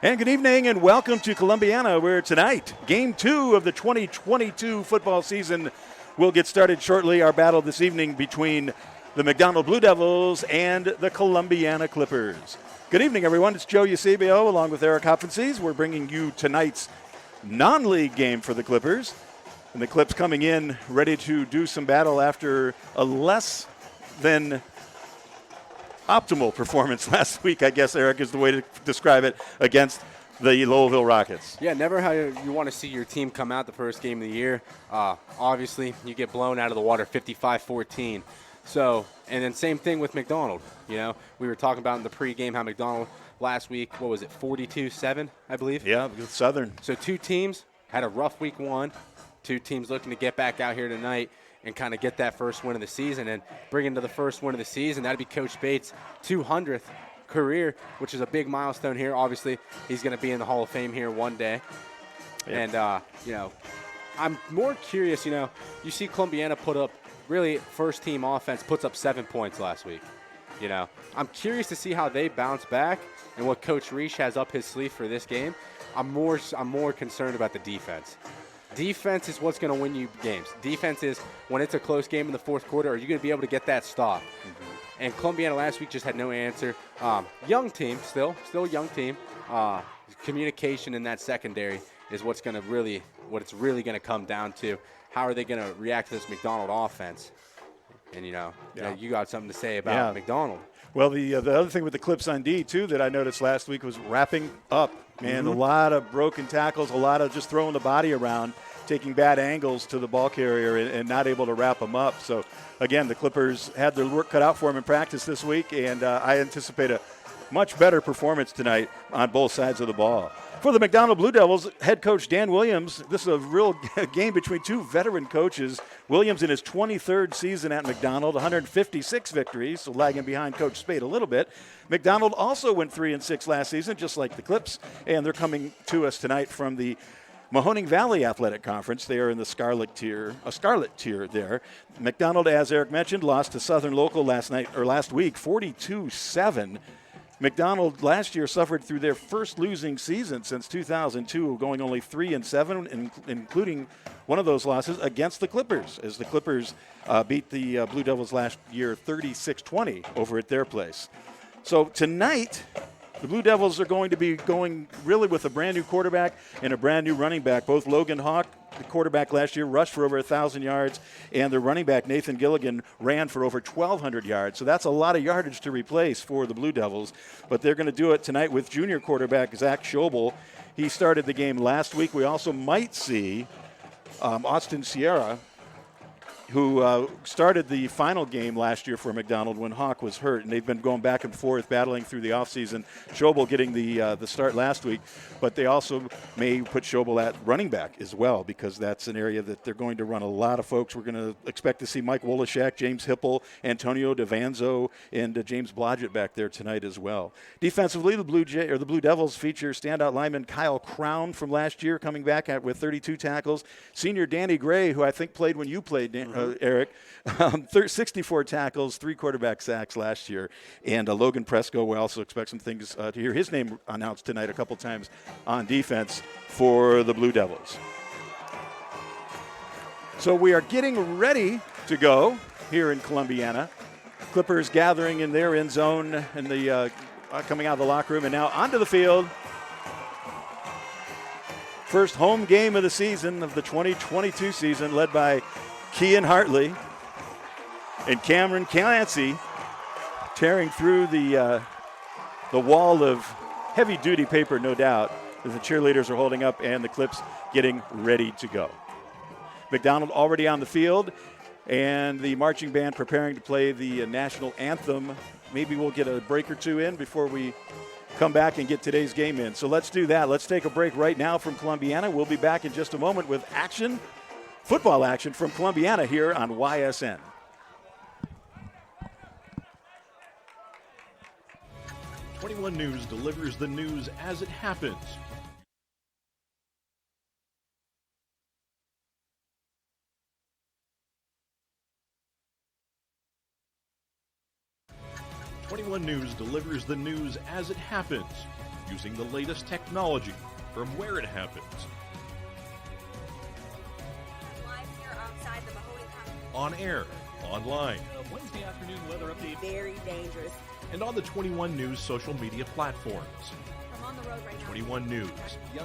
And good evening and welcome to Columbiana, where tonight, Game 2 of the 2022 football season will get started shortly. Our battle this evening between the McDonald Blue Devils and the Columbiana Clippers. Good evening, everyone. It's Joe Eusebio along with Eric Hopfenses. We're bringing you tonight's non-league game for the Clippers. And the Clips coming in ready to do some battle after a less than optimal performance last week, I guess, Eric, is the way to describe it, against the Louisville Rockets. Yeah, never how you want to see your team come out the first game of the year. Obviously, you get blown out of the water 55-14. So, and then same thing with McDonald. You know, we were talking about in the pregame how McDonald last week, 42-7, I believe? Yeah, with Southern. So two teams had a rough week one. Two teams looking to get back out here tonight and kind of get that first win of the season and bring into the first win of the season. That'd be Coach Bates' 200th career, which is a big milestone here. Obviously, he's going to be in the Hall of Fame here one day. Yep. And, you know, I'm more curious, you know, you see Columbiana put up really first-team offense, puts up 7 points last week. You know, I'm curious to see how they bounce back and what Coach Reich has up his sleeve for this game. I'm more concerned about the defense. Defense is what's going to win you games. Defense is when it's a close game in the fourth quarter, are you going to be able to get that stop? Mm-hmm. And Columbiana last week just had no answer. Young team, still a young team. Communication in that secondary is what's really going to come down to. How are they going to react to this McDonald offense? And, you know, you got something to say about McDonald. Well, the other thing with the Clips on D, too, that I noticed last week was wrapping up. Man, A lot of broken tackles, a lot of just throwing the body around, taking bad angles to the ball carrier and not able to wrap them up. So, again, the Clippers had their work cut out for them in practice this week, and I anticipate a much better performance tonight on both sides of the ball. For the McDonald Blue Devils, head coach Dan Williams, this is a real game between two veteran coaches. Williams in his 23rd season at McDonald, 156 victories, so lagging behind Coach Spade a little bit. McDonald also went 3-6 last season, just like the Clips, and they're coming to us tonight from the Mahoning Valley Athletic Conference. They are in the scarlet tier there. McDonald, as Eric mentioned, lost to Southern Local last week, 42-7. McDonald last year suffered through their first losing season since 2002, going only 3-7, including one of those losses against the Clippers, as the Clippers beat the Blue Devils last year 36-20 over at their place. So tonight, the Blue Devils are going to be going really with a brand new quarterback and a brand new running back. Both Logan Hawk, the quarterback last year, rushed for over 1,000 yards, and the running back, Nathan Gilligan, ran for over 1,200 yards. So that's a lot of yardage to replace for the Blue Devils. But they're going to do it tonight with junior quarterback Zach Schobel. He started the game last week. We also might see Austin Sierra, who started the final game last year for McDonald when Hawk was hurt, and they've been going back and forth, battling through the offseason. Schobel getting the start last week, but they also may put Schobel at running back as well, because that's an area that they're going to run a lot of folks. We're going to expect to see Mike Wolashak, James Hipple, Antonio DeVanzo, and James Blodgett back there tonight as well. Defensively, the Blue Devils feature standout lineman Kyle Crown from last year, coming back with 32 tackles. Senior Danny Gray, who I think played when you played, Eric, 64 tackles, 3 quarterback sacks last year. And Logan Presco, we also expect some things to hear his name announced tonight a couple times on defense for the Blue Devils. So we are getting ready to go here in Columbiana. Clippers gathering in their end zone and the coming out of the locker room and now onto the field. First home game of the season, of the 2022 season, led by Kean Hartley and Cameron Clancy, tearing through the wall of heavy-duty paper, no doubt, as the cheerleaders are holding up and the Clips getting ready to go. McDonald already on the field, and the marching band preparing to play the national anthem. Maybe we'll get a break or two in before we come back and get today's game in. So let's do that. Let's take a break right now from Columbiana. We'll be back in just a moment with football action from Columbiana here on YSN. #21 News delivers the news as it happens. #21 News delivers the news as it happens. using the latest technology from where it happens. Live here outside the Mahoney County. On air, online, Wednesday afternoon weather update. Very dangerous. and on the 21 News social media platforms. I'm on the road right now. 21 News,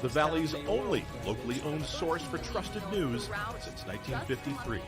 the Valley's only locally owned source for trusted news since 1953.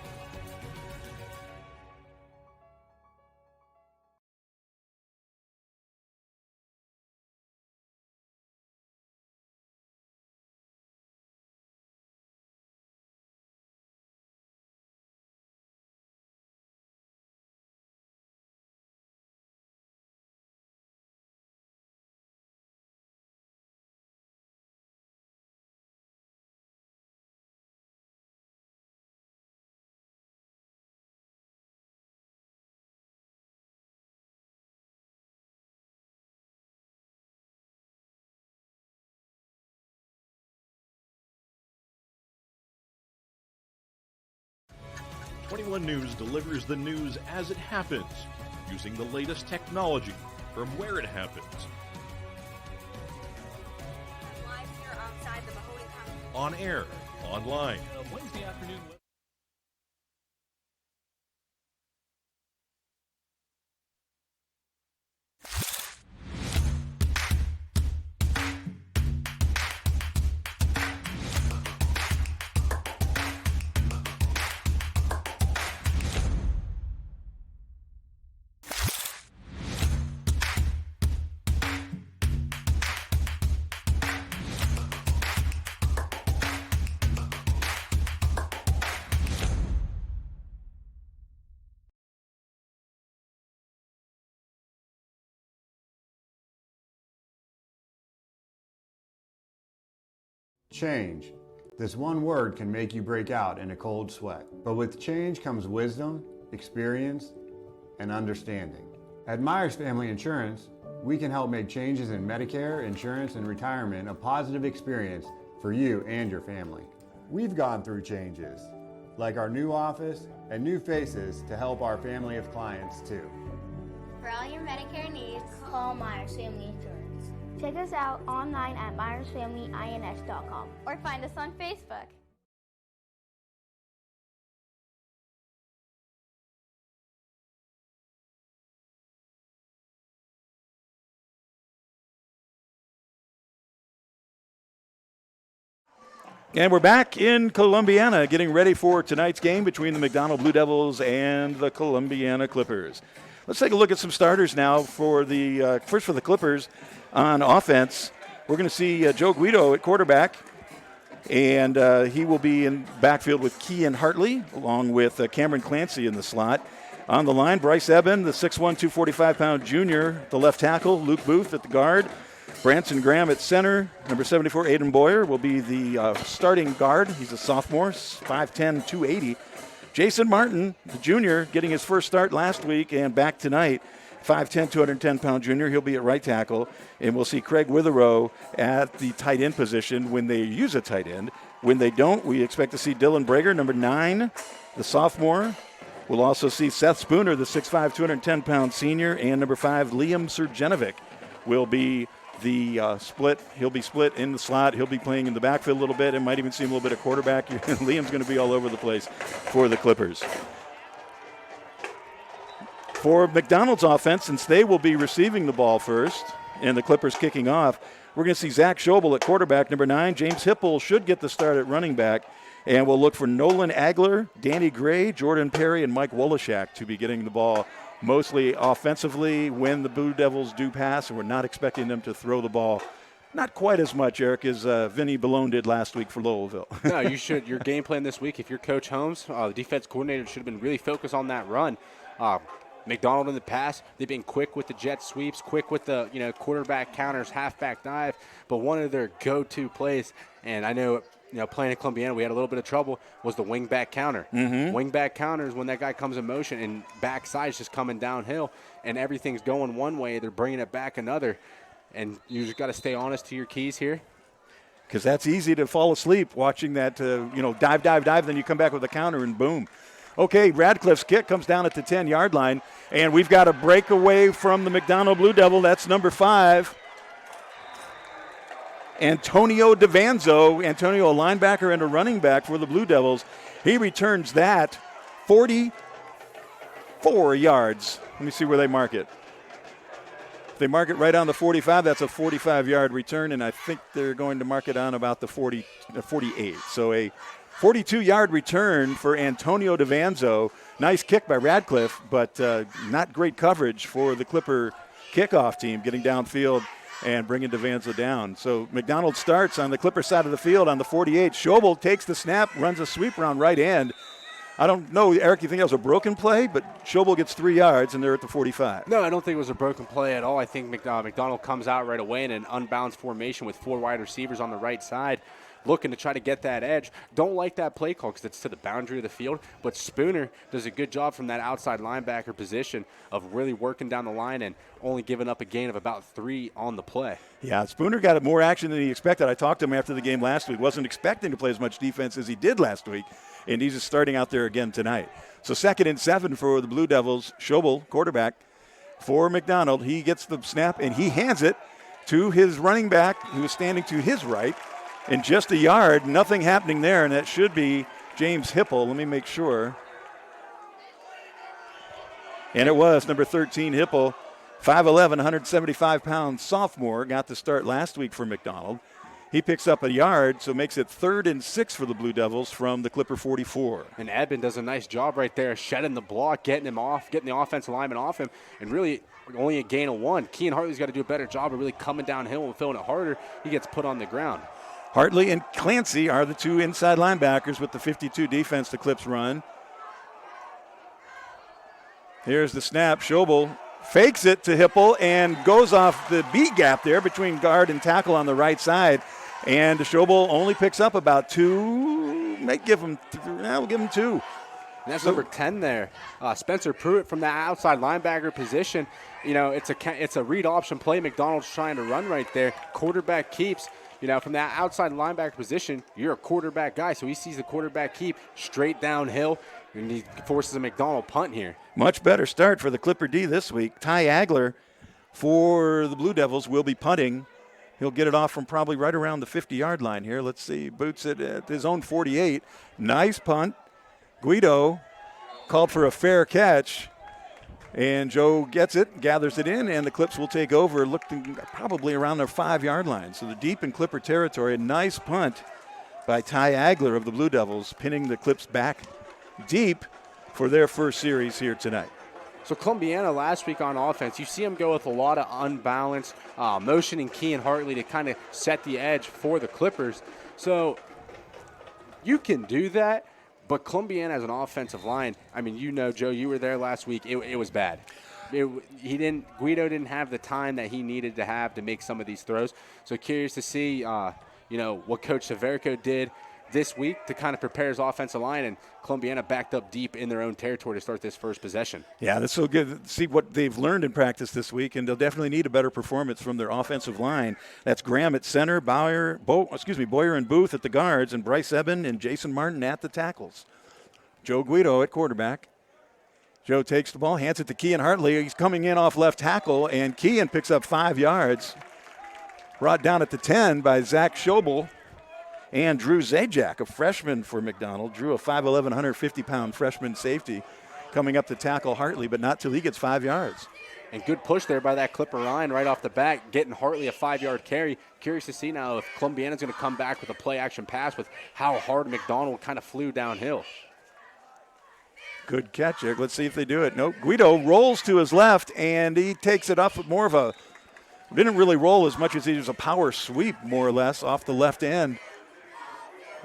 Twenty-one News delivers the news as it happens, using the latest technology from where it happens. I'm live here outside the Mahoney County. On air, online, Wednesday afternoon weather. Change. This one word can make you break out in a cold sweat. But with change comes wisdom, experience, and understanding. At Myers Family Insurance, we can help make changes in Medicare, insurance, and retirement a positive experience for you and your family. We've gone through changes, like our new office and new faces to help our family of clients too. For all your Medicare needs, call Myers Family Insurance. Check us out online at myersfamilyins.com or find us on Facebook. And we're back in Columbiana getting ready for tonight's game between the McDonald Blue Devils and the Columbiana Clippers. Let's take a look at some starters now for the first for the Clippers on offense. We're going to see Joe Guido at quarterback, and he will be in backfield with Kean Hartley along with Cameron Clancy in the slot. On the line, Bryce Eben, the 6'1", 245-pound junior, the left tackle, Luke Booth at the guard, Branson Graham at center, number 74, Aiden Boyer will be the starting guard. He's a sophomore, 5'10", 280. Jason Martin, the junior, getting his first start last week and back tonight, 5'10", 210-pound junior. He'll be at right tackle. And we'll see Craig Witherow at the tight end position when they use a tight end. When they don't, we expect to see Dylan Brager, number 9, the sophomore. We'll also see Seth Spooner, the 6'5", 210-pound senior, and number 5, Liam Surjanovic will be the split. He'll be split in the slot. He'll be playing in the backfield a little bit and might even see him a little bit of quarterback. Liam's going to be all over the place for the Clippers. For McDonald's offense, since they will be receiving the ball first and the Clippers kicking off, we're going to see Zach Schobel at quarterback, number 9. James Hipple should get the start at running back. And we'll look for Nolan Agler, Danny Gray, Jordan Perry, and Mike Wolashak to be getting the ball mostly offensively when the Blue Devils do pass, and we're not expecting them to throw the ball not quite as much, Eric, as Vinny Ballone did last week for Lowellville. No, you should. Your game plan this week, if you're Coach Holmes, the defense coordinator should have been really focused on that run. McDonald in the past, they've been quick with the jet sweeps, quick with the quarterback counters, halfback dive, but one of their go-to plays, and I know playing at Columbiana, we had a little bit of trouble, was the wing-back counter. Mm-hmm. Wing-back counter is when that guy comes in motion and backside's just coming downhill and everything's going one way, they're bringing it back another, and you just got to stay honest to your keys here. Because that's easy to fall asleep watching that, dive, then you come back with a counter and boom. Okay, Radcliffe's kick comes down at the 10-yard line, and we've got a breakaway from the McDonald Blue Devil. That's number 5. Antonio DeVanzo. Antonio, a linebacker and a running back for the Blue Devils. He returns that 44 yards. Let me see where they mark it. If they mark it right on the 45, that's a 45-yard return, and I think they're going to mark it on about the 48. So a 42-yard return for Antonio DeVanzo. Nice kick by Radcliffe, but not great coverage for the Clipper kickoff team getting downfield and bringing DeVanzo down. So McDonald starts on the Clipper side of the field on the 48. Schobel takes the snap, runs a sweep around right end. I don't know, Eric, you think that was a broken play? But Schobel gets 3 yards, and they're at the 45. No, I don't think it was a broken play at all. I think McDonald comes out right away in an unbalanced formation with 4 wide receivers on the right side, looking to try to get that edge. Don't like that play call because it's to the boundary of the field, but Spooner does a good job from that outside linebacker position of really working down the line and only giving up a gain of about 3 on the play. Yeah, Spooner got more action than he expected. I talked to him after the game last week. Wasn't expecting to play as much defense as he did last week, and he's just starting out there again tonight. So 2nd and 7 for the Blue Devils. Schobel, quarterback for McDonald. He gets the snap, and he hands it to his running back who is standing to his right. And just a yard, nothing happening there, and that should be James Hipple. Let me make sure. And it was number 13, Hipple, 5'11", 175-pound sophomore, got the start last week for McDonald. He picks up a yard, so makes it 3rd and 6 for the Blue Devils from the Clipper 44. And Edmond does a nice job right there, shedding the block, getting him off, getting the offensive lineman off him, and really only a gain of 1. Kean Hartley's got to do a better job of really coming downhill and filling it harder. He gets put on the ground. Hartley and Clancy are the 2 inside linebackers with the 52 defense the Clips run. Here's the snap. Schobel fakes it to Hipple and goes off the beat gap there between guard and tackle on the right side. And Schobel only picks up about 2. Might give him, we'll give him 2. And that's number 10 there. Spencer Pruitt from that outside linebacker position. You know, it's a read option play McDonald's trying to run right there. Quarterback keeps. You know, from that outside linebacker position, you're a quarterback guy, so he sees the quarterback keep straight downhill, and he forces a McDonald punt here. Much better start for the Clipper D this week. Ty Agler for the Blue Devils will be punting. He'll get it off from probably right around the 50-yard line here. Let's see, boots it at his own 48. Nice punt. Guido called for a fair catch. And Joe gets it, gathers it in, and the Clips will take over, looking probably around their 5-yard line. So they're deep in Clipper territory. A nice punt by Ty Agler of the Blue Devils, pinning the Clips back deep for their first series here tonight. So Columbiana last week on offense, you see them go with a lot of unbalanced motioning Kean Hartley to kind of set the edge for the Clippers. So you can do that. But Columbiana as an offensive line, I mean, you know, Joe, you were there last week. It was bad. Guido didn't have the time that he needed to have to make some of these throws. So curious to see, what Coach Severico did this week to kind of prepare his offensive line, and Columbiana backed up deep in their own territory to start this first possession. Yeah, that's so good. See what they've learned in practice this week, and they'll definitely need a better performance from their offensive line. That's Graham at center, Boyer and Booth at the guards, and Bryce Eben and Jason Martin at the tackles. Joe Guido at quarterback. Joe takes the ball, hands it to Kean Hartley. He's coming in off left tackle, and Kean picks up 5 yards. Brought down at the 10 by Zach Schobel. And Drew Zajac, a freshman for McDonald. Drew, a 5'11", 150-pound freshman safety, coming up to tackle Hartley, but not till he gets 5 yards. And good push there by that Clipper line right off the bat, getting Hartley a 5-yard carry. Curious to see now if Columbiana's going to come back with a play-action pass with how hard McDonald kind of flew downhill. Good catch, Eric. Let's see if they do it. Nope. Guido rolls to his left, and he takes it up more of a – didn't really roll as much as he was a power sweep, more or less, off the left end.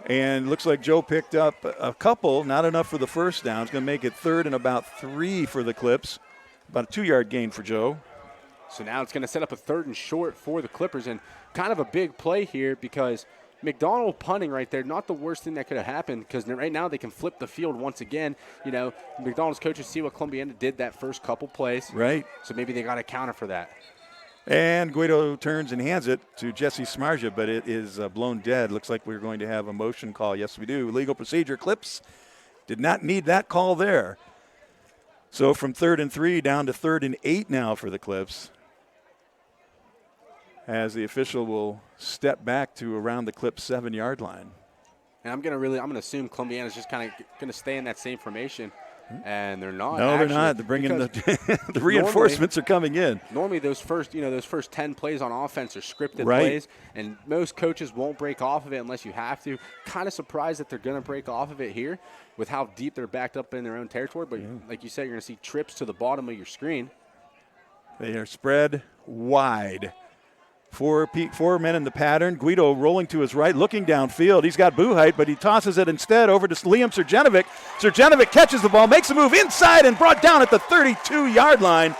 And looks like Joe picked up a couple, not enough for the first down. It's going to make it 3rd and about 3 for the Clips. About a 2-yard gain for Joe. So now it's going to set up a 3rd and short for the Clippers, and kind of a big play here because McDonald punting right there, not the worst thing that could have happened because right now they can flip the field once again. You know, McDonald's coaches see what Columbiana did that first couple plays. Right. So maybe they got a counter for that. And Guido turns and hands it to Jesse Smarja, but it is blown dead. Looks like we're going to have a motion call. Yes, we do. Legal procedure. Clips did not need that call there. So from 3rd and 3 down to 3rd and 8 now for the Clips. as the official will step back to around the Clips 7-yard line. And I'm gonna assume Columbiana's just kind of gonna stay in that same formation, and they're not. No, actually, they're not. They're bringing the reinforcements are coming in. Normally, those first 10 plays on offense are scripted Right. plays, and most coaches won't break off of it unless you have to. Kind of surprised that they're gonna break off of it here, with how deep they're backed up in their own territory. But like you said, you're gonna see trips to the bottom of your screen. They are spread wide. Four men in the pattern. Guido rolling to his right, looking downfield. He's got Buhite, but he tosses it instead over to Liam Surjanovic. Surjanovic catches the ball, makes a move inside, and brought down at the 32-yard line.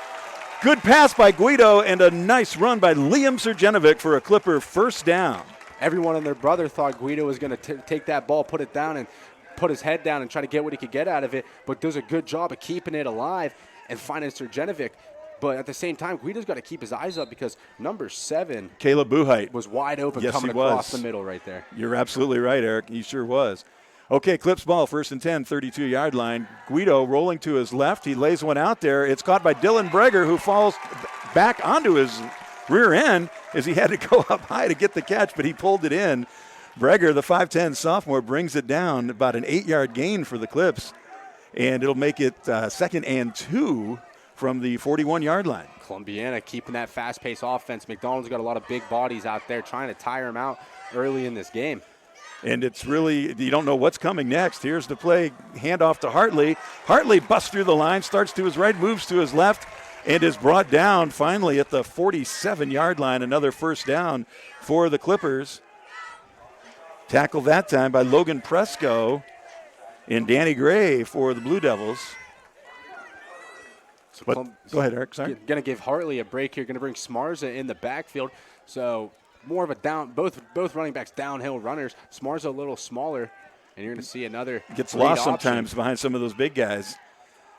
Good pass by Guido and a nice run by Liam Surjanovic for a Clipper first down. Everyone and their brother thought Guido was going to take that ball, put it down, and put his head down and try to get what he could get out of it, but does a good job of keeping it alive and finding Surjanovic. But at the same time, Guido's got to keep his eyes up because number 7, Caleb Buhite, was wide open, Yes, coming he was. across the middle right there. You're absolutely right, Eric. He sure was. Okay, Clips ball, 1st and 10, 32-yard line. Guido rolling to his left. He lays one out there. It's caught by Dylan Breger, who falls back onto his rear end as he had to go up high to get the catch, but he pulled it in. Breger, the 5'10 sophomore, brings it down, about an 8-yard gain for the Clips, and it'll make it 2nd and 2 from the 41-yard line. Columbiana keeping that fast-paced offense. McDonald's got a lot of big bodies out there trying to tire him out early in this game. And it's really, you don't know what's coming next. Here's the play, handoff to Hartley. Hartley busts through the line, starts to his right, moves to his left, and is brought down finally at the 47-yard line. Another first down for the Clippers. Tackled that time by Logan Presco and Danny Gray for the Blue Devils. But, go ahead, Eric. Sorry. Going to give Hartley a break here. Going to bring Smarza in the backfield. So more of a down, both running backs downhill runners. Smarza a little smaller, and you're going to see another gets great lost option. sometimes behind some of those big guys.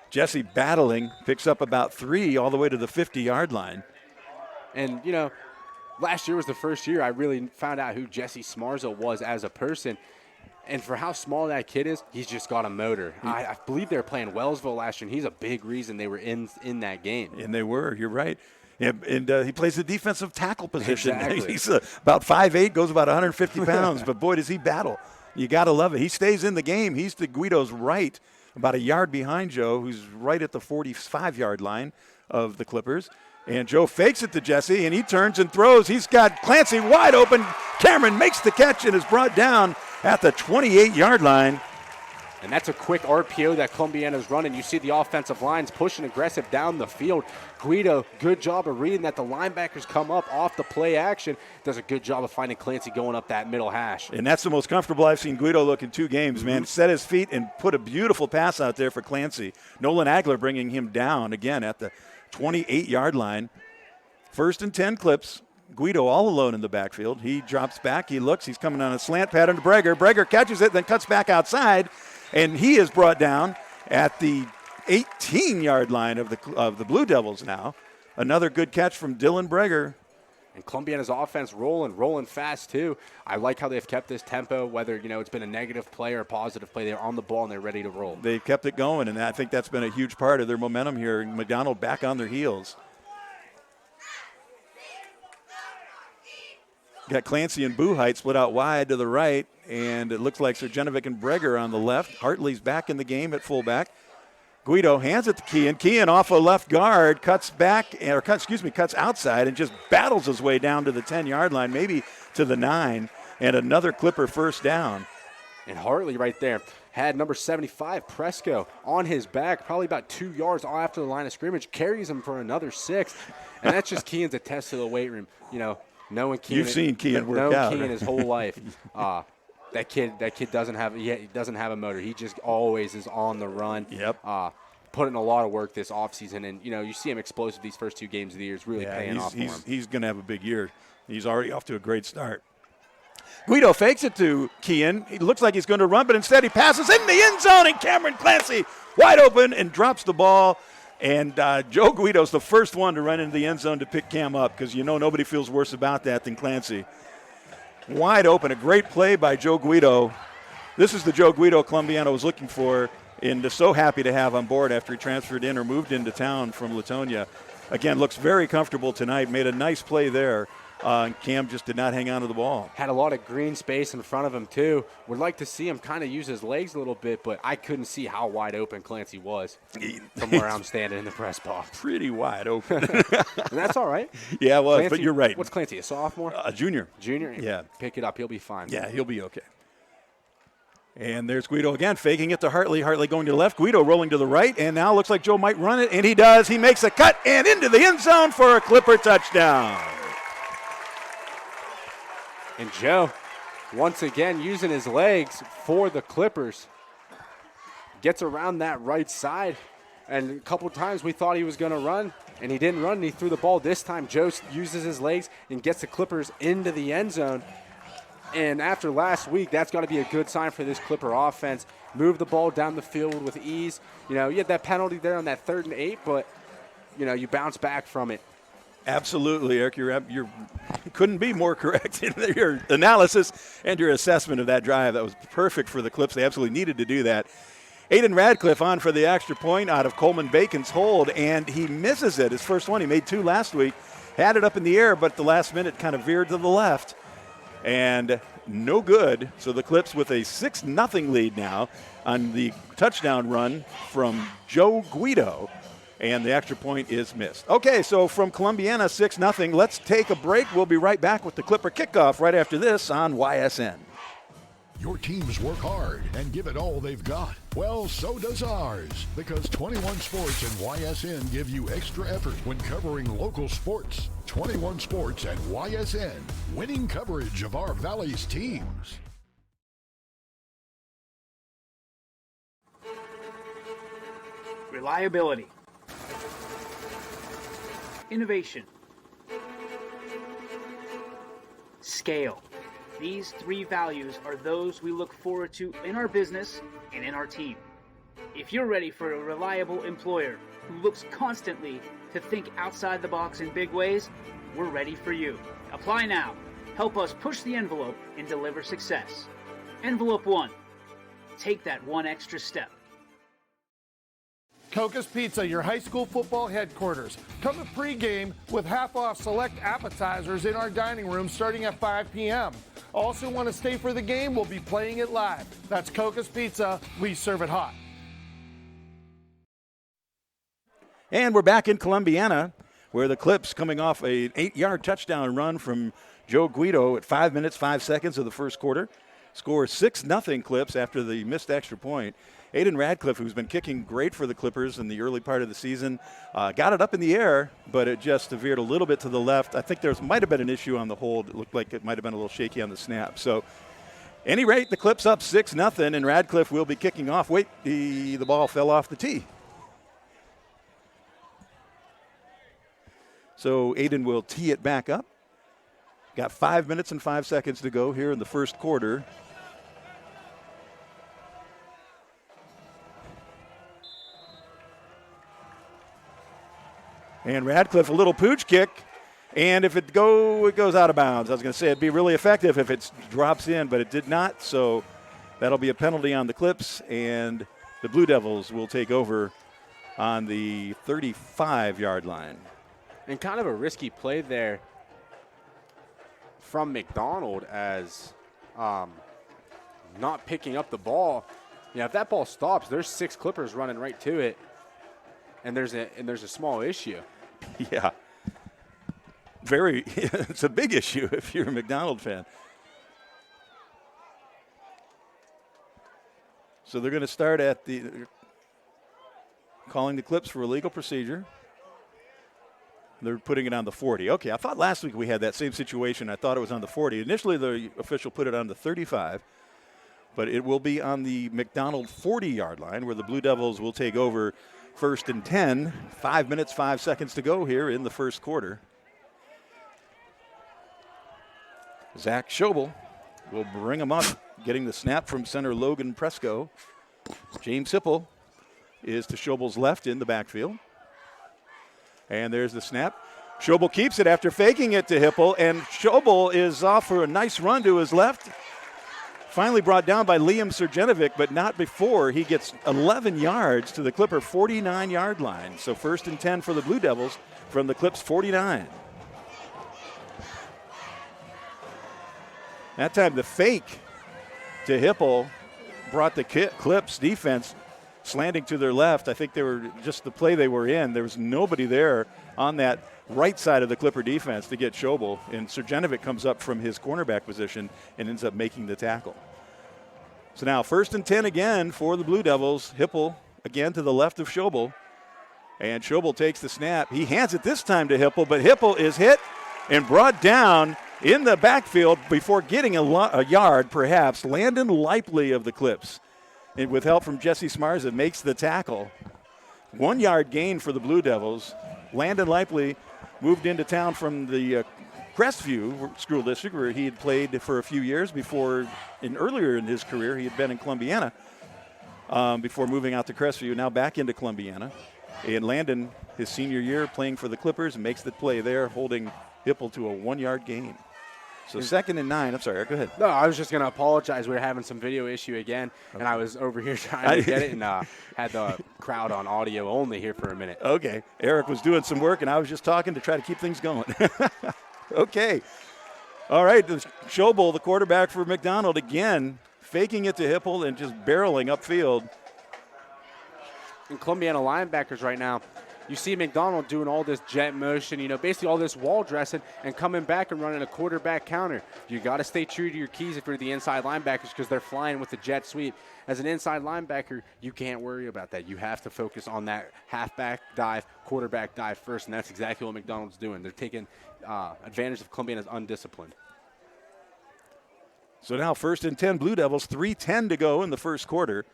Jesse battling, picks up about 3 all the way to the 50-yard line. And, last year was the first year I really found out who Jesse Smarza was as a person. And for how small that kid is, he's just got a motor. I believe they were playing Wellsville last year, and he's a big reason they were in that game. And they were. You're right. And he plays the defensive tackle position. Exactly. He's about 5'8", goes about 150 pounds. But, boy, does he battle. You got to love it. He stays in the game. He's to Guido's right, about a yard behind Joe, who's right at the 45-yard line of the Clippers. And Joe fakes it to Jesse, and he turns and throws. He's got Clancy wide open. Cameron makes the catch and is brought down at the 28-yard line. And that's a quick RPO that Columbiana's running. You see the offensive lines pushing aggressive down the field. Guido, good job of reading that the linebackers come up off the play action. Does a good job of finding Clancy going up that middle hash. And that's the most comfortable I've seen Guido look in 2 games, man. Set his feet and put a beautiful pass out there for Clancy. Nolan Agler bringing him down again at the 28-yard line. 1st and 10 Clips. Guido all alone in the backfield. He drops back. He looks. He's coming on a slant pattern to Breger. Breger catches it, then cuts back outside, and he is brought down at the 18-yard line of the Blue Devils now. Another good catch from Dylan Breger. And Columbiana's offense rolling fast too. I like how they've kept this tempo, whether it's been a negative play or a positive play. They're on the ball and they're ready to roll. They've kept it going, and I think that's been a huge part of their momentum here. McDonald back on their heels. Got Clancy and Buhite split out wide to the right, and it looks like Surjanovic and Breger on the left. Hartley's back in the game at fullback. Guido hands it to Kean. Kean off a left guard, cuts outside and just battles his way down to the 10-yard line, maybe to the 9, and another Clipper first down. And Hartley right there had number 75, Presco, on his back, probably about 2 yards after the line of scrimmage, carries him for another 6. And that's just Kean's a test to the weight room, Knowing Kean, You've seen Kean work out. Kean his whole life. That kid doesn't have a motor. He just always is on the run. Yep. Put in a lot of work this offseason, and you see him explosive these first 2 games of the year. It's really paying off for him. He's going to have a big year. He's already off to a great start. Guido fakes it to Kean. He looks like he's going to run, but instead he passes in the end zone, and Cameron Clancy wide open and drops the ball. And Joe Guido's the first one to run into the end zone to pick Cam up because nobody feels worse about that than Clancy. Wide open, a great play by Joe Guido. This is the Joe Guido Columbiana was looking for and so happy to have on board after he transferred in or moved into town from Latonia. Again, looks very comfortable tonight, made a nice play there And Cam just did not hang on to the ball. Had a lot of green space in front of him, too. Would like to see him kind of use his legs a little bit, but I couldn't see how wide open Clancy was from where I'm standing in the press box. Pretty wide open. And that's all right. Yeah, it was, Clancy, but you're right. What's Clancy, a sophomore? A junior. Junior? Yeah. Pick it up. He'll be fine. Yeah, he'll be okay. And there's Guido again, faking it to Hartley. Hartley going to the left. Guido rolling to the right, and now looks like Joe might run it, and he does. He makes a cut and into the end zone for a Clipper touchdown. And Joe, once again, using his legs for the Clippers. Gets around that right side. And a couple times we thought he was going to run, and he didn't run, and he threw the ball. This time, Joe uses his legs and gets the Clippers into the end zone. And after last week, that's got to be a good sign for this Clipper offense. Move the ball down the field with ease. You know, you had that penalty there on that 3rd and 8, but, you know, you bounce back from it. Absolutely, Eric. You couldn't be more correct in your analysis and your assessment of that drive. That was perfect for the Clips. They absolutely needed to do that. Aiden Radcliffe on for the extra point out of Coleman Bacon's hold, and he misses it. His first one. He made 2 last week. Had it up in the air, but at the last minute kind of veered to the left. And no good. So the Clips with a 6-0 lead now on the touchdown run from Joe Guido. And the extra point is missed. Okay, so from Columbiana, 6-0. Let's take a break. We'll be right back with the Clipper kickoff right after this on YSN. Your teams work hard and give it all they've got. Well, so does ours, because 21 Sports and YSN give you extra effort when covering local sports. 21 Sports and YSN, winning coverage of our Valley's teams. Reliability. Innovation. Scale. These 3 values are those we look forward to in our business and in our team. If you're ready for a reliable employer who looks constantly to think outside the box in big ways, we're ready for you. Apply now. Help us push the envelope and deliver success. Envelope 1. Take that one extra step. Coca's Pizza, your high school football headquarters. Come to pregame with half-off select appetizers in our dining room starting at 5 p.m. Also want to stay for the game? We'll be playing it live. That's Coca's Pizza. We serve it hot. And we're back in Columbiana, where the Clips coming off an 8-yard touchdown run from Joe Guido at 5 minutes, 5 seconds of the first quarter. Score 6-0 Clips after the missed extra point. Aiden Radcliffe, who's been kicking great for the Clippers in the early part of the season, got it up in the air, but it just veered a little bit to the left. I think there might have been an issue on the hold. It looked like it might have been a little shaky on the snap. So, any rate, the Clips up 6-0, and Radcliffe will be kicking off. Wait, the ball fell off the tee. So Aiden will tee it back up. Got 5 minutes and 5 seconds to go here in the first quarter. And Radcliffe, a little pooch kick, and if it goes out of bounds. I was going to say it'd be really effective if it drops in, but it did not, so that'll be a penalty on the Clips, and the Blue Devils will take over on the 35-yard line. And kind of a risky play there from McDonald as not picking up the ball. You know, if that ball stops, there's 6 Clippers running right to it, and there's a small issue. Yeah. It's a big issue if you're a McDonald fan. So they're going to start at calling the Clips for illegal procedure. They're putting it on the 40. Okay, I thought last week we had that same situation. I thought it was on the 40. Initially, the official put it on the 35, but it will be on the McDonald 40-yard line where the Blue Devils will take over first and 10. 5 minutes, 5 seconds to go here in the first quarter. Zach Schobel will bring him up, getting the snap from center Logan Presco. James Hipple is to Schobel's left in the backfield. And there's the snap. Schobel keeps it after faking it to Hipple, and Schobel is off for a nice run to his left. Finally brought down by Liam Sergenovic, but not before he gets 11 yards to the Clipper 49-yard line. So first and 10 for the Blue Devils from the Clips 49. That time the fake to Hipple brought the Clips defense slanting to their left. I think they were just the play they were in. There was nobody there on that right side of the Clipper defense to get Schobel. And Sergenovic comes up from his cornerback position and ends up making the tackle. So now 1st and 10 again for the Blue Devils. Hipple again to the left of Schobel. And Schobel takes the snap. He hands it this time to Hipple, but Hipple is hit and brought down in the backfield before getting a yard, perhaps. Landon Lipley of the Clips, and with help from Jesse Smarza, makes the tackle. 1 yard gain for the Blue Devils. Landon Lipley moved into town from the Crestview School District, where he had played for a few years before, and earlier in his career, he had been in Columbiana before moving out to Crestview, now back into Columbiana. And Landon, his senior year, playing for the Clippers, makes the play there, holding Hipple to a 1 yard gain. So 2nd and 9. I'm sorry, go ahead. No, I was just going to apologize. We were having some video issue again, and I was over here trying to get it and had the crowd on audio only here for a minute. Okay. Eric was doing some work, and I was just talking to try to keep things going. Okay. All right. Schobel, the quarterback for McDonald, again, faking it to Hipple and just barreling upfield. And Columbiana linebackers right now, you see McDonald doing all this jet motion, basically all this wall dressing and coming back and running a quarterback counter. You got to stay true to your keys if you're the inside linebackers because they're flying with the jet sweep. As an inside linebacker, you can't worry about that. You have to focus on that halfback dive, quarterback dive first, and that's exactly what McDonald's doing. They're taking advantage of Columbiana's undisciplined. So now 1st and 10 Blue Devils, 3:10 to go in the first quarter.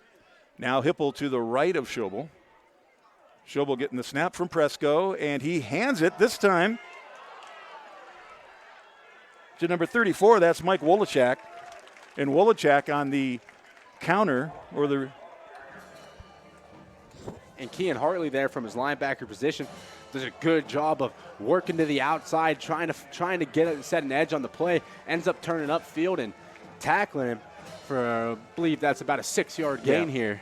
Now Hipple to the right of Schobel. Schobel getting the snap from Presco, and he hands it this time to number 34. That's Mike Wolochak. And Wolochak on the counter, and Kean Hartley there from his linebacker position does a good job of working to the outside, trying to get it and set an edge on the play. Ends up turning upfield and tackling him for, I believe that's about a 6 yard gain here.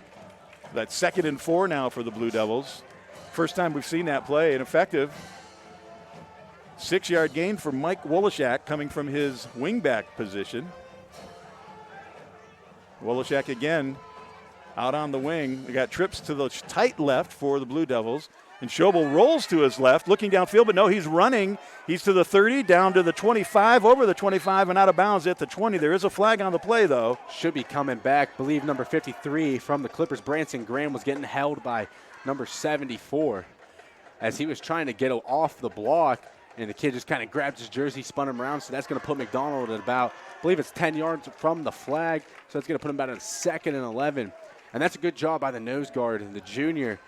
That's 2nd and 4 now for the Blue Devils. First time we've seen that play, and effective. 6 yard gain for Mike Wolochak coming from his wingback position. Wolochak again out on the wing. We got trips to the tight left for the Blue Devils. And Schobel rolls to his left, looking downfield, but no, he's running. He's to the 30, down to the 25, over the 25, and out of bounds at the 20. There is a flag on the play, though. Should be coming back. Believe number 53 from the Clippers, Branson Graham, was getting held by number 74 as he was trying to get off the block, and the kid just kind of grabbed his jersey, spun him around, so that's going to put McDonald at about, I believe it's 10 yards from the flag, so that's going to put him about a 2nd and 11. And that's a good job by the nose guard and the junior.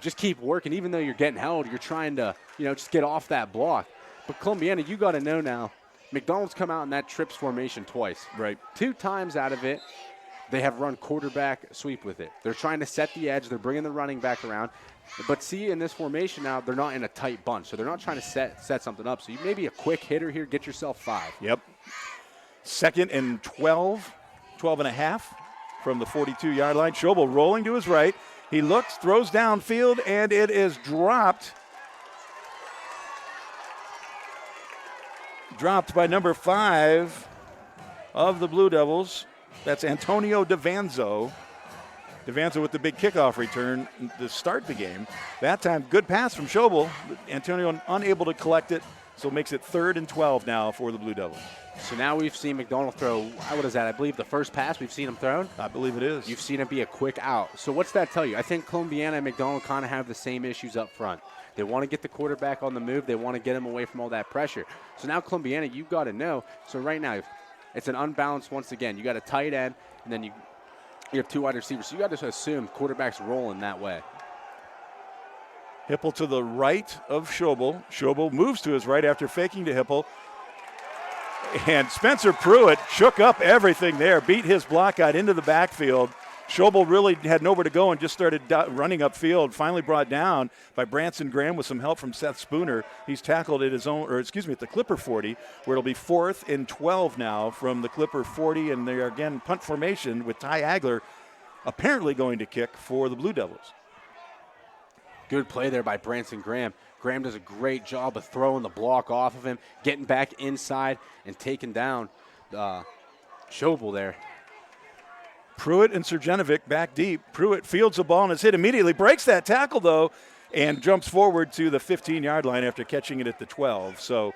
Just keep working. Even though you're getting held, you're trying to, just get off that block. But Columbiana, you got to know now, McDonald's come out in that trips formation twice. Right. 2 times out of it, they have run quarterback sweep with it. They're trying to set the edge. They're bringing the running back around. But see, in this formation now, they're not in a tight bunch, so they're not trying to set something up. So you maybe a quick hitter here, get yourself 5. Yep. 2nd and 12, 12 and a half from the 42-yard line. Schobel rolling to his right. He looks, throws downfield, and it is dropped. Dropped by number 5 of the Blue Devils. That's Antonio Devanzo. Devanzo with the big kickoff return to start the game. That time, good pass from Schobel. Antonio unable to collect it, so makes it 3rd and 12 now for the Blue Devils. So now we've seen McDonald throw, what is that? I believe the first pass we've seen him thrown? I believe it is. You've seen it be a quick out. So what's that tell you? I think Columbiana and McDonald kind of have the same issues up front. They want to get the quarterback on the move. They want to get him away from all that pressure. So now Columbiana, you've got to know. So right now, it's an unbalanced once again. You got a tight end, and then you have 2 wide receivers. So you got to assume quarterback's rolling that way. Hipple to the right of Schobel. Schobel moves to his right after faking to Hipple. And Spencer Pruitt shook up everything there, beat his block out into the backfield. Schobel really had nowhere to go and just started running upfield, finally brought down by Branson Graham with some help from Seth Spooner. He's tackled at his own, at the Clipper 40, where it'll be 4th and 12 now from the Clipper 40. And they are again punt formation with Ty Agler apparently going to kick for the Blue Devils. Good play there by Branson Graham. Graham does a great job of throwing the block off of him, getting back inside and taking down Schobel there. Pruitt and Sergenovic back deep. Pruitt fields the ball and is hit immediately. Breaks that tackle, though, and jumps forward to the 15-yard line after catching it at the 12. So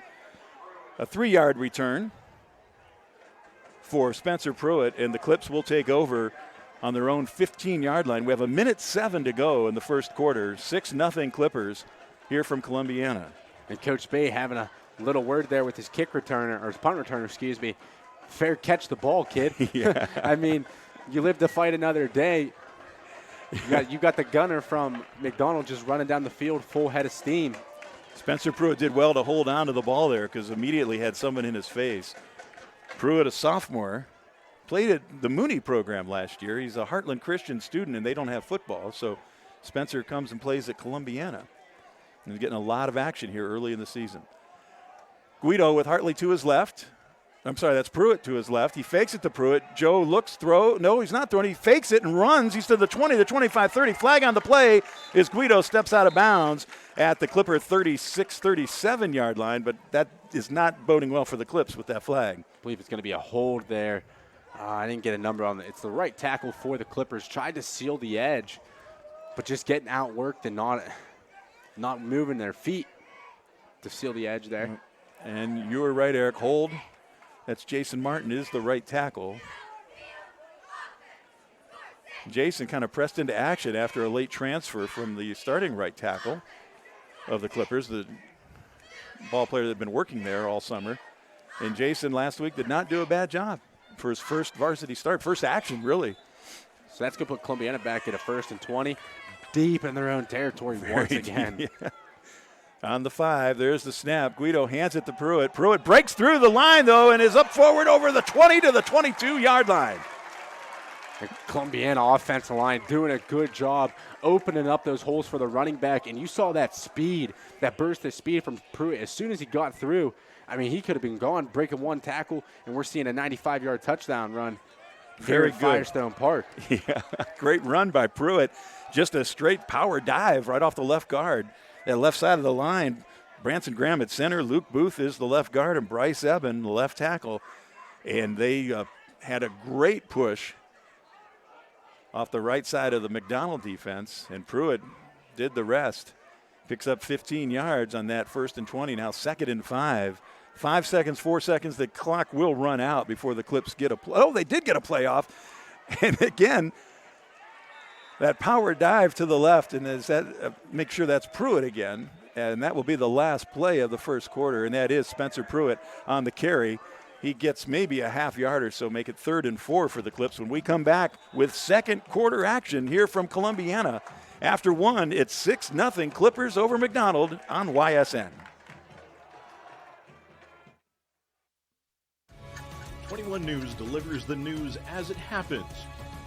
a 3-yard return for Spencer Pruitt, and the Clips will take over on their own 15-yard line. We have 1:07 to go in the first quarter. 6-0 Clippers here from Columbiana. And Coach Bay having a little word there with his kick returner, or his punt returner, excuse me. Fair catch the ball, kid. Yeah. I mean, you live to fight another day. You got the gunner from McDonald just running down the field full head of steam. Spencer Pruitt did well to hold on to the ball there because immediately had someone in his face. Pruitt, a sophomore, played at the Mooney program last year. He's a Heartland Christian student, and they don't have football. So Spencer comes and plays at Columbiana. And he's getting a lot of action here early in the season. Guido with Hartley to his left. I'm sorry, that's Pruitt to his left. He fakes it to Pruitt. Joe looks, throw. No, he's not throwing. He fakes it and runs. He's to the 20, the 25, 30. Flag on the play as Guido steps out of bounds at the Clipper 36, 37-yard line, but that is not boding well for the Clips with that flag. I believe it's going to be a hold there. I didn't get a number on it. It's the right tackle for the Clippers. Tried to seal the edge, but just getting outworked and not moving their feet to seal the edge there. And you were right, Eric. Hold. That's Jason Martin is the right tackle. Jason kind of pressed into action after a late transfer from the starting right tackle of the Clippers, the ball player that had been working there all summer. And Jason last week did not do a bad job for his first varsity start, first action, really. So that's going to put Columbiana back at a 1st and 20, deep in their own territory once again. Yeah. On the 5, there's the snap. Guido hands it to Pruitt. Pruitt breaks through the line, though, and is up forward over the 20 to the 22-yard line. The Columbiana offensive line doing a good job opening up those holes for the running back, and you saw that speed, that burst of speed from Pruitt. As soon as he got through, I mean, he could have been gone, breaking one tackle, and we're seeing a 95-yard touchdown run. Very good. Firestone Park. Yeah, great run by Pruitt. Just a straight power dive right off the left guard. That left side of the line, Branson Graham at center, Luke Booth is the left guard, and Bryce Eben, the left tackle. And they had a great push off the right side of the McDonald defense, and Pruitt did the rest. Picks up 15 yards on that 1st and 20, now 2nd and 5. 5 seconds, 4 seconds, the clock will run out before the Clips get a play. Oh, they did get a playoff. And again, that power dive to the left, and is that make sure that's Pruitt again, and that will be the last play of the first quarter, and that is Spencer Pruitt on the carry. He gets maybe a half yard or so, make it 3rd and 4 for the Clips when we come back with second quarter action here from Columbiana. After one, it's 6-0 Clippers over McDonald on YSN. 21 News delivers the news as it happens,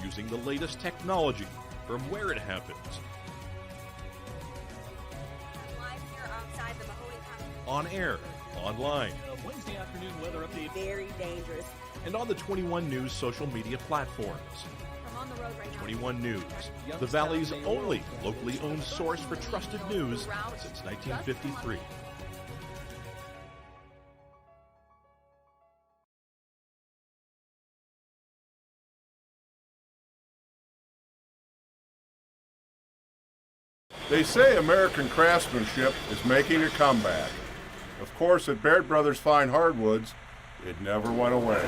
using the latest technology from where it happens. Live here outside the Mahoney County. On air, online, Wednesday afternoon weather update. Very dangerous. and on the 21 News social media platforms. I'm on the road right now. 21 News, the Valley's only locally owned source for trusted news since 1953. They say American craftsmanship is making a comeback. Of course, at Baird Brothers Fine Hardwoods, it never went away.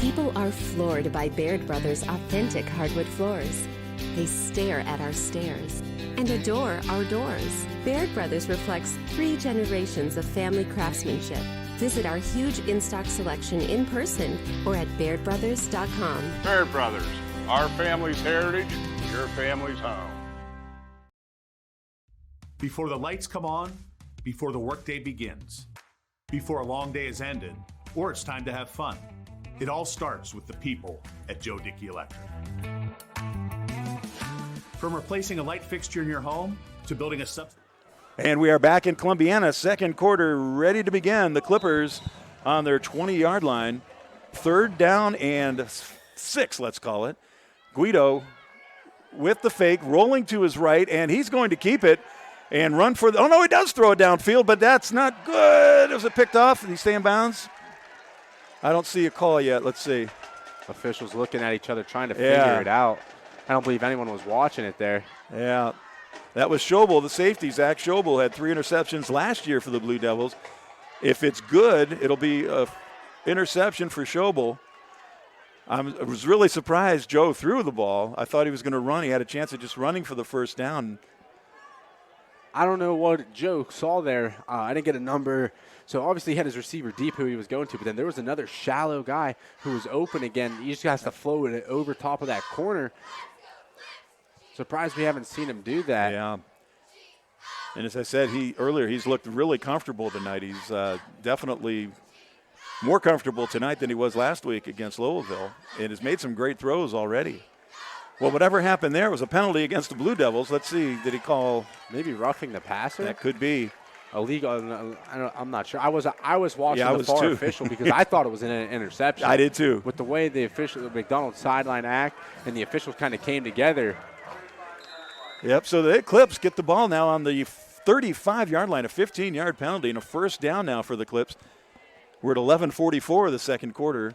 People are floored by Baird Brothers' authentic hardwood floors. They stare at our stairs and adore our doors. Baird Brothers reflects 3 generations of family craftsmanship. Visit our huge in-stock selection in person or at BairdBrothers.com. Baird Brothers, our family's heritage, your family's home. Before the lights come on, before the workday begins, before a long day is ended, or it's time to have fun. It all starts with the people at Joe Dickey Electric. From replacing a light fixture in your home to building a And we are back in Columbiana, second quarter ready to begin. The Clippers on their 20-yard line, 3rd down and 6, let's call it. Guido with the fake, rolling to his right, and he's going to keep it and run for the – oh, no, he does throw it downfield, but that's not good. Was it picked off? Did he stay in bounds? I don't see a call yet. Let's see. Officials looking at each other trying to figure it out. I don't believe anyone was watching it there. Yeah. That was Schobel, the safety. Zach Schobel had 3 interceptions last year for the Blue Devils. If it's good, it'll be an interception for Schobel. I was really surprised Joe threw the ball. I thought he was going to run. He had a chance of just running for the first down. I don't know what Joe saw there. I didn't get a number. So obviously he had his receiver deep who he was going to, but then there was another shallow guy who was open again. He just has to float it over top of that corner. Surprised we haven't seen him do that. Yeah. And as I said earlier, he's looked really comfortable tonight. He's definitely more comfortable tonight than he was last week against Louisville, and has made some great throws already. Well, whatever happened there was a penalty against the Blue Devils. Let's see. Did he call? Maybe roughing the passer? That could be. Illegal. I'm not sure. I was watching the VAR official because I thought it was an interception. I did too. With the way the McDonald sideline act and the officials kind of came together. Yep, so the Clips get the ball now on the 35-yard line, a 15-yard penalty, and a first down now for the Clips. We're at 11:44 of the second quarter.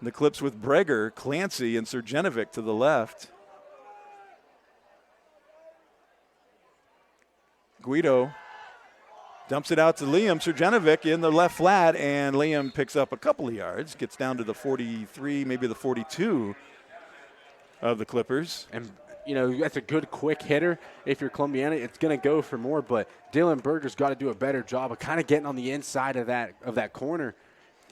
The Clips with Breger, Clancy, and Surjanovic to the left. Guido dumps it out to Liam. Surjanovic in the left flat, and Liam picks up a couple of yards, gets down to the 43, maybe the 42 of the Clippers. And, you know, that's a good quick hitter. If you're Columbiana, it's going to go for more, but Dylan Berger's got to do a better job of kind of getting on the inside of that corner,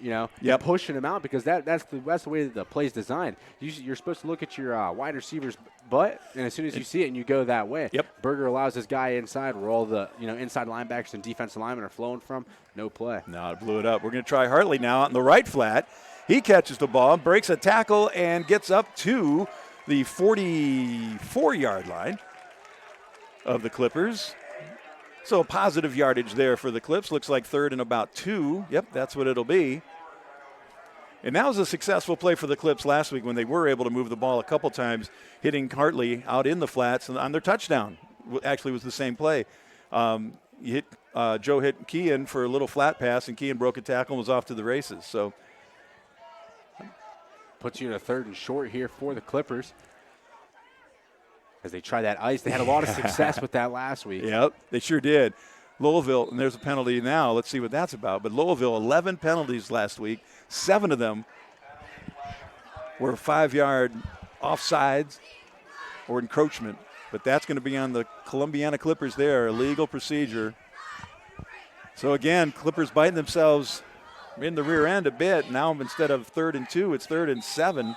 you know, and pushing him out, because that's the way that the play's designed. You're supposed to look at your wide receiver's butt, and as soon as you see it, and you go that way. Yep. Berger allows this guy inside where all the, you know, inside linebackers and defensive linemen are flowing from. No play. No, it blew it up. We're going to try Hartley now on the right flat. He catches the ball, breaks a tackle, and gets up to the 44-yard line of the Clippers. So positive yardage there for the Clips. Looks like 3rd and about 2. Yep, that's what it'll be. And that was a successful play for the Clips last week when they were able to move the ball a couple times, hitting Hartley out in the flats and on their touchdown. Actually was the same play. Joe hit Kean for a little flat pass, and Kean broke a tackle and was off to the races. So puts you in a 3rd and short here for the Clippers as they try that ice. They had a lot of success with that last week. Yep, they sure did. Louisville, and there's a penalty now. Let's see what that's about. But Louisville, 11 penalties last week. 7 of them were 5-yard offsides or encroachment. But that's going to be on the Columbiana Clippers there, illegal procedure. So, again, Clippers biting themselves in the rear end a bit. Now instead of 3rd and 2, it's 3rd and 7. And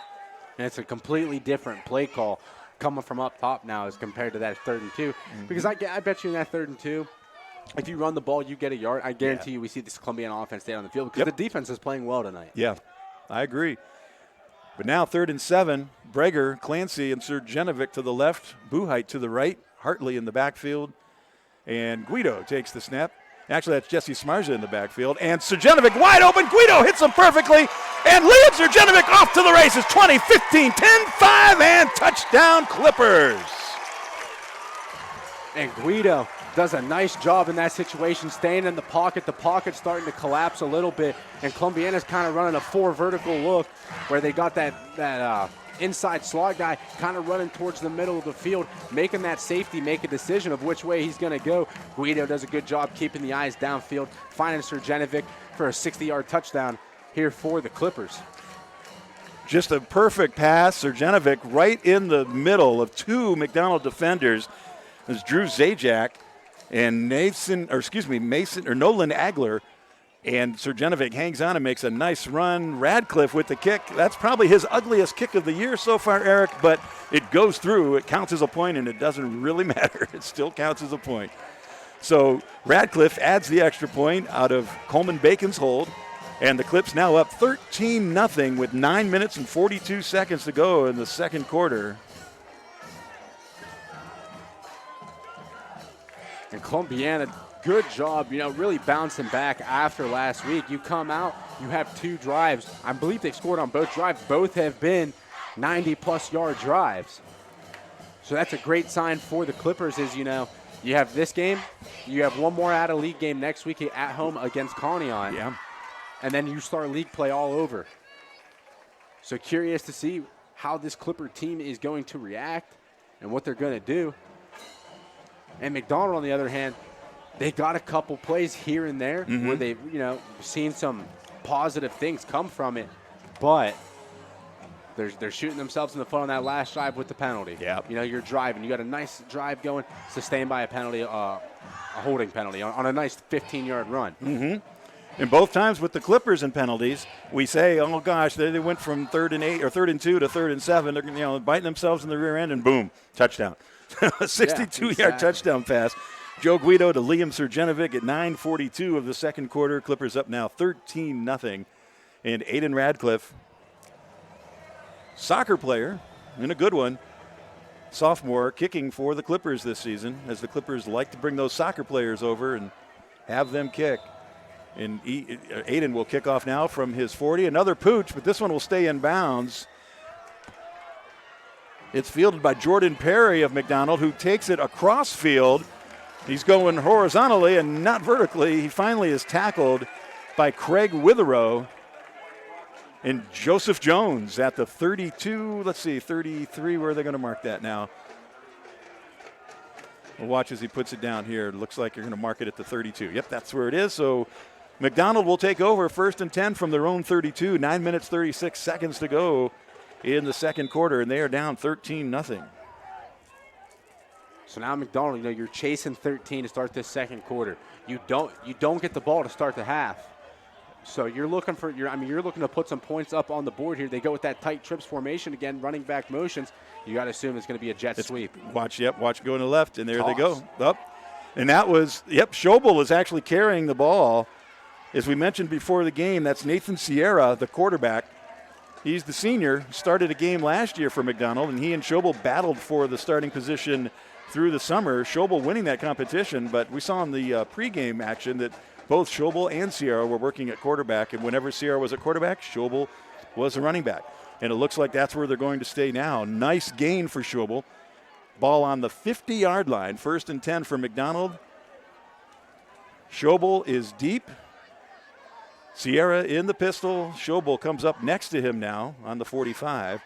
it's a completely different play call coming from up top now as compared to that 3rd and 2. Because I bet you in that 3rd and 2, if you run the ball, you get a yard. I guarantee you we see this Columbiana offense stay on the field because the defense is playing well tonight. Yeah, I agree. But now 3rd and 7, Breger, Clancy, and Surjanovic to the left, Buhite to the right, Hartley in the backfield, and Guido takes the snap. Actually, that's Jesse Smarza in the backfield, and Surjanovic wide open. Guido hits him perfectly, and Liam Surjanovic off to the races. 20, 15, 10, 5, and touchdown Clippers. And Guido does a nice job in that situation, staying in the pocket. The pocket's starting to collapse a little bit, and Columbiana's kind of running a 4 vertical look where they got that inside slot guy kind of running towards the middle of the field, making that safety make a decision of which way he's going to go. Guido does a good job keeping the eyes downfield, finding Surjanovic for a 60-yard touchdown here for the Clippers. Just a perfect pass. Surjanovic right in the middle of 2 McDonald defenders. There's Drew Zajac and Nolan Agler, and Surjanovic hangs on and makes a nice run. Radcliffe with the kick. That's probably his ugliest kick of the year so far, Eric, but it goes through. It counts as a point, and it doesn't really matter. It still counts as a point. So Radcliffe adds the extra point out of Coleman Bacon's hold, and the Clips now up 13-0 with 9 minutes and 42 seconds to go in the second quarter. And Columbiana, good job, really bouncing back after last week. You come out, you have 2 drives. I believe they've scored on both drives. Both have been 90-plus yard drives. So that's a great sign for the Clippers is, you have this game. You have one more out-of-league game next week at home against Conneaut. Yeah. and then you start league play all over. So curious to see how this Clipper team is going to react and what they're going to do. And McDonald, on the other hand, they got a couple plays here and there where they've, seen some positive things come from it, but they're shooting themselves in the foot on that last drive with the penalty. Yeah. You're driving. You got a nice drive going, sustained by a penalty, a holding penalty on a nice 15-yard run. And both times with the Clippers and penalties, we say, oh, gosh, they went from 3rd and 8 or 3rd and 2 to 3rd and 7. They're biting themselves in the rear end, and boom, touchdown. A 62-yard touchdown pass. Joe Guido to Liam Surjanovic at 9:42 of the second quarter. Clippers up now 13-0. And Aiden Radcliffe, soccer player, and a good one, sophomore, kicking for the Clippers this season, as the Clippers like to bring those soccer players over and have them kick. And Aiden will kick off now from his 40. Another pooch, but this one will stay in bounds. It's fielded by Jordan Perry of McDonald, who takes it across field. He's going horizontally and not vertically. He finally is tackled by Craig Witherow. And Joseph Jones at the 32, 33. Where are they going to mark that now? We'll watch as he puts it down here. It looks like you're going to mark it at the 32. Yep, that's where it is. So McDonald will take over 1st and 10 from their own 32. 9 minutes, 36 seconds to go in the second quarter, and they are down 13-0. So now McDonald, you're chasing 13 to start this second quarter. You don't get the ball to start the half. So you're looking to put some points up on the board here. They go with that tight trips formation again, running back motions. You got to assume it's going to be a jet sweep. Watch going to the left, and there they go. Up. And that was, Schobel is actually carrying the ball. As we mentioned before the game, that's Nathan Sierra, the quarterback. He's the senior, started a game last year for McDonald, and he and Schobel battled for the starting position through the summer. Schobel winning that competition, but we saw in the pregame action that both Schobel and Sierra were working at quarterback, and whenever Sierra was at quarterback, Schobel was a running back. And it looks like that's where they're going to stay now. Nice gain for Schobel. Ball on the 50-yard line, 1st and 10 for McDonald. Schobel is deep. Sierra in the pistol. Schobel comes up next to him now on the 45.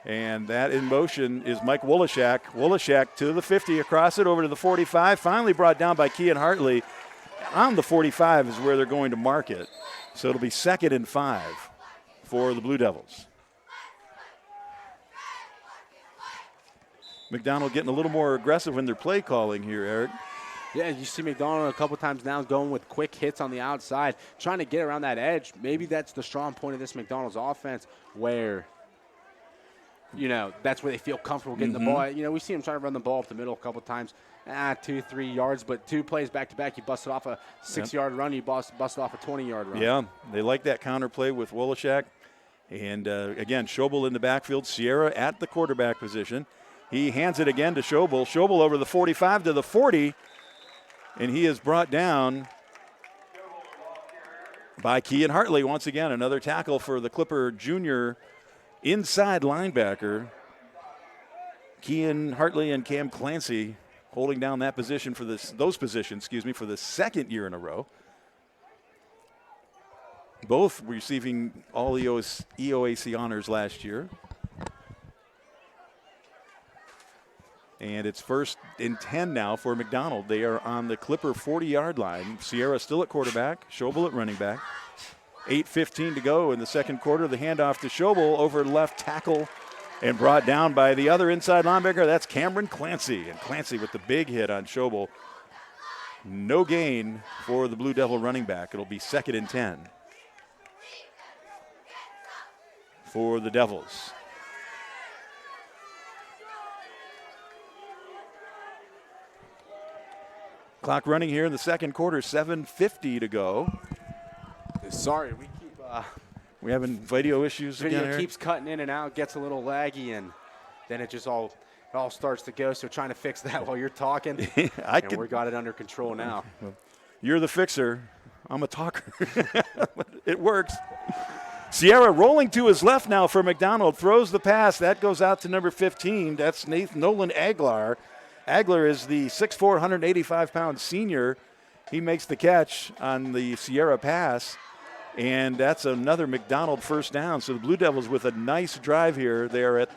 And that in motion is Mike Wolashak. Wolashak to the 50, across it, over to the 45. Finally brought down by Kean Hartley. On the 45 is where they're going to mark it. So it'll be 2nd and 5 for the Blue Devils. McDonald getting a little more aggressive in their play calling here, Eric. Yeah, you see McDonald a couple times now going with quick hits on the outside, trying to get around that edge. Maybe that's the strong point of this McDonald's offense, where, that's where they feel comfortable getting the ball. We see them try to run the ball up the middle a couple times, 2-3 yards, but 2 plays back-to-back, you busted off a 6-yard run, you busted off a 20-yard run. Yeah, they like that counter play with Wolashak. And, again, Schobel in the backfield, Sierra at the quarterback position. He hands it again to Schobel. Schobel over the 45 to the 40. And he is brought down by Kean Hartley. Once again, another tackle for the Clipper junior inside linebacker. Kean Hartley and Cam Clancy holding down that position for those positions, for the second year in a row. Both receiving all EOAC honors last year. And it's 1st and 10 now for McDonald. They are on the Clipper 40-yard line. Sierra still at quarterback, Schobel at running back. 8:15 to go in the second quarter. The handoff to Schobel over left tackle and brought down by the other inside linebacker. That's Cameron Clancy. And Clancy with the big hit on Schobel. No gain for the Blue Devil running back. It'll be 2nd and 10 for the Devils. Clock running here in the second quarter, 7:50 to go. Sorry, we having video issues again. Video keeps cutting in and out, gets a little laggy, and then it just all starts to go. So trying to fix that while you're talking. We got it under control now. You're the fixer. I'm a talker. It works. Sierra rolling to his left now for McDonald. Throws the pass. That goes out to number 15. That's Nolan Aguilar. Agler is the 6'4", 185-pound senior. He makes the catch on the Sierra pass. And that's another McDonald first down. So the Blue Devils with a nice drive here. They're at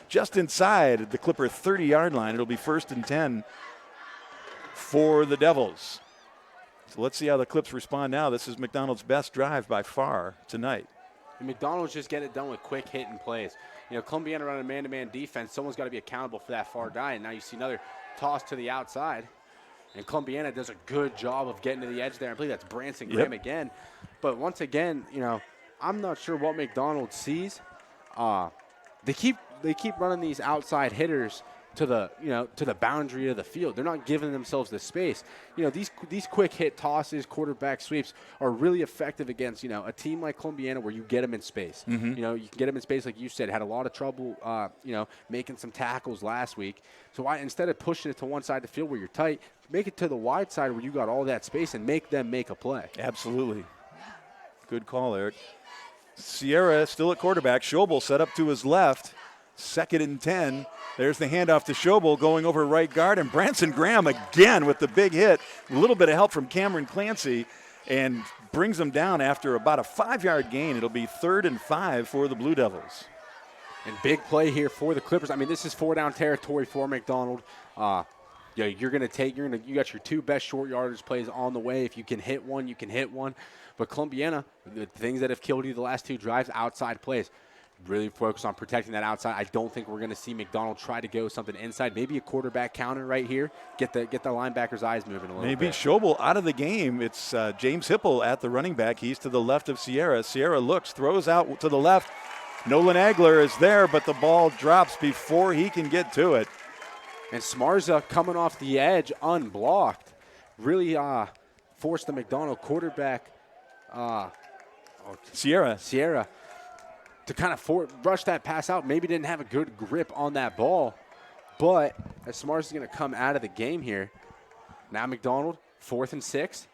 just inside the Clipper 30-yard line. It'll be 1st and 10 for the Devils. So let's see how the Clips respond now. This is McDonald's best drive by far tonight. And McDonald's just get it done with quick hitting plays. Columbiana running man-to-man defense. Someone's got to be accountable for that far guy. And now you see another toss to the outside. And Columbiana does a good job of getting to the edge there. I believe that's Branson Graham again. But once again, I'm not sure what McDonald sees. They keep running these outside hitters to the boundary of the field. They're not giving themselves the space. These quick hit tosses, quarterback sweeps are really effective against a team like Columbiana where you get them in space. Mm-hmm. You can get them in space, like you said. Had a lot of trouble making some tackles last week. So instead of pushing it to one side of the field where you're tight, make it to the wide side where you got all that space and make them make a play. Absolutely. Good call, Eric. Sierra still at quarterback. Schobel set up to his left. 2nd and 10. There's the handoff to Schobel going over right guard. And Branson Graham again with the big hit. A little bit of help from Cameron Clancy and brings them down after about a 5-yard gain. It'll be 3rd and 5 for the Blue Devils. And big play here for the Clippers. I mean, this is 4-down territory for McDonald. You got your 2 best short yardage plays on the way. If you can hit one, you can hit one. But Columbiana, the things that have killed you the last 2 drives, outside plays. Really focus on protecting that outside. I don't think we're going to see McDonald try to go something inside. Maybe a quarterback counter right here. Get the linebacker's eyes moving a little bit. Maybe Schobel out of the game. It's James Hipple at the running back. He's to the left of Sierra. Sierra looks, throws out to the left. Nolan Agler is there, but the ball drops before he can get to it. And Smarza coming off the edge unblocked. Really forced the McDonald quarterback, Sierra, to kind of rush that pass out. Maybe didn't have a good grip on that ball. But as Smarza's going to come out of the game here. Now McDonald, 4th and 6.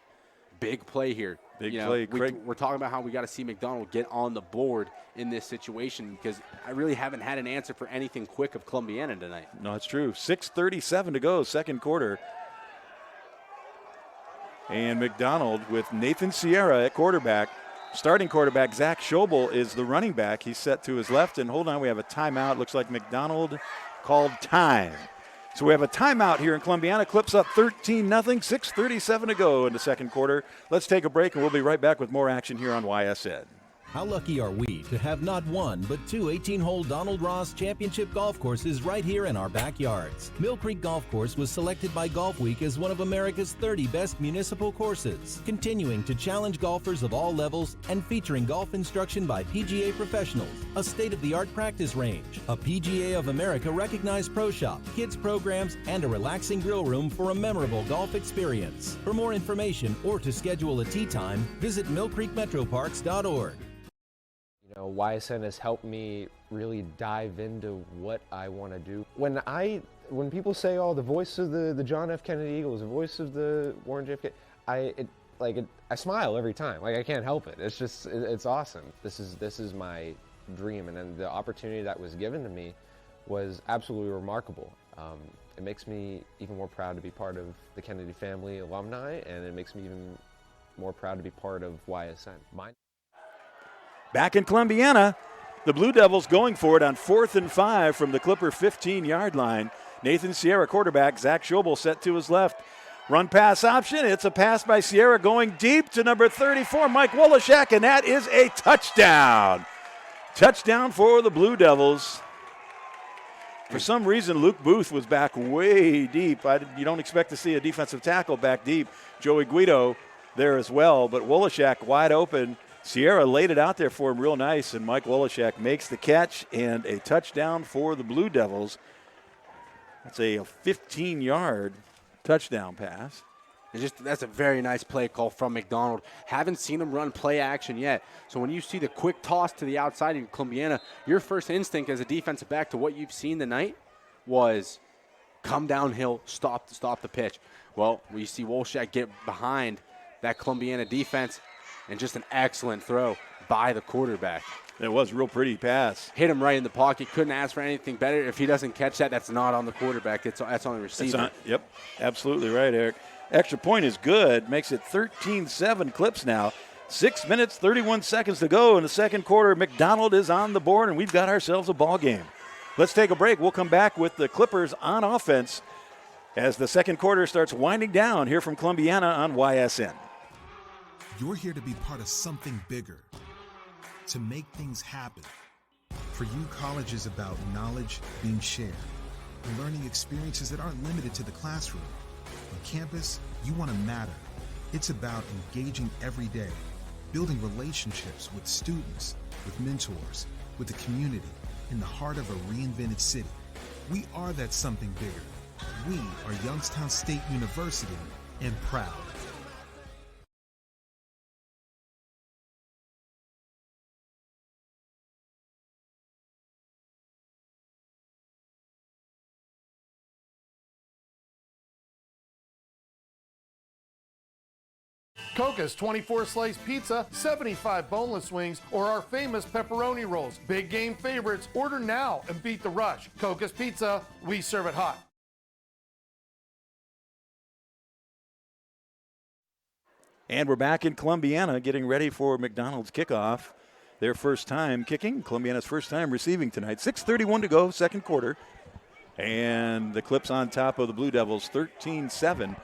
Big play here. Big play. We're talking about how we got to see McDonald get on the board in this situation because I really haven't had an answer for anything quick of Columbiana tonight. No, it's true. 6:37 to go, 2nd quarter. And McDonald with Nathan Sierra at quarterback. Starting quarterback Zach Schobel is the running back. He's set to his left. And hold on, we have a timeout. Looks like McDonald called time. So we have a timeout here in Columbiana. Clips up 13-0, 6:37 to go in the 2nd quarter. Let's take a break, and we'll be right back with more action here on YSN. How lucky are we to have not one, but 2 18-hole Donald Ross Championship golf courses right here in our backyards. Mill Creek Golf Course was selected by Golf Week as one of America's 30 best municipal courses, continuing to challenge golfers of all levels and featuring golf instruction by PGA professionals, a state-of-the-art practice range, a PGA of America recognized pro shop, kids programs, and a relaxing grill room for a memorable golf experience. For more information or to schedule a tee time, visit millcreekmetroparks.org. YSN has helped me really dive into what I want to do. When people say, "Oh, the voice of the John F. Kennedy Eagles, the voice of the Warren JFK," I smile every time. I can't help it. It's awesome. This is my dream, and then the opportunity that was given to me was absolutely remarkable. It makes me even more proud to be part of the Kennedy family alumni, and it makes me even more proud to be part of YSN. Back in Columbiana, the Blue Devils going for it on 4th and 5 from the Clipper 15-yard line. Nathan Sierra, quarterback. Zach Schobel set to his left. Run pass option. It's a pass by Sierra going deep to number 34, Mike Wolashak, and that is a touchdown. Touchdown for the Blue Devils. For some reason, Luke Booth was back way deep. You don't expect to see a defensive tackle back deep. Joey Guido there as well, but Wolashak wide open. Sierra laid it out there for him real nice, and Mike Wolashak makes the catch and a touchdown for the Blue Devils. That's a 15-yard touchdown pass. That's a very nice play call from McDonald. Haven't seen him run play action yet. So when you see the quick toss to the outside in Columbiana, your first instinct as a defensive back to what you've seen tonight was come downhill, stop the pitch. Well, we see Wolashak get behind that Columbiana defense, and just an excellent throw by the quarterback. It was a real pretty pass. Hit him right in the pocket. Couldn't ask for anything better. If he doesn't catch that, that's not on the quarterback. That's on the receiver. Yep, absolutely right, Eric. Extra point is good. Makes it 13-7 Clips now. 6 minutes, 31 seconds to go in the second quarter. McDonald is on the board, and we've got ourselves a ball game. Let's take a break. We'll come back with the Clippers on offense as the second quarter starts winding down here from Columbiana on YSN. You're here to be part of something bigger, to make things happen. For you, college is about knowledge being shared and learning experiences that aren't limited to the classroom. On campus, you want to matter. It's about engaging every day, building relationships with students, with mentors, with the community, in the heart of a reinvented city. We are that something bigger. We are Youngstown State University, and proud. Coca's 24-slice pizza, 75 boneless wings, or our famous pepperoni rolls. Big game favorites. Order now and beat the rush. Coca's Pizza, we serve it hot. And we're back in Columbiana getting ready for McDonald's kickoff. Their first time kicking, Columbiana's first time receiving tonight. 6:31 to go, second quarter. And the Clips on top of the Blue Devils, 13-7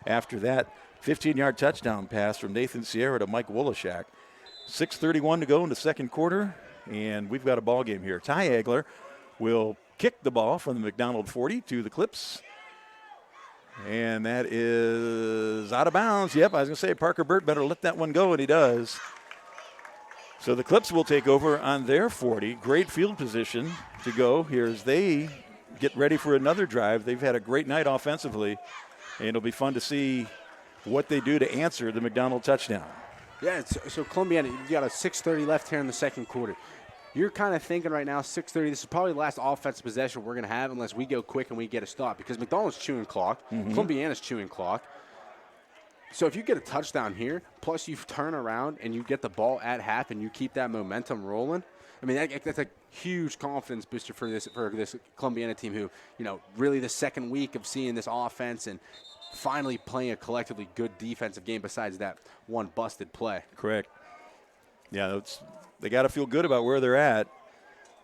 after that 15-yard touchdown pass from Nathan Sierra to Mike Wolashak. 6:31 to go in the second quarter, and we've got a ball game here. Ty Egler will kick the ball from the McDonald 40 to the Clips. And that is out of bounds. Yep, I was going to say Parker Burt better let that one go, and he does. So the Clips will take over on their 40. Great field position to go here as they get ready for another drive. They've had a great night offensively, and it'll be fun to see what they do to answer the McDonald touchdown. Yeah, so Columbiana, you got a 6:30 left here in the second quarter. You're kind of thinking right now, 6:30, this is probably the last offensive possession we're going to have unless we go quick and we get a stop, because McDonald's chewing clock, Columbiana's chewing clock. So if you get a touchdown here, plus you turn around and you get the ball at half and you keep that momentum rolling, I mean, that's a huge confidence booster for this Columbiana team who, really the second week of seeing this offense and finally playing a collectively good defensive game besides that one busted play. Correct. Yeah, they got to feel good about where they're at.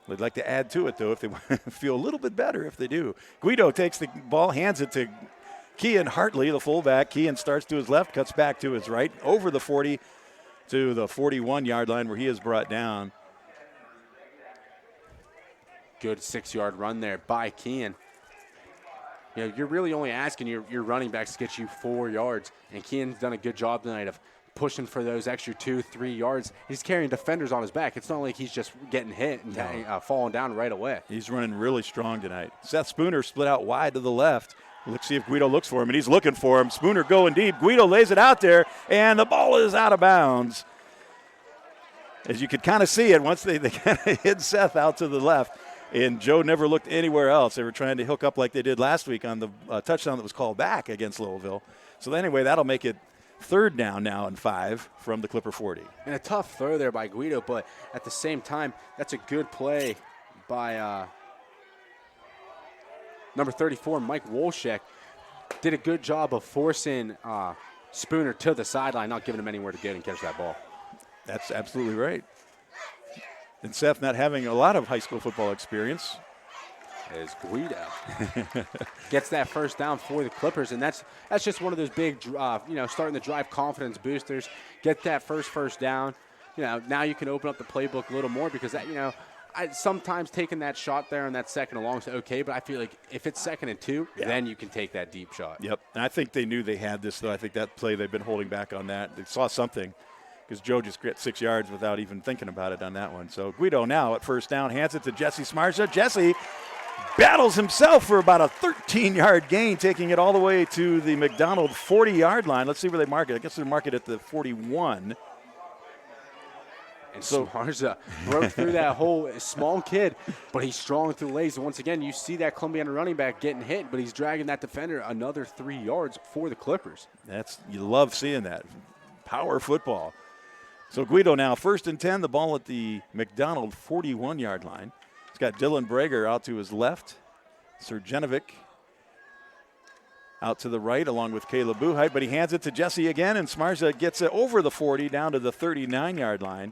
They'd like to add to it, though, if they feel a little bit better if they do. Guido takes the ball, hands it to Kean Hartley, the fullback. Kean starts to his left, cuts back to his right, over the 40 to the 41-yard line where he is brought down. Good 6-yard run there by Kean. You're really only asking your running backs to get you 4 yards, and Kean's done a good job tonight of pushing for those extra 2-3 yards. He's carrying defenders on his back. It's not like he's just getting hit and falling down right away. He's running really strong tonight. Seth Spooner split out wide to the left. Let's see if Guido looks for him, and he's looking for him. Spooner going deep. Guido lays it out there, and the ball is out of bounds. As you could kind of see it, once they kind of hit Seth out to the left, and Joe never looked anywhere else. They were trying to hook up like they did last week on the touchdown that was called back against Louisville. So anyway, that'll make it third down now and 5 from the Clipper 40. And a tough throw there by Guido, but at the same time, that's a good play by number 34, Mike Wolshak. Did a good job of forcing Spooner to the sideline, not giving him anywhere to get and catch that ball. That's absolutely right. And Seth not having a lot of high school football experience. As Guido gets that first down for the Clippers, and that's just one of those big, starting to drive confidence boosters. Get that first down. Now you can open up the playbook a little more because that, sometimes taking that shot there on that second and long is okay, but I feel like if it's 2nd and 2, then you can take that deep shot. Yep, and I think they knew they had this, though. I think that play they've been holding back on that. They saw something because Joe just got 6 yards without even thinking about it on that one. So Guido now at first down, hands it to Jesse Smarza. Jesse battles himself for about a 13-yard gain, taking it all the way to the McDonald 40-yard line. Let's see where they mark it. I guess they mark it at the 41. And Smarza broke through that whole small kid, but he's strong through the legs. And once again, you see that Columbiana running back getting hit, but he's dragging that defender another 3 yards for the Clippers. You love seeing that. Power football. So Guido now 1st and 10, the ball at the McDonald 41-yard line. He's got Dylan Brager out to his left. Sergenovic out to the right along with Caleb Buhite, but he hands it to Jesse again, and Smarza gets it over the 40 down to the 39-yard line.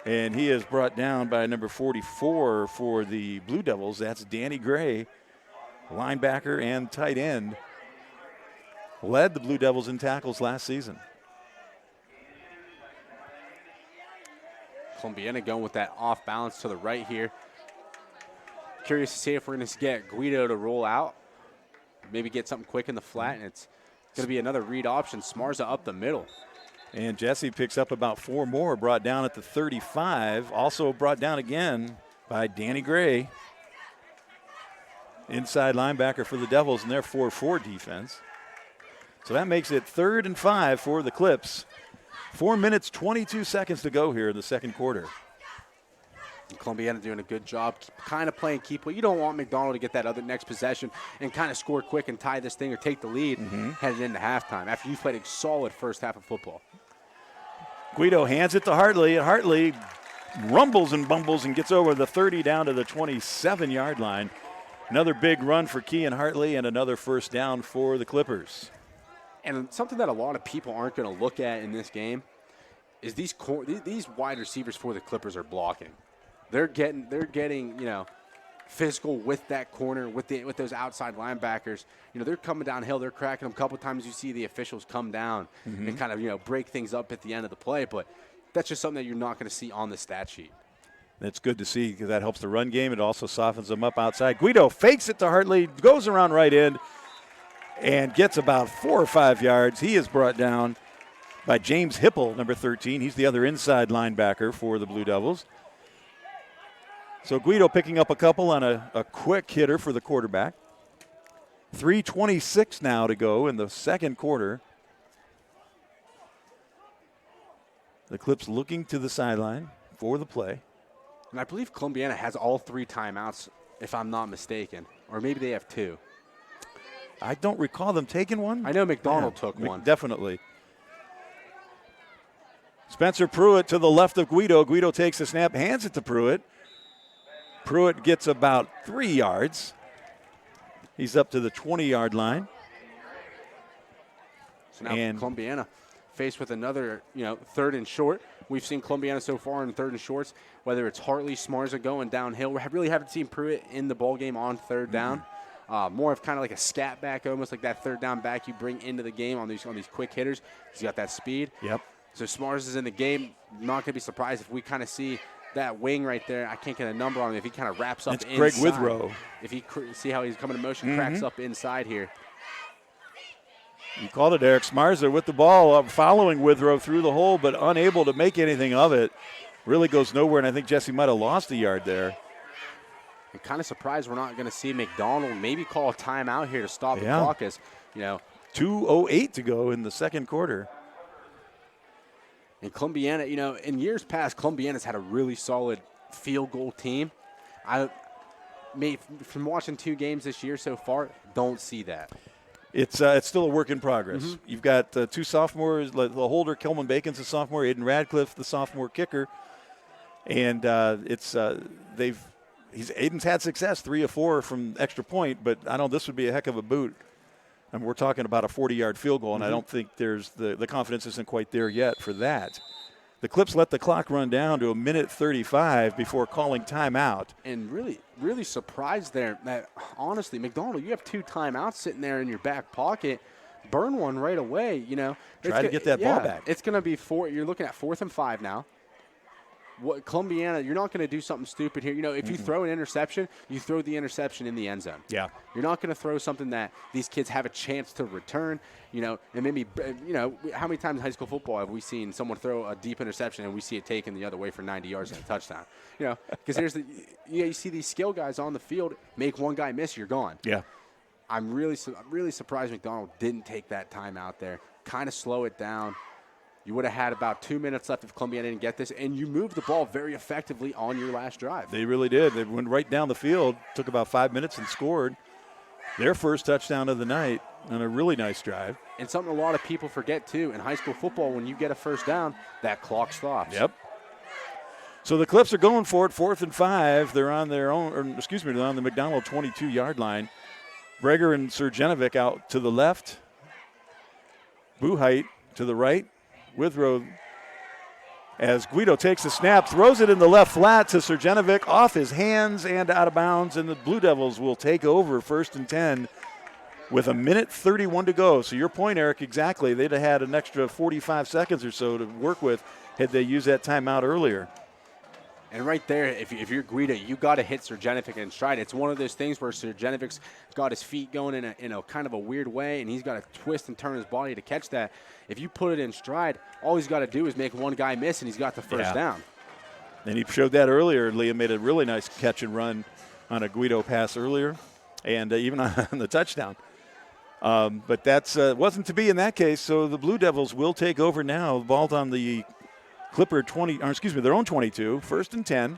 And he is brought down by number 44 for the Blue Devils. That's Danny Gray, linebacker and tight end. Led the Blue Devils in tackles last season. Columbiana going with that off balance to the right here. Curious to see if we're going to get Guido to roll out. Maybe get something quick in the flat, and it's going to be another read option. Smarza up the middle. And Jesse picks up about 4 more, brought down at the 35. Also brought down again by Danny Gray. Inside linebacker for the Devils in their 4-4 defense. So that makes it 3rd and 5 for the Clips. 4 minutes, 22 seconds to go here in the second quarter. And Columbiana doing a good job kind of playing keep. Well, you don't want McDonald to get that other next possession and kind of score quick and tie this thing or take the lead headed into halftime after you played a solid first half of football. Guido hands it to Hartley, and Hartley rumbles and bumbles and gets over the 30 down to the 27-yard line. Another big run for Kean Hartley and another first down for the Clippers. And something that a lot of people aren't going to look at in this game is these wide receivers for the Clippers are blocking. They're getting physical with that corner, with those outside linebackers. They're coming downhill. They're cracking them. A couple times you see the officials come down and kind of break things up at the end of the play. But that's just something that you're not going to see on the stat sheet. That's good to see because that helps the run game. It also softens them up outside. Guido fakes it to Hartley, goes around right end, and gets about 4 or 5 yards. He is brought down by James Hipple, number 13. He's the other inside linebacker for the Blue Devils. So Guido picking up a couple on a quick hitter for the quarterback. 3:26 now to go in the second quarter. The Clips looking to the sideline for the play. And I believe Columbiana has all 3 timeouts, if I'm not mistaken. Or maybe they have 2. I don't recall them taking one. I know McDonald took one. Definitely. Spencer Pruitt to the left of Guido. Guido takes the snap, hands it to Pruitt. Pruitt gets about 3 yards. He's up to the 20-yard line. So now Columbiana faced with another, 3rd and short. We've seen Columbiana so far in 3rd and shorts, whether it's Hartley, Smarza going downhill. We really haven't seen Pruitt in the ball game on 3rd down. More of kind of like a scat back, almost like that 3rd down back you bring into the game on these quick hitters. He's got that speed. Yep. So Smarza's in the game. Not going to be surprised if we kind of see that wing right there. I can't get a number on him. If he kind of wraps up inside. Greg Withrow. If he see how he's coming to motion, cracks up inside here. You called it, Eric. Smarza with the ball, following Withrow through the hole, but unable to make anything of it. Really goes nowhere, and I think Jesse might have lost a yard there. I'm kind of surprised we're not going to see McDonald maybe call a timeout here to stop the clock as, 2:08 to go in the second quarter. And Columbiana, in years past, Columbiana's had a really solid field goal team. From watching 2 games this year so far, don't see that. It's still a work in progress. You've got 2 sophomores. The holder, Kelman Bacon's a sophomore. Aiden Radcliffe, the sophomore kicker. And Aiden's had success, 3 of 4 from extra point, but I know this would be a heck of a boot. I mean, we're talking about a 40-yard field goal, and I don't think there's the confidence isn't quite there yet for that. The Clips let the clock run down to 1:35 before calling timeout. And really, really surprised there that, honestly, McDonald, you have 2 timeouts sitting there in your back pocket. Burn one right away, Try to get that ball back. It's going to be you're looking at 4th and 5 now. Columbiana, you're not going to do something stupid here. If you throw an interception, you throw the interception in the end zone. Yeah. You're not going to throw something that these kids have a chance to return, and maybe, how many times in high school football have we seen someone throw a deep interception and we see it taken the other way for 90 yards and a touchdown? Because you see these skill guys on the field, make one guy miss, you're gone. Yeah. I'm really surprised McDonald didn't take that time out there, kind of slow it down. You would have had about 2 minutes left if Columbiana didn't get this, and you moved the ball very effectively on your last drive. They really did. They went right down the field, took about 5 minutes and scored their first touchdown of the night on a really nice drive. And something a lot of people forget, too, in high school football, when you get a first down, that clock stops. Yep. So the Clips are going for it, 4th and 5. They're on they're on the McDonald 22-yard line. Breger and Surjanovic out to the left. Buheit to the right. Withrow as Guido takes the snap, throws it in the left flat to Surjanovic, off his hands and out of bounds, and the Blue Devils will take over 1st and 10 with 1:31 to go. So your point, Eric, exactly. They'd have had an extra 45 seconds or so to work with had they used that timeout earlier. And right there, if you're Guido, you got to hit Surjanovic in stride. It's one of those things where Surjanovic's got his feet going in a kind of a weird way, and he's got to twist and turn his body to catch that. If you put it in stride, all he's got to do is make one guy miss, and he's got the first down. And he showed that earlier. Liam made a really nice catch and run on a Guido pass earlier, and even on the touchdown. But that's wasn't to be in that case, so the Blue Devils will take over now. The ball's on the Clipper their own 22, 1st and 10,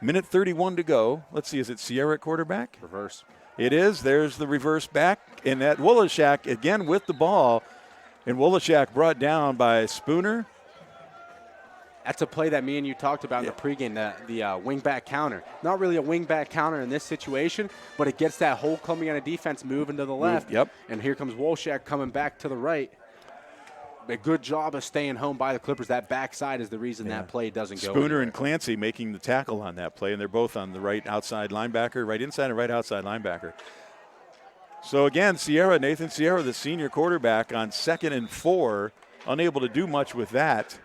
1:31 to go. Let's see, is it Sierra at quarterback? Reverse. It is. There's the reverse back, and that Wolashak again with the ball, and Wolashak brought down by Spooner. That's a play that me and you talked about in the pregame, the wing back counter. Not really a wing back counter in this situation, but it gets that whole Columbiana defense moving to the left. Yep. And here comes Wolashak coming back to the right. A good job of staying home by the Clippers. That backside is the reason that play doesn't go Spooner anywhere. and Clancy making the tackle on that play, and they're both on the right outside linebacker, right inside and right outside linebacker. So again, Nathan Sierra, the senior quarterback, on 2nd and 4, unable to do much with that.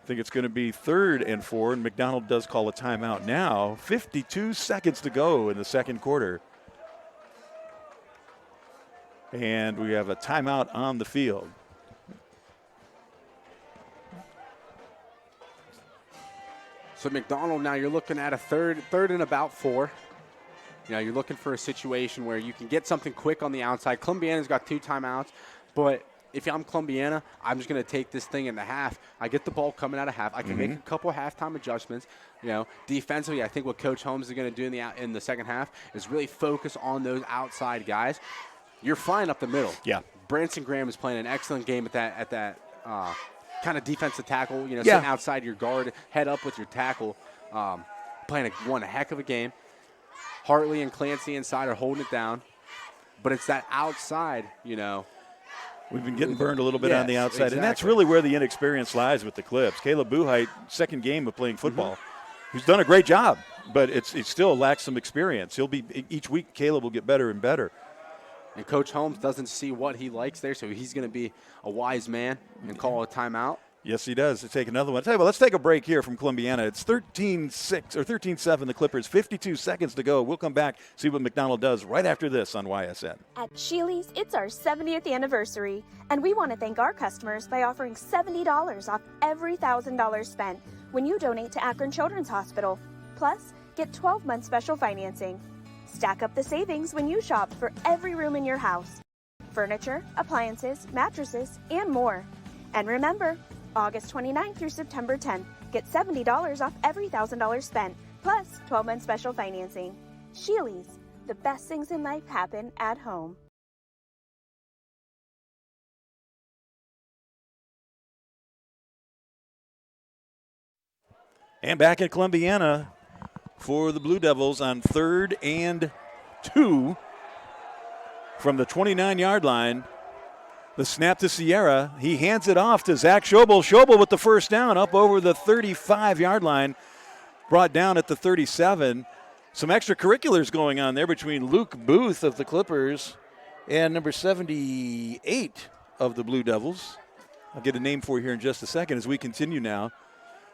I think it's going to be 3rd and 4, and McDonald does call a timeout now. 52 seconds to go in the second quarter. And we have a timeout on the field. So McDonald, now you're looking at a third and about 4. You know, you're looking for a situation where you can get something quick on the outside. Columbiana's got 2 timeouts, but if I'm Columbiana, I'm just going to take this thing in the half. I get the ball coming out of half. I can make a couple halftime adjustments. You know, defensively, I think what Coach Holmes is going to do in the second half is really focus on those outside guys. You're flying up the middle. Yeah. Branson Graham is playing an excellent game at that kind of defensive tackle. You know, sitting outside your guard, head up with your tackle, playing one heck of a game. Hartley and Clancy inside are holding it down, but it's that outside, you know. We've been getting burned a little bit on the outside, and that's really where the inexperience lies with the Clips. Caleb Buheit, second game of playing football, who's done a great job, but it still lacks some experience. Each week, Caleb will get better and better. And Coach Holmes doesn't see what he likes there, so he's going to be a wise man and call a timeout. Yes, he does. To take another one. Tell you what, let's take a break here from Columbiana. It's 13-6 or 13-7, the Clippers. 52 seconds to go. We'll come back, see what McDonald does right after this on YSN. At Sheely's, it's our 70th anniversary, and we want to thank our customers by offering $70 off every $1,000 spent when you donate to Akron Children's Hospital. Plus, get 12-month special financing. Stack up the savings when you shop for every room in your house. Furniture, appliances, mattresses, and more. And remember, August 29th through September 10th, get $70 off every $1,000 spent, plus 12-month special financing. Sheely's, the best things in life happen at home. And back at Columbiana for the Blue Devils on 3rd and 2 from the 29-yard line. The snap to Sierra. He hands it off to Zach Schobel. Schobel with the first down up over the 35-yard line. Brought down at the 37. Some extracurriculars going on there between Luke Booth of the Clippers and number 78 of the Blue Devils. I'll get a name for you here in just a second as we continue now.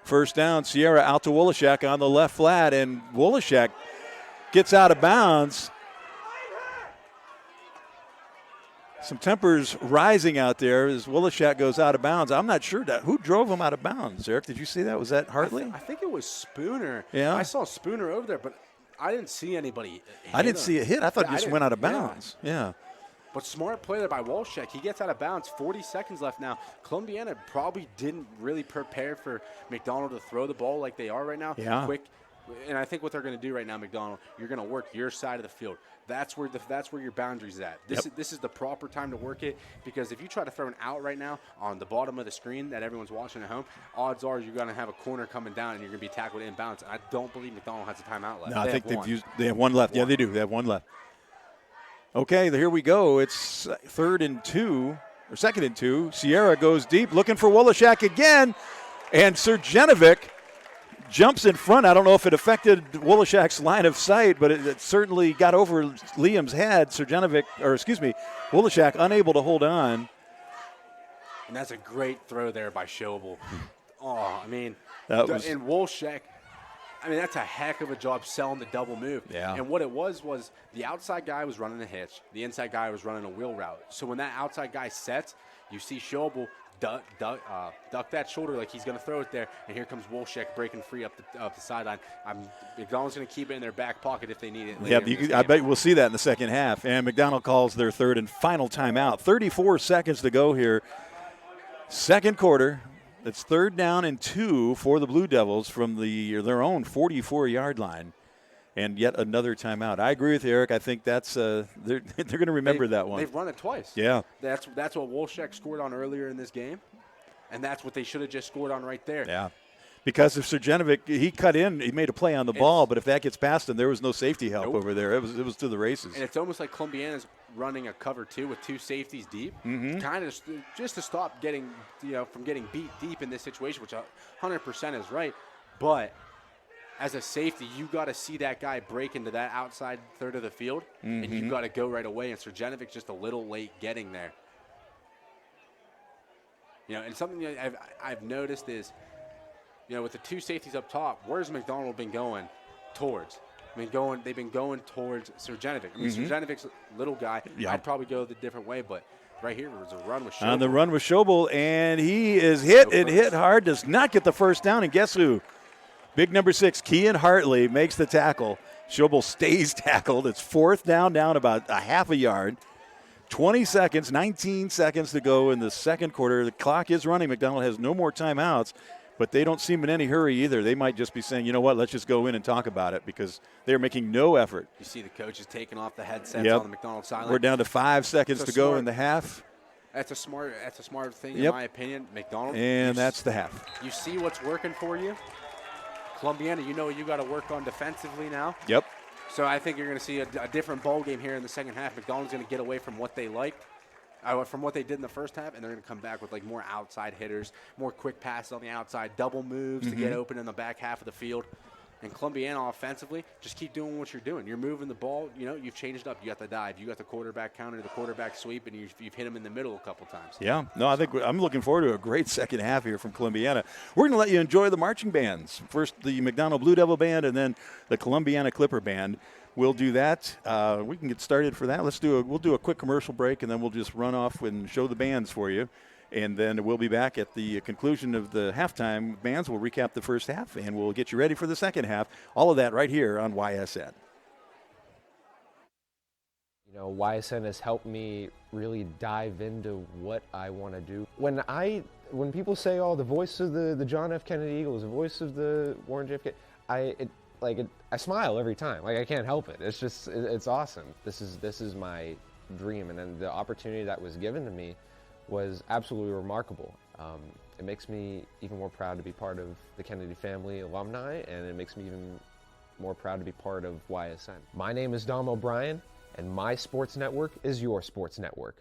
First down, Sierra out to Wolashak on the left flat, and Wolashak gets out of bounds. Some tempers rising out there as Wolashak goes out of bounds. I'm not sure who drove him out of bounds. Eric, did you see that? Was that Hartley? I think it was Spooner. Yeah. I saw Spooner over there, but I didn't see anybody hit I didn't him. see a hit. I thought he just went out of bounds. Yeah. But smart play there by Wolashak. He gets out of bounds. 40 seconds left now. Columbiana probably didn't really prepare for McDonald to throw the ball like they are right now. Yeah. Quick And I think what they're going to do right now, McDonald, you're going to work your side of the field. That's where your boundaries at. This is the proper time to work it, because if you try to throw an out right now on the bottom of the screen that everyone's watching at home, odds are you're going to have a corner coming down and you're going to be tackled inbounds. And I don't believe McDonald has a timeout left. No, I think they have one left. Yeah, they do. They have one left. Okay, here we go. It's 2nd and 2. Sierra goes deep, looking for Wolashak again, and Surjanovic jumps in front. I don't know if it affected Wolashak's line of sight, but it certainly got over Liam's head. Wolashak unable to hold on. And that's a great throw there by Schobel. And Wolashak, that's a heck of a job selling the double move. Yeah. And what it was the outside guy was running a hitch. The inside guy was running a wheel route. So when that outside guy sets, you see Schobel duck that shoulder like he's going to throw it there, and here comes Wolashak breaking free up the sideline. McDonald's going to keep it in their back pocket if they need it. I bet we'll see that in the second half. And McDonald calls their third and final timeout. 34 seconds to go here. Second quarter. It's 3rd down and 2 for the Blue Devils from their own 44-yard line. And yet another timeout. I agree with Eric. I think that's they're going to remember that one. They've run it twice. Yeah. That's what Wolashak scored on earlier in this game, and that's what they should have just scored on right there. Yeah. Because if Surjanovic, he cut in, he made a play on the ball, but if that gets past him, there was no safety help over there. It was to the races. And it's almost like Columbiana's running a cover 2 with 2 safeties deep, kind of just to stop getting from getting beat deep in this situation, which 100% is right, but as a safety, you got to see that guy break into that outside third of the field, and you got to go right away. And Surjanovic's just a little late getting there. And something I've noticed is, with the 2 safeties up top, where's McDonald been going towards? They've been going towards Surjanovic. Surjanovic's a little guy. Yeah. I'd probably go the different way, but right here was a run with Schobel. On the run with Schobel, and he is hit hard, does not get the first down, and guess who? Big number 6, Kean Hartley, makes the tackle. Schobel stays tackled. It's 4th down about a half a yard. 19 seconds to go in the second quarter. The clock is running. McDonald has no more timeouts, but they don't seem in any hurry either. They might just be saying, you know what, let's just go in and talk about it, because they're making no effort. You see the coaches taking off the headsets on the McDonald sideline. We're down to 5 seconds to go in the half. That's a smart thing, in my opinion. McDonald. And that's the half. You see what's working for you. Columbiana, you got to work on defensively now. Yep. So I think you're going to see a different ball game here in the second half. McDonald's going to get away from what they liked, from what they did in the first half, and they're going to come back with more outside hitters, more quick passes on the outside, double moves to get open in the back half of the field. And Columbiana offensively, just keep doing what you're doing. You're moving the ball. You've changed up. You got the dive. You got the quarterback counter, the quarterback sweep, and you've hit him in the middle a couple times. Yeah. No, I think I'm looking forward to a great second half here from Columbiana. We're going to let you enjoy the marching bands. First, the McDonald Blue Devil Band, and then the Columbiana Clipper Band. We'll do that. We can get started for that. We'll do a quick commercial break, and then we'll just run off and show the bands for you. And then we'll be back at the conclusion of the halftime bands. We'll recap the first half, and we'll get you ready for the second half. All of that right here on YSN. YSN has helped me really dive into what I want to do. When people say, the voice of the John F. Kennedy Eagles, the voice of the Warren JFK, I smile every time. I can't help it. It's awesome. This is my dream, and then the opportunity that was given to me was absolutely remarkable. It makes me even more proud to be part of the Kennedy family alumni, and it makes me even more proud to be part of YSN. My name is Dom O'Brien, and my sports network is your sports network.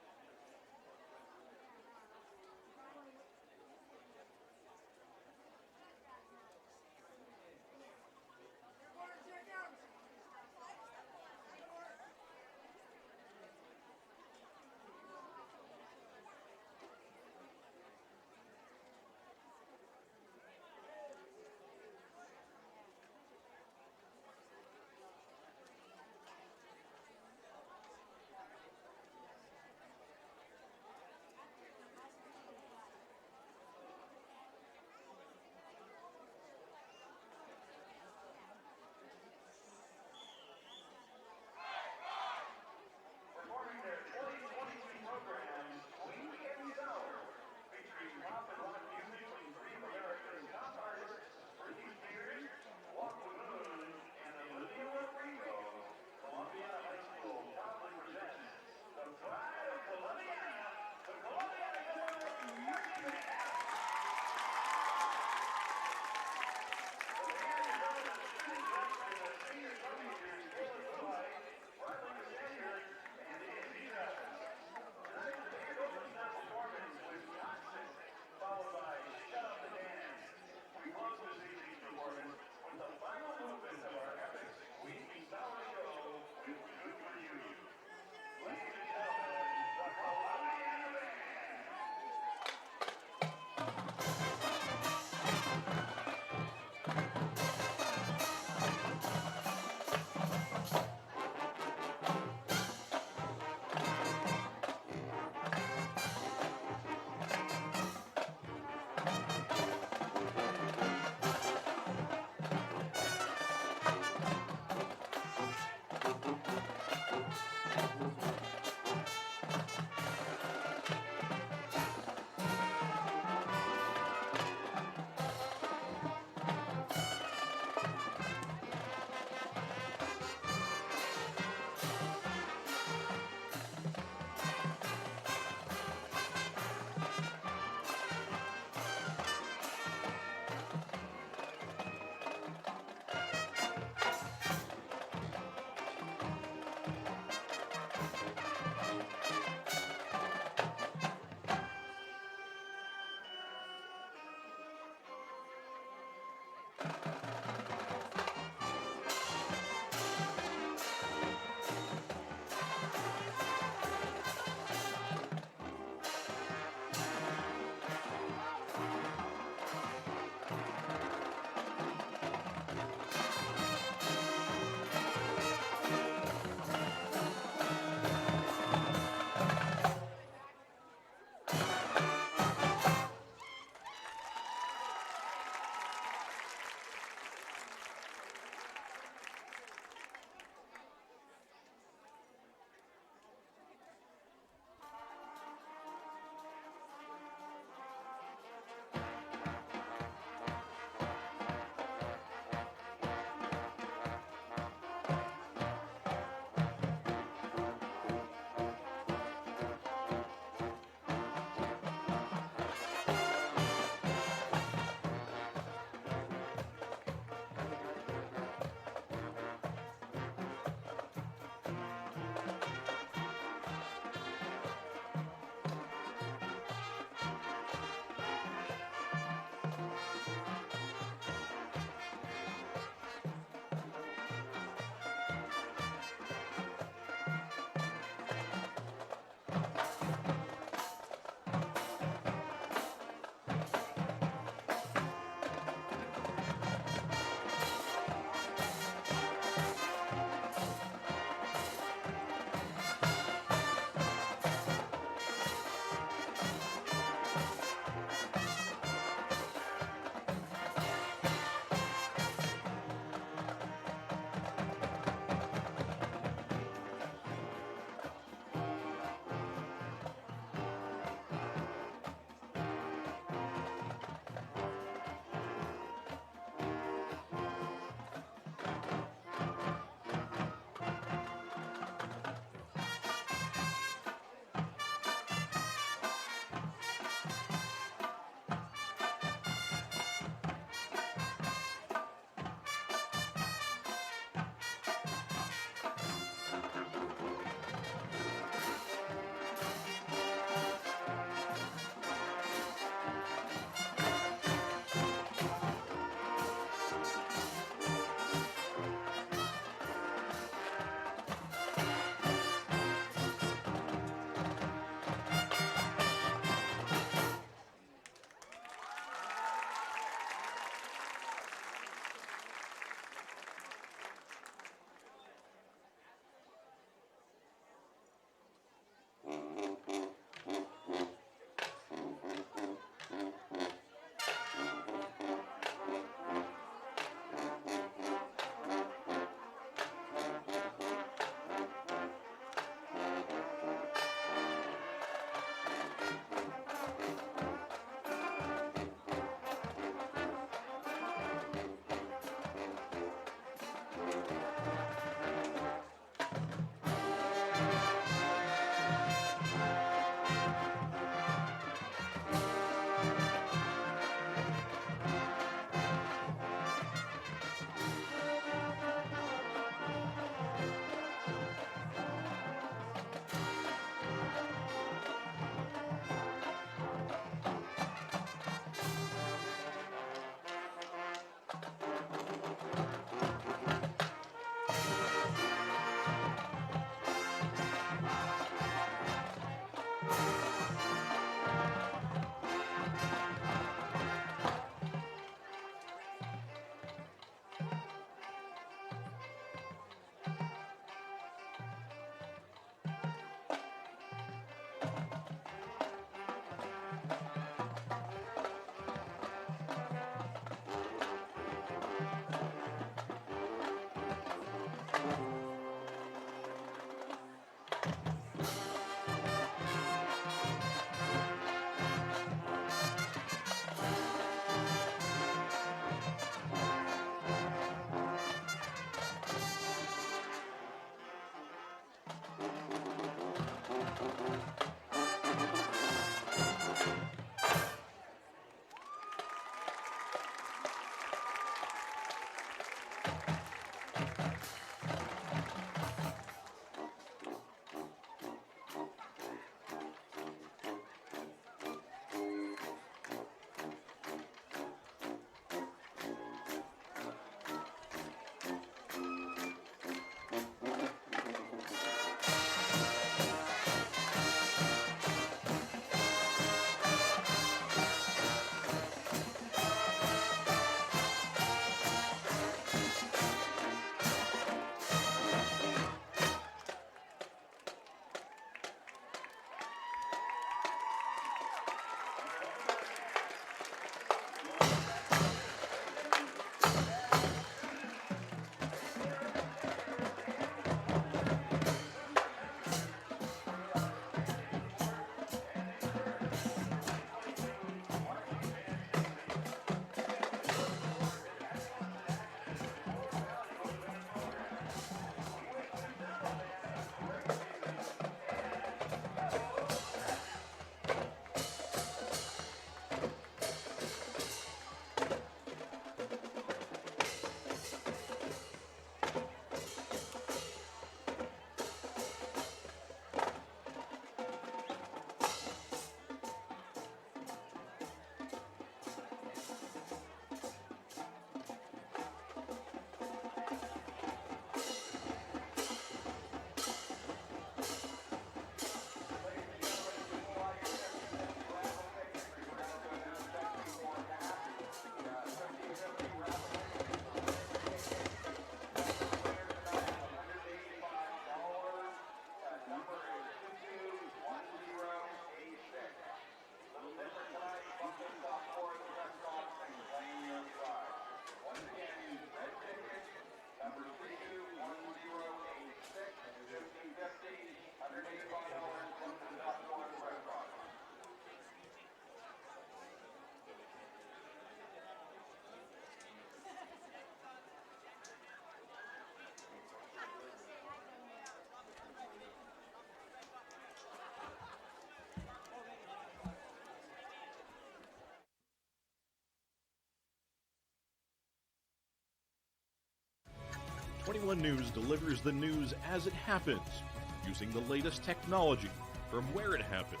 21 News delivers the news as it happens, using the latest technology from where it happens.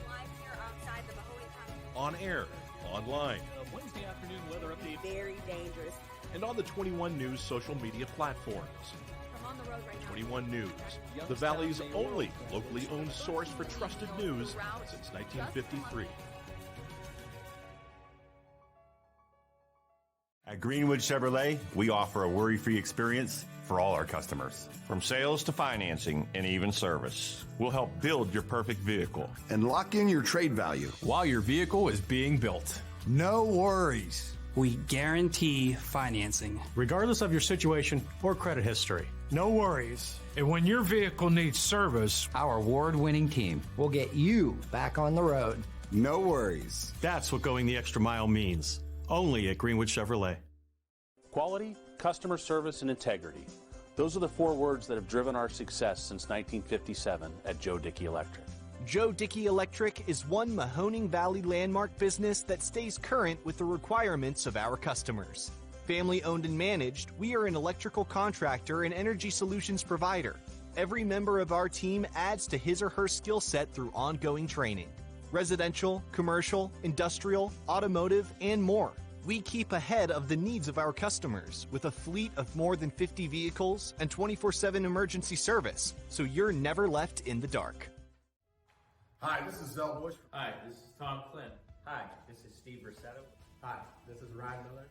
Live here outside the Mahoney County. On air, online, Wednesday afternoon weather update. Very dangerous. and on the 21 News social media platforms. I'm on the road right now. 21 News, the Valley's only locally owned source for trusted news since 1953. At Greenwood Chevrolet, we offer a worry-free experience for all our customers. From sales to financing and even service. We'll help build your perfect vehicle and lock in your trade value while your vehicle is being built. No worries. We guarantee financing, regardless of your situation or credit history. No worries. And when your vehicle needs service, our award-winning team will get you back on the road. No worries. That's what going the extra mile means. Only at Greenwood Chevrolet. Quality, customer service, and integrity. Those are the 4 words that have driven our success since 1957 at Joe Dickey Electric. Joe Dickey Electric is one Mahoning Valley landmark business that stays current with the requirements of our customers. Family owned and managed, we are an electrical contractor and energy solutions provider. Every member of our team adds to his or her skill set through ongoing training. Residential, commercial, industrial, automotive, and more. We keep ahead of the needs of our customers with a fleet of more than 50 vehicles and 24/7 emergency service, so you're never left in the dark. Hi, this is Zell Bush. Hi, this is Tom Clint. Hi, this is Steve Rossetto. Hi, this is Ryan Miller.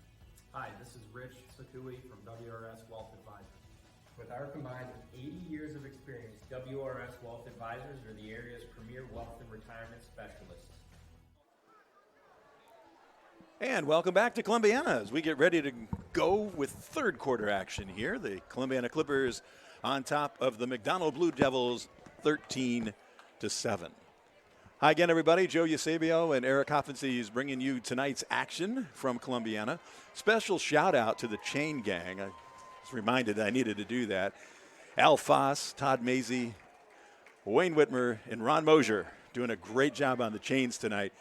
Hi, this is Rich Sakui from WRS Wealth Advisors. With our combined 80 years of experience, WRS Wealth Advisors are the area's premier wealth and retirement specialists. And welcome back to Columbiana as we get ready to go with third quarter action here. The Columbiana Clippers on top of the McDonald Blue Devils 13-7. Hi again, everybody. Joe Eusebio and Eric Hoffensee is bringing you tonight's action from Columbiana. Special shout out to the Chain Gang. I was reminded I needed to do that. Al Foss, Todd Mazie, Wayne Whitmer, and Ron Mosier doing a great job on the chains tonight.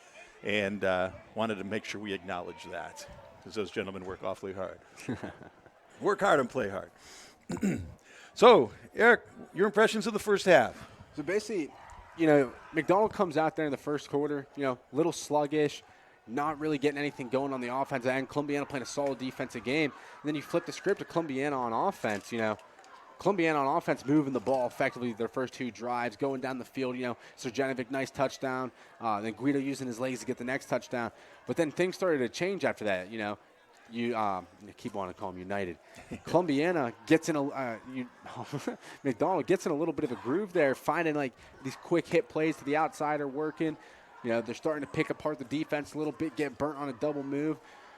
And wanted to make sure we acknowledge that because those gentlemen work awfully hard. Work hard and play hard. So, Eric, your impressions of the first half. So basically, you know, McDonald comes out there in the first quarter, you know, a little sluggish, not really getting anything going on the offense, and Columbiana playing a solid defensive game. And then you flip the script to Columbiana on offense, you know. Columbiana on offense moving the ball effectively their first 2 drives, going down the field, you know, Srđanović, nice touchdown. Then Guido using his legs to get the next touchdown. But then things started to change after that, you know. You keep wanting to call them United. Columbiana gets in McDonald gets in a little bit of a groove there, finding like these quick hit plays to the outside are working. You know, they're starting to pick apart the defense a little bit, get burnt on a double move.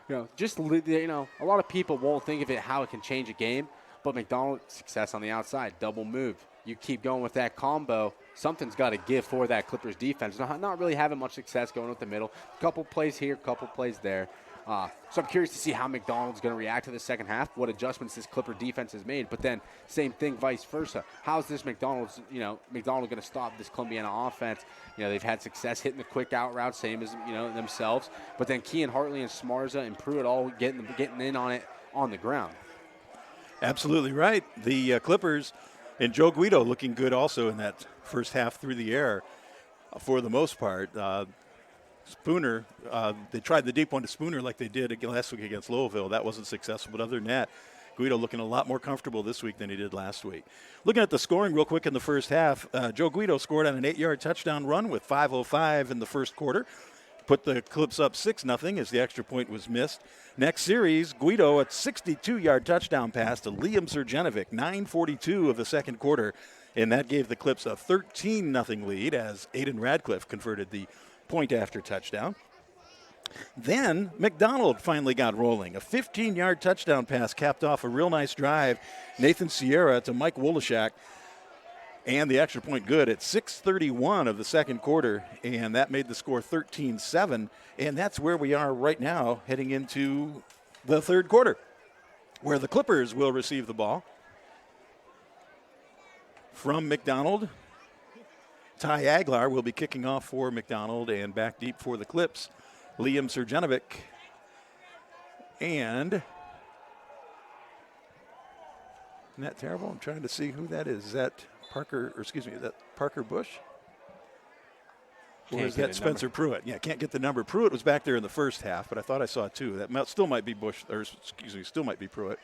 You know, just, you know, a lot of people won't think of it how it can change a game. But McDonald, success on the outside, double move. You keep going with that combo, something's got to give for that Clippers defense. Not really having much success going with the middle. Couple plays here, couple plays there. So I'm curious to see how McDonald's going to react to the second half, what adjustments this Clipper defense has made. But then same thing, vice versa. How's this McDonald going to stop this Columbiana offense? You know, they've had success hitting the quick out route, same as, you know, themselves. But then Kean Hartley and Smarza and Pruitt all getting in on it on the ground. Absolutely right. The Clippers and Joe Guido looking good also in that first half through the air for the most part. Spooner, they tried the deep one to Spooner like they did last week against Louisville. That wasn't successful. But other than that, Guido looking a lot more comfortable this week than he did last week. Looking at the scoring real quick in the first half, Joe Guido scored on an 8-yard touchdown run with 5:05 in the first quarter. Put the Clips up 6-0 as the extra point was missed. Next series, Guido a 62-yard touchdown pass to Liam Srđanović, 9:42 of the second quarter, and that gave the Clips a 13-0 lead as Aiden Radcliffe converted the point after touchdown. Then McDonald finally got rolling. A 15-yard touchdown pass capped off a real nice drive. Nathan Sierra to Mike Wolashak. And the extra point good at 6:31 of the second quarter, and that made the score 13-7. And that's where we are right now heading into the third quarter, where the Clippers will receive the ball from McDonald. Ty Aguilar will be kicking off for McDonald, and back deep for the Clips, Liam Srđanović. And Isn't that terrible? I'm trying to see who that is. Is that Parker, or excuse me, is that Parker Bush? Or is that Spencer Pruitt? Yeah, can't get the number. Pruitt was back there in the first half, but I thought I saw two. That still might be Bush, or excuse me, still might be Pruitt.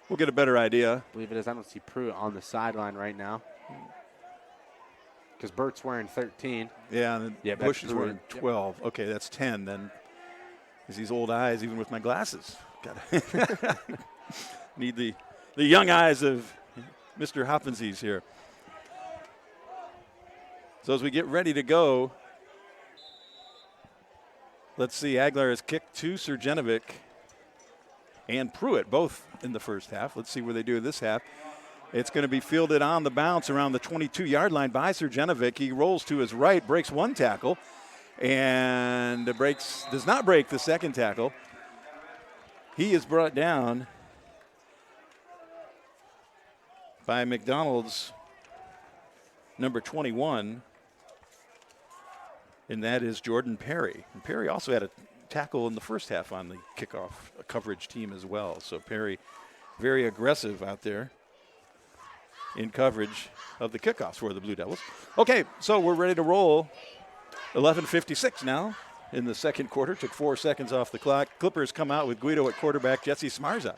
We'll get a better idea. I believe it is. I don't see Pruitt on the sideline right now. Because Bert's wearing 13. Yeah, and Bush is wearing 12. Yep. Okay, that's 10 then. Because these old eyes, even with my glasses. Gotta need the young eyes of Mr. Hoppensies here. So as we get ready to go, let's see. Aguilar has kicked to Surjanovic and Pruitt, both in the first half. Let's see where they do in this half. It's going to be fielded on the bounce around the 22-yard line by Surjanovic. He rolls to his right, breaks one tackle, and does not break the second tackle. He is brought down by McDonald's number 21, and that is Jordan Perry. And Perry also had a tackle in the first half on the kickoff coverage team as well. So Perry very aggressive out there in coverage of the kickoffs for the Blue Devils. Okay, so we're ready to roll. 11:56 now in the second quarter. Took 4 seconds off the clock. Clippers come out with Guido at quarterback. Jesse Smarza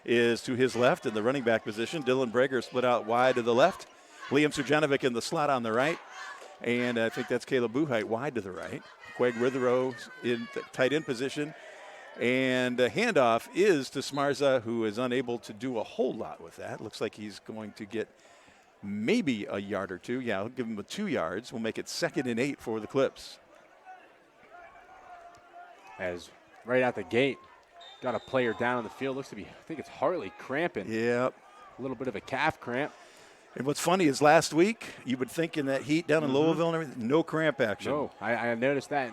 is to his left in the running back position. Dylan Breger split out wide to the left. Liam Surjanovic in the slot on the right. And I think that's Caleb Buhite wide to the right. Quag Ritherow in the tight end position. And a handoff is to Smarza, who is unable to do a whole lot with that. Looks like he's going to get maybe a yard or two. Yeah, I'll give him 2 yards. We'll make it 2nd and 8 for the Clips. As right out the gate, got a player down on the field. Looks to be, I think it's Hartley cramping. Yep. A little bit of a calf cramp. And what's funny is last week, you would think in that heat down in Louisville and everything, no cramp action. No, I noticed that.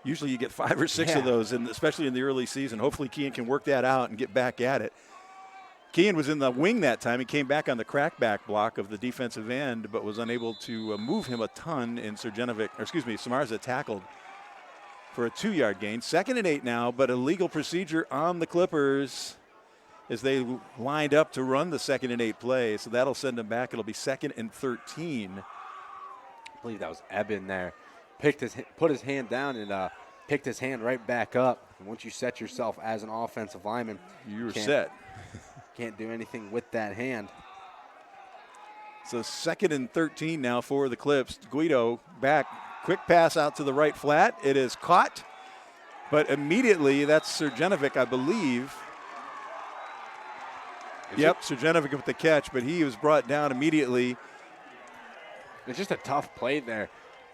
Usually you get 5 or 6 of those, and especially in the early season. Hopefully Kean can work that out and get back at it. Kean was in the wing that time. He came back on the crackback block of the defensive end, but was unable to move him a ton. And Smarza tackled for a 2-yard gain. 2nd and 8 now, but a legal procedure on the Clippers as they lined up to run the 2nd and 8 play. So that'll send them back. It'll be 2nd and 13. I believe that was Eben there. Put his hand down and picked his hand right back up. And once you set yourself as an offensive lineman, you're set. Can't do anything with that hand. So 2nd and 13 now for the Clips. Guido back. Quick pass out to the right flat. It is caught. But immediately, that's Surjanovic, I believe. Surjanovic with the catch, but he was brought down immediately. It's just a tough play there.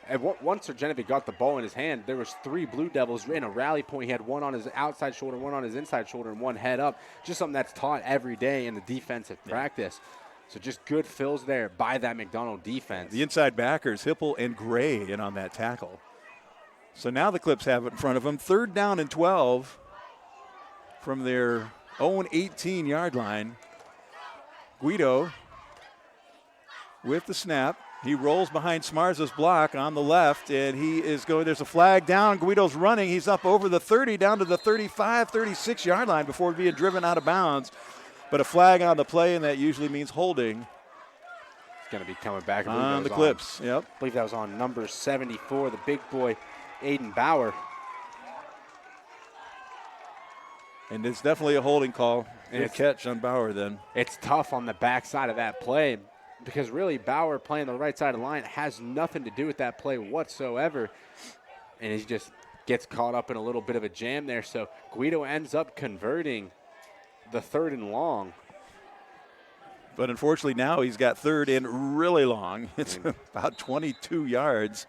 And once Surjanovic got the ball in his hand, there was 3 Blue Devils in a rally point. He had one on his outside shoulder, one on his inside shoulder, and one head up. Just something that's taught every day in the defensive practice. So just good fills there by that McDonald defense. The inside backers, Hipple and Gray, in on that tackle. So now the Clips have it in front of them. 3rd down and 12 from their own 18-yard line. Guido with the snap. He rolls behind Smarza's block on the left, and he is going. There's a flag down. Guido's running. He's up over the 30, down to the 35, 36-yard line before being driven out of bounds. But a flag on the play, and that usually means holding. It's going to be coming back. On the Clips, yep. I believe that was on number 74, the big boy, Aiden Bauer. And it's definitely a holding call. And a catch on Bauer then. It's tough on the backside of that play because really Bauer playing the right side of the line has nothing to do with that play whatsoever. And he just gets caught up in a little bit of a jam there. So Guido ends up converting the 3rd and long. But unfortunately now he's got 3rd and really long. It's about 22 yards.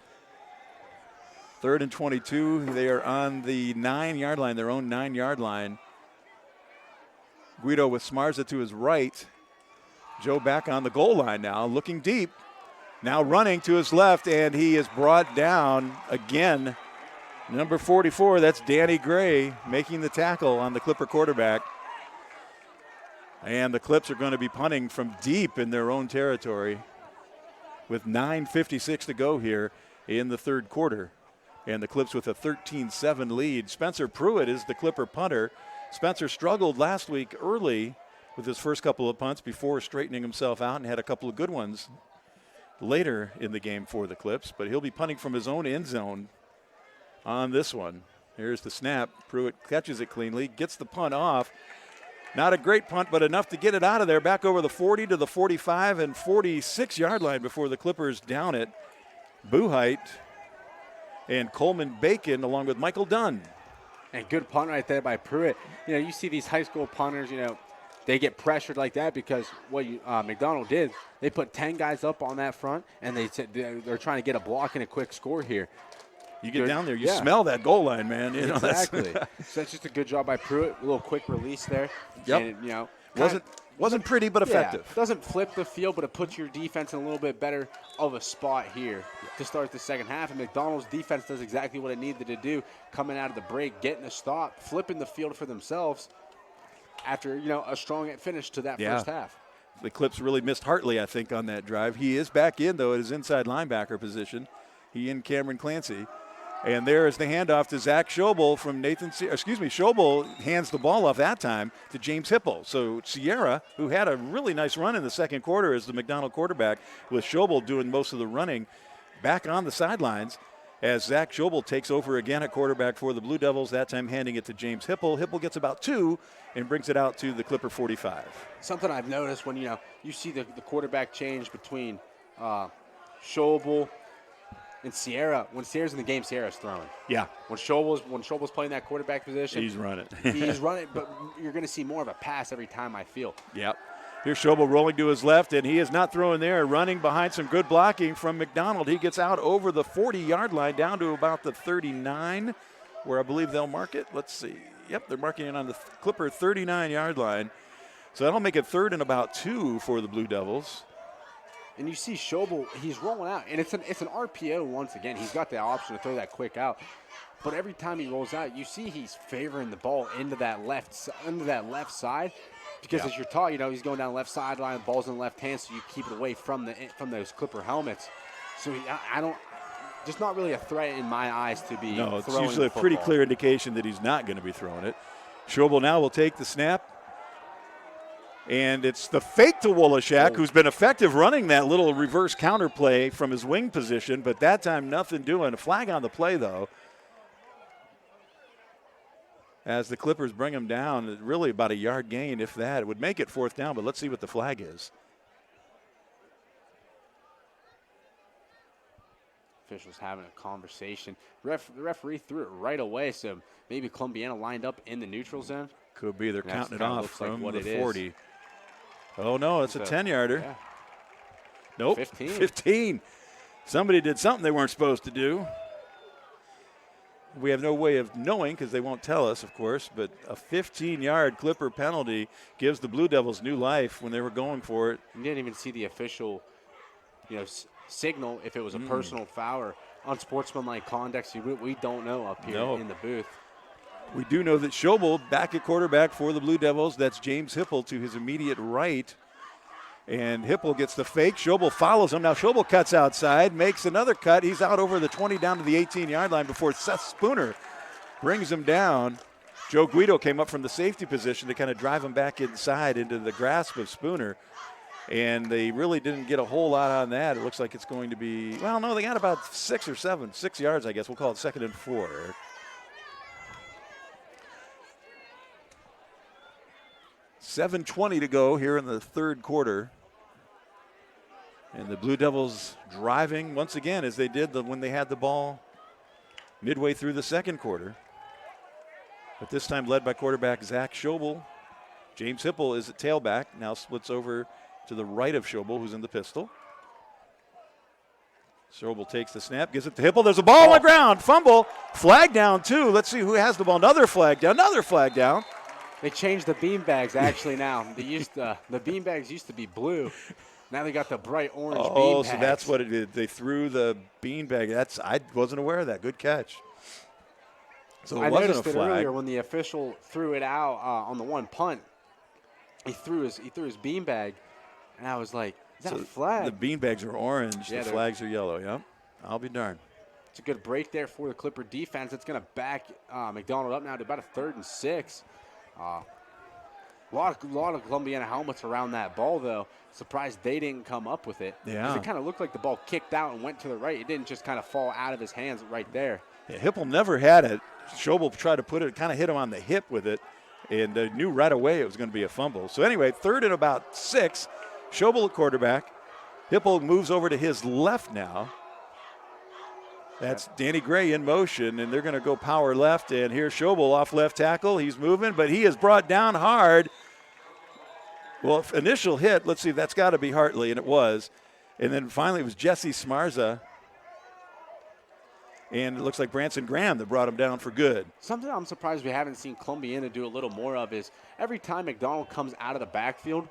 3rd and 22. They are on the 9-yard line, their own 9-yard line. Guido with Smarza to his right. Joe back on the goal line now, looking deep. Now running to his left, and he is brought down again. Number 44, that's Danny Gray, making the tackle on the Clipper quarterback. And the Clips are going to be punting from deep in their own territory with 9:56 to go here in the 3rd quarter. And the Clips with a 13-7 lead. Spencer Pruitt is the Clipper punter. Spencer struggled last week early with his first couple of punts before straightening himself out and had a couple of good ones later in the game for the Clips. But he'll be punting from his own end zone on this one. Here's the snap. Pruitt catches it cleanly, gets the punt off. Not a great punt, but enough to get it out of there, back over the 40 to the 45 and 46-yard line before the Clippers down it. Buhite and Coleman Bacon along with Michael Dunn. And good punt right there by Pruitt. You know, you see these high school punters, you know, they get pressured like that because what McDonald did, they put 10 guys up on that front, and they're trying to get a block and a quick score here. You get down there, you smell that goal line, man. You know, exactly. So that's just a good job by Pruitt. A little quick release there. Yep. And, you know, wasn't pretty, but effective. Doesn't flip the field, but it puts your defense in a little bit better of a spot here to start the second half. And McDonald's defense does exactly what it needed to do, coming out of the break, getting a stop, flipping the field for themselves after, you know, a strong finish to that first half. The Clips really missed Hartley, I think, on that drive. He is back in, though, at his inside linebacker position. He and Cameron Clancy. And there is the handoff to Zach Schobel from Schobel hands the ball off that time to James Hipple. So Sierra, who had a really nice run in the second quarter as the McDonald quarterback, with Schobel doing most of the running, back on the sidelines as Zach Schobel takes over again at quarterback for the Blue Devils, that time handing it to James Hipple. Hipple gets about 2 and brings it out to the Clipper 45. Something I've noticed when, you know, you see the quarterback change between Schobel and Sierra, when Sierra's in the game, Sierra's throwing. Yeah. When Schobel's playing that quarterback position, he's running. He's running, but you're going to see more of a pass every time, I feel. Yep. Here's Schobel rolling to his left, and he is not throwing there. Running behind some good blocking from McDonald. He gets out over the 40-yard line down to about the 39, where I believe they'll mark it. Let's see. Yep, they're marking it on the Clipper 39-yard line. So that'll make it 3rd and about 2 for the Blue Devils. And you see Schobel, he's rolling out, and it's an RPO once again. He's got the option to throw that quick out. But every time he rolls out, you see he's favoring the ball into that left side. Because as you're taught, you know, he's going down the left sideline, the ball's in the left hand, so you keep it away from those Clipper helmets. So just not really a threat in my eyes to be throwing. No, it's usually a pretty clear indication that he's not going to be throwing it. Schobel now will take the snap. And it's the fake to Wolashak, who's been effective running that little reverse counter play from his wing position, but that time nothing doing. A flag on the play, though, as the Clippers bring him down. Really about a yard gain, if that. It would make it 4th down, but let's see what the flag is. Officials having a conversation. The referee threw it right away, so maybe Columbiana lined up in the neutral zone. Could be. They're counting it off from like the 40. Oh, no, it's a 10-yarder. Yeah. Nope, 15. Somebody did something they weren't supposed to do. We have no way of knowing because they won't tell us, of course, but a 15-yard Clipper penalty gives the Blue Devils new life when they were going for it. You didn't even see the official, you know, signal if it was a personal foul or unsportsmanlike conduct. We don't know up here in the booth. We do know that Schobel back at quarterback for the Blue Devils. That's James Hipple to his immediate right. And Hipple gets the fake. Schobel follows him. Now Schobel cuts outside, makes another cut. He's out over the 20 down to the 18-yard line before Seth Spooner brings him down. Joe Guido came up from the safety position to kind of drive him back inside into the grasp of Spooner. And they really didn't get a whole lot on that. It looks like it's going to be, well, no, they got about 6 yards, I guess. We'll call it 2nd and 4. 7:20 to go here in the 3rd quarter. And the Blue Devils driving once again as they did when they had the ball midway through the 2nd quarter. But this time led by quarterback Zach Schobel. James Hipple is at tailback. Now splits over to the right of Schobel, who's in the pistol. Schobel takes the snap, gives it to Hipple. There's a ball on the ground. Fumble. Flag down, too. Let's see who has the ball. Another flag down. They changed the beanbags actually now. The beanbags used to be blue. Now they got the bright orange beanbags. Oh, so that's what it is. They threw the beanbag. I wasn't aware of that. Good catch. So it wasn't a flag. I noticed it earlier when the official threw it out on the one punt. He threw his beanbag, and I was like, "Is that a flag?" The beanbags are orange. Yeah, the flags are yellow. Yep. I'll be darned. It's a good break there for the Clipper defense. It's going to back McDonald up now to about a 3rd and 6. A lot of Columbiana helmets around that ball, though. Surprised they didn't come up with it. Yeah. 'Cause it kind of looked like the ball kicked out and went to the right. It didn't just kind of fall out of his hands right there. Yeah, Hipple never had it. Schobel tried to put it, kind of hit him on the hip with it, and knew right away it was going to be a fumble. So anyway, 3rd and about 6. Schobel at quarterback. Hipple moves over to his left now. That's Danny Gray in motion, and they're going to go power left. And here's Schobel off left tackle. He's moving, but he is brought down hard. Well, initial hit, let's see, that's got to be Hartley, and it was. And then finally it was Jesse Smarza. And it looks like Branson Graham that brought him down for good. Something I'm surprised we haven't seen Columbiana do a little more of is every time McDonald comes out of the backfield,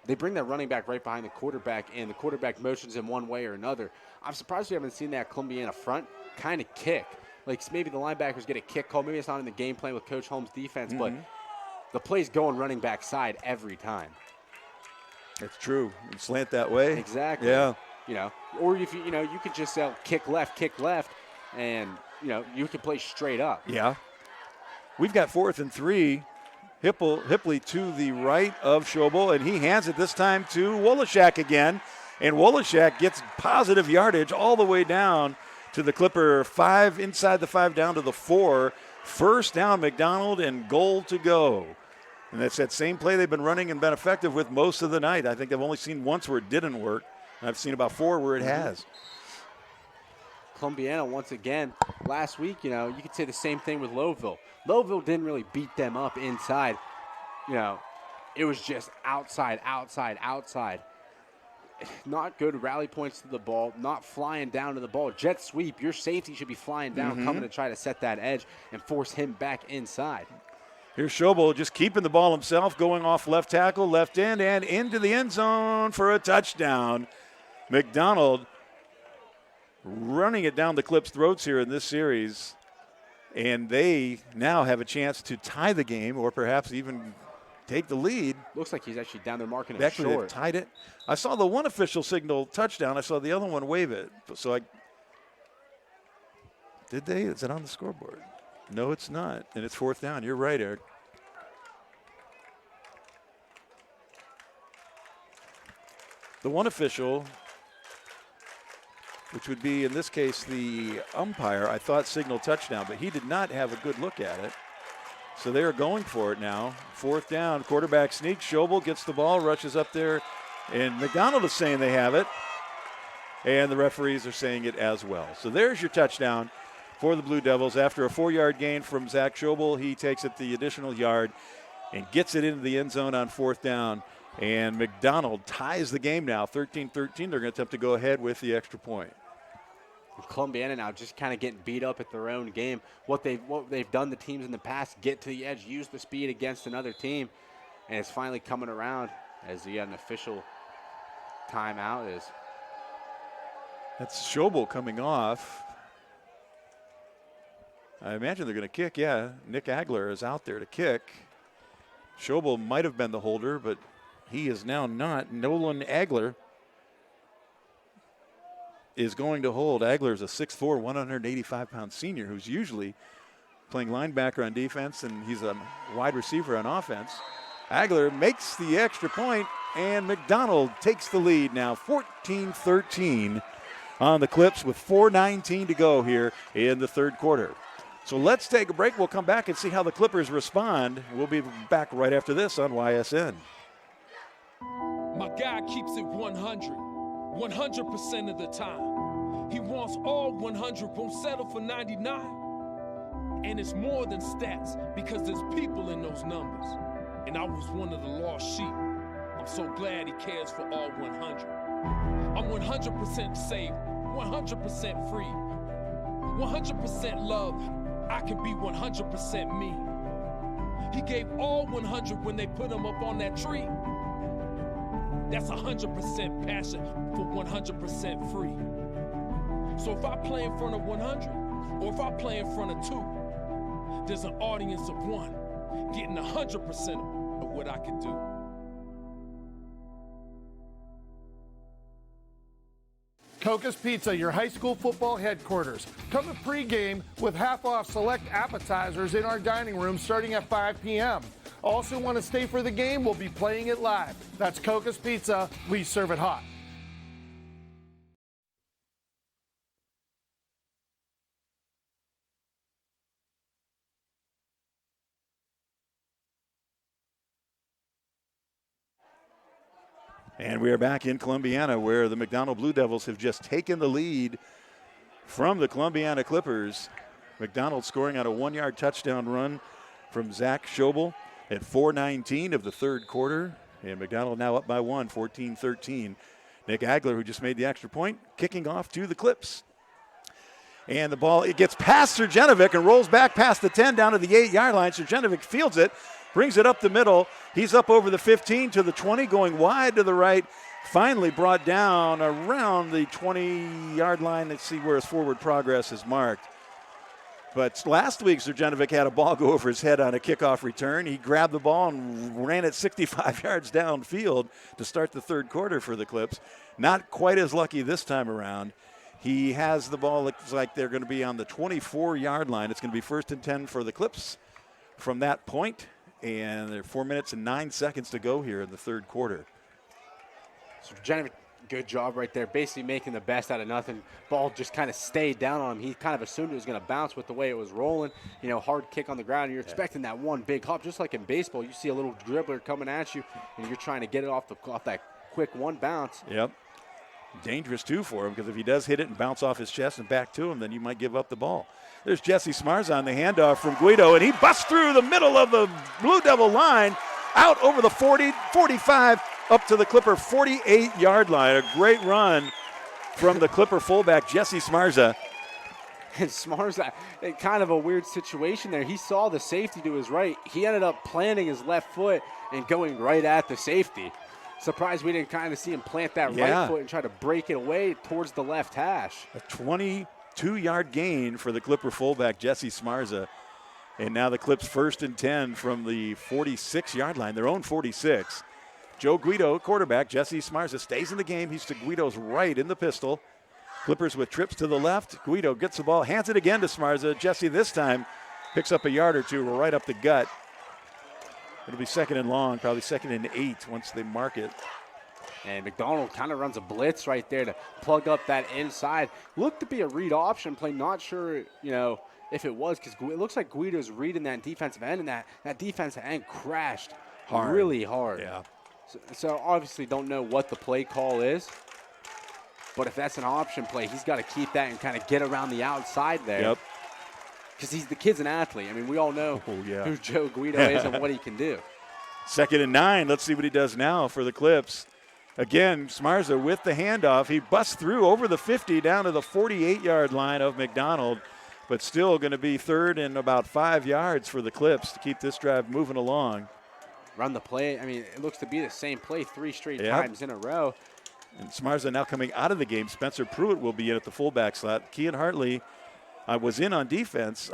they bring their running back right behind the quarterback, and the quarterback motions in one way or another. I'm surprised we haven't seen that Columbiana front kind of kick. Like maybe the linebackers get a kick call. Maybe it's not in the game plan with Coach Holmes' defense, but the play's going running back side every time. That's true. You slant that way. Exactly. Yeah. You know, or if you know, you could just kick left, and you know you can play straight up. Yeah. We've got 4th and 3. Hipley to the right of Schobel, and he hands it this time to Wolashak again. And Wolashak gets positive yardage all the way down to the Clipper 5, inside the 5 down to the 4. First down, McDonald, and goal to go. And that's that same play they've been running and been effective with most of the night. I think I've only seen once where it didn't work. I've seen about 4 where it has. Columbiana, once again, last week, you know, you could say the same thing with Lowville. Lowville didn't really beat them up inside. You know, it was just outside. Not good rally points to the ball, not flying down to the ball. Jet sweep, your safety should be flying down, coming to try to set that edge and force him back inside. Here's Schobel just keeping the ball himself, going off left tackle, left end, and into the end zone for a touchdown. McDonald running it down the Clips' throats here in this series, and they now have a chance to tie the game or perhaps even take the lead. Looks like he's actually down there marking it Actually, short. they've tied it. I saw the one official signal touchdown. I saw the other one wave it. So did they? Is it on the scoreboard? No, it's not. And it's 4th down. You're right, Eric. The one official, which would be in this case the umpire, I thought signaled touchdown, but he did not have a good look at it. So they are going for it now. 4th down, quarterback sneak. Schobel gets the ball, rushes up there, and McDonald is saying they have it, and the referees are saying it as well. So there's your touchdown for the Blue Devils. After a 4-yard gain from Zach Schobel, he takes it the additional yard and gets it into the end zone on 4th down. And McDonald ties the game now, 13-13. They're going to attempt to go ahead with the extra point. Columbiana now just kind of getting beat up at their own game. What they've done, the teams in the past, get to the edge, use the speed against another team, and it's finally coming around as the official timeout is. That's Schobel coming off. I imagine they're going to kick, yeah. Nick Agler is out there to kick. Schobel might have been the holder, but he is now not. Nolan Agler is going to hold. Agler is a 6'4", 185-pound senior who's usually playing linebacker on defense, and he's a wide receiver on offense. Agler makes the extra point, and McDonald takes the lead now, 14-13 on the Clips with 4:19 to go here in the third quarter. So let's take a break. We'll come back and see how the Clippers respond. We'll be back right after this on YSN. My guy keeps it 100% of the time. He wants all 100, won't settle for 99. And it's more than stats because there's people in those numbers. And I was one of the lost sheep. I'm so glad he cares for all 100. I'm 100% safe, 100% free, 100% love. I can be 100% me. He gave all 100 when they put him up on that tree. That's 100% passion for 100% free. So if I play in front of 100, or if I play in front of 2, there's an audience of 1 getting 100% of what I can do. Coca's Pizza, your high school football headquarters. Come to pregame with half off select appetizers in our dining room starting at 5 p.m. Also want to stay for the game? We'll be playing it live. That's Coca's Pizza. We serve it hot. And we are back in Columbiana, where the McDonald Blue Devils have just taken the lead from the Columbiana Clippers. McDonald scoring on a 1-yard touchdown run from Zach Schobel at 4:19 of the third quarter. And McDonald now up by 1, 14-13. Nick Agler, who just made the extra point, kicking off to the Clips. And the ball, it gets past Srjenovic and rolls back past the 10 down to the 8-yard line. Srjenovic fields it, brings it up the middle. He's up over the 15 to the 20, going wide to the right. Finally brought down around the 20-yard line. Let's see where his forward progress is marked. But last week, Srjenovic had a ball go over his head on a kickoff return. He grabbed the ball and ran it 65 yards downfield to start the third quarter for the Clips. Not quite as lucky this time around. He has the ball. Looks like they're going to be on the 24-yard line. It's going to be 1st and 10 for the Clips from that point. And there are 4 minutes and 9 seconds to go here in the third quarter. Srjenovic, good job right there, basically making the best out of nothing. Ball just kind of stayed down on him. He kind of assumed it was going to bounce with the way it was rolling. You know, hard kick on the ground. You're expecting that one big hop, just like in baseball. You see a little dribbler coming at you, and you're trying to get it off that quick one bounce. Yep. Dangerous, too, for him, because if he does hit it and bounce off his chest and back to him, then you might give up the ball. There's Jesse Smarza on the handoff from Guido, and he busts through the middle of the Blue Devil line, out over the 40, 45, up to the Clipper 48-yard line. A great run from the Clipper fullback, Jesse Smarza. And Smarza, kind of a weird situation there. He saw the safety to his right. He ended up planting his left foot and going right at the safety. Surprised we didn't kind of see him plant that right foot and try to break it away towards the left hash. A 22-yard gain for the Clipper fullback, Jesse Smarza. And now the Clips 1st and 10 from the 46-yard line, their own 46. Joe Guido, quarterback. Jesse Smarza stays in the game. He's to Guido's right in the pistol. Clippers with trips to the left. Guido gets the ball, hands it again to Smarza. Jesse this time picks up a yard or two right up the gut. It'll be 2nd and long, probably 2nd and 8 once they mark it. And McDonald kind of runs a blitz right there to plug up that inside. Looked to be a read option play. Not sure, you know, if it was, because it looks like Guido's reading that defensive end, and that defensive end crashed really hard. Yeah. So obviously don't know what the play call is. But if that's an option play, he's got to keep that and kind of get around the outside there. Yep. Because the kid's an athlete. I mean, we all know who Joe Guido is and what he can do. 2nd and 9. Let's see what he does now for the Clips. Again, Smarza with the handoff. He busts through over the 50 down to the 48-yard line of McDonald, but still going to be 3rd and about 5 yards for the Clips to keep this drive moving along. Run the play. I mean, it looks to be the same play 3 straight times in a row. And Smarza now coming out of the game. Spencer Pruitt will be in at the fullback slot. Kean Hartley was in on defense.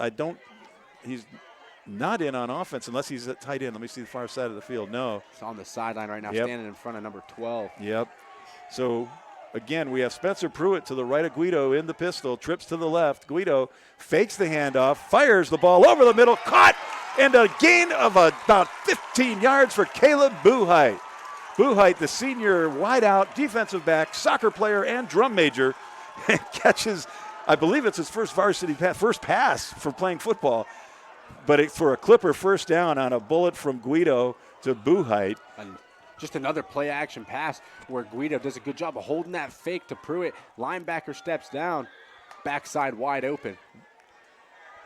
He's not in on offense unless he's at tight end. Let me see the far side of the field. No. It's on the sideline right now, standing in front of number 12. Yep. So, again, we have Spencer Pruitt to the right of Guido in the pistol, trips to the left. Guido fakes the handoff, fires the ball over the middle, caught, and a gain of about 15 yards for Caleb Buhite. Buhite, the senior wideout, defensive back, soccer player, and drum major, catches, I believe it's his first varsity first pass for playing football. But it's for a Clipper 1st down on a bullet from Guido to Buhite. And just another play action pass where Guido does a good job of holding that fake to Pruitt. Linebacker steps down, backside wide open.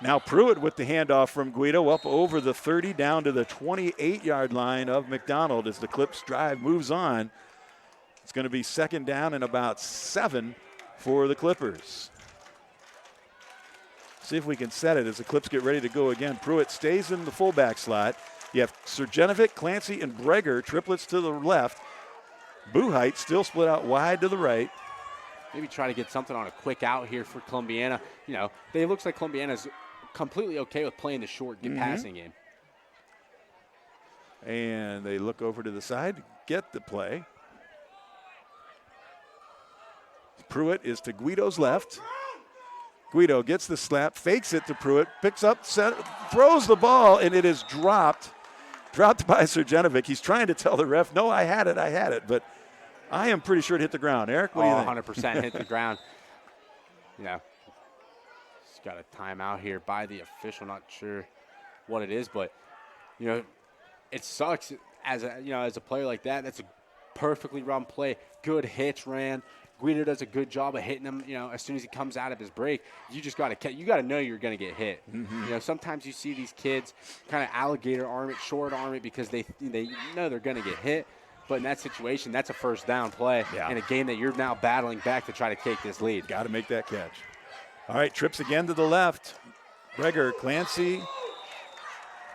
Now Pruitt with the handoff from Guido up over the 30 down to the 28-yard line of McDonald as the Clips drive moves on. It's going to be 2nd down and about 7 for the Clippers. See if we can set it as the Clips get ready to go again. Pruitt stays in the fullback slot. You have Srjenovic, Clancy, and Breger, triplets to the left. Buhite still split out wide to the right. Maybe try to get something on a quick out here for Columbiana. You know, it looks like Columbiana's completely okay with playing the short passing game. And they look over to the side to get the play. Pruitt is to Guido's left. Guido gets the slap, fakes it to Pruitt, picks up, throws the ball, and it is dropped dropped by Surjanovic. He's trying to tell the ref, no, I had it. But I am pretty sure it hit the ground. Eric, what do you think? 100% hit the ground. You know, he's got a timeout here by the official. Not sure what it is, but, you know, it sucks as a player like that. That's a perfectly run play. Good hitch ran. Guido does a good job of hitting him. You know, as soon as he comes out of his break, you got to know you're going to get hit. Mm-hmm. You know, sometimes you see these kids kind of alligator arm it, short arm it because they know they're going to get hit. But in that situation, that's a first down play in a game that you're now battling back to try to take this lead. Got to make that catch. All right, trips again to the left. Breger, Clancy,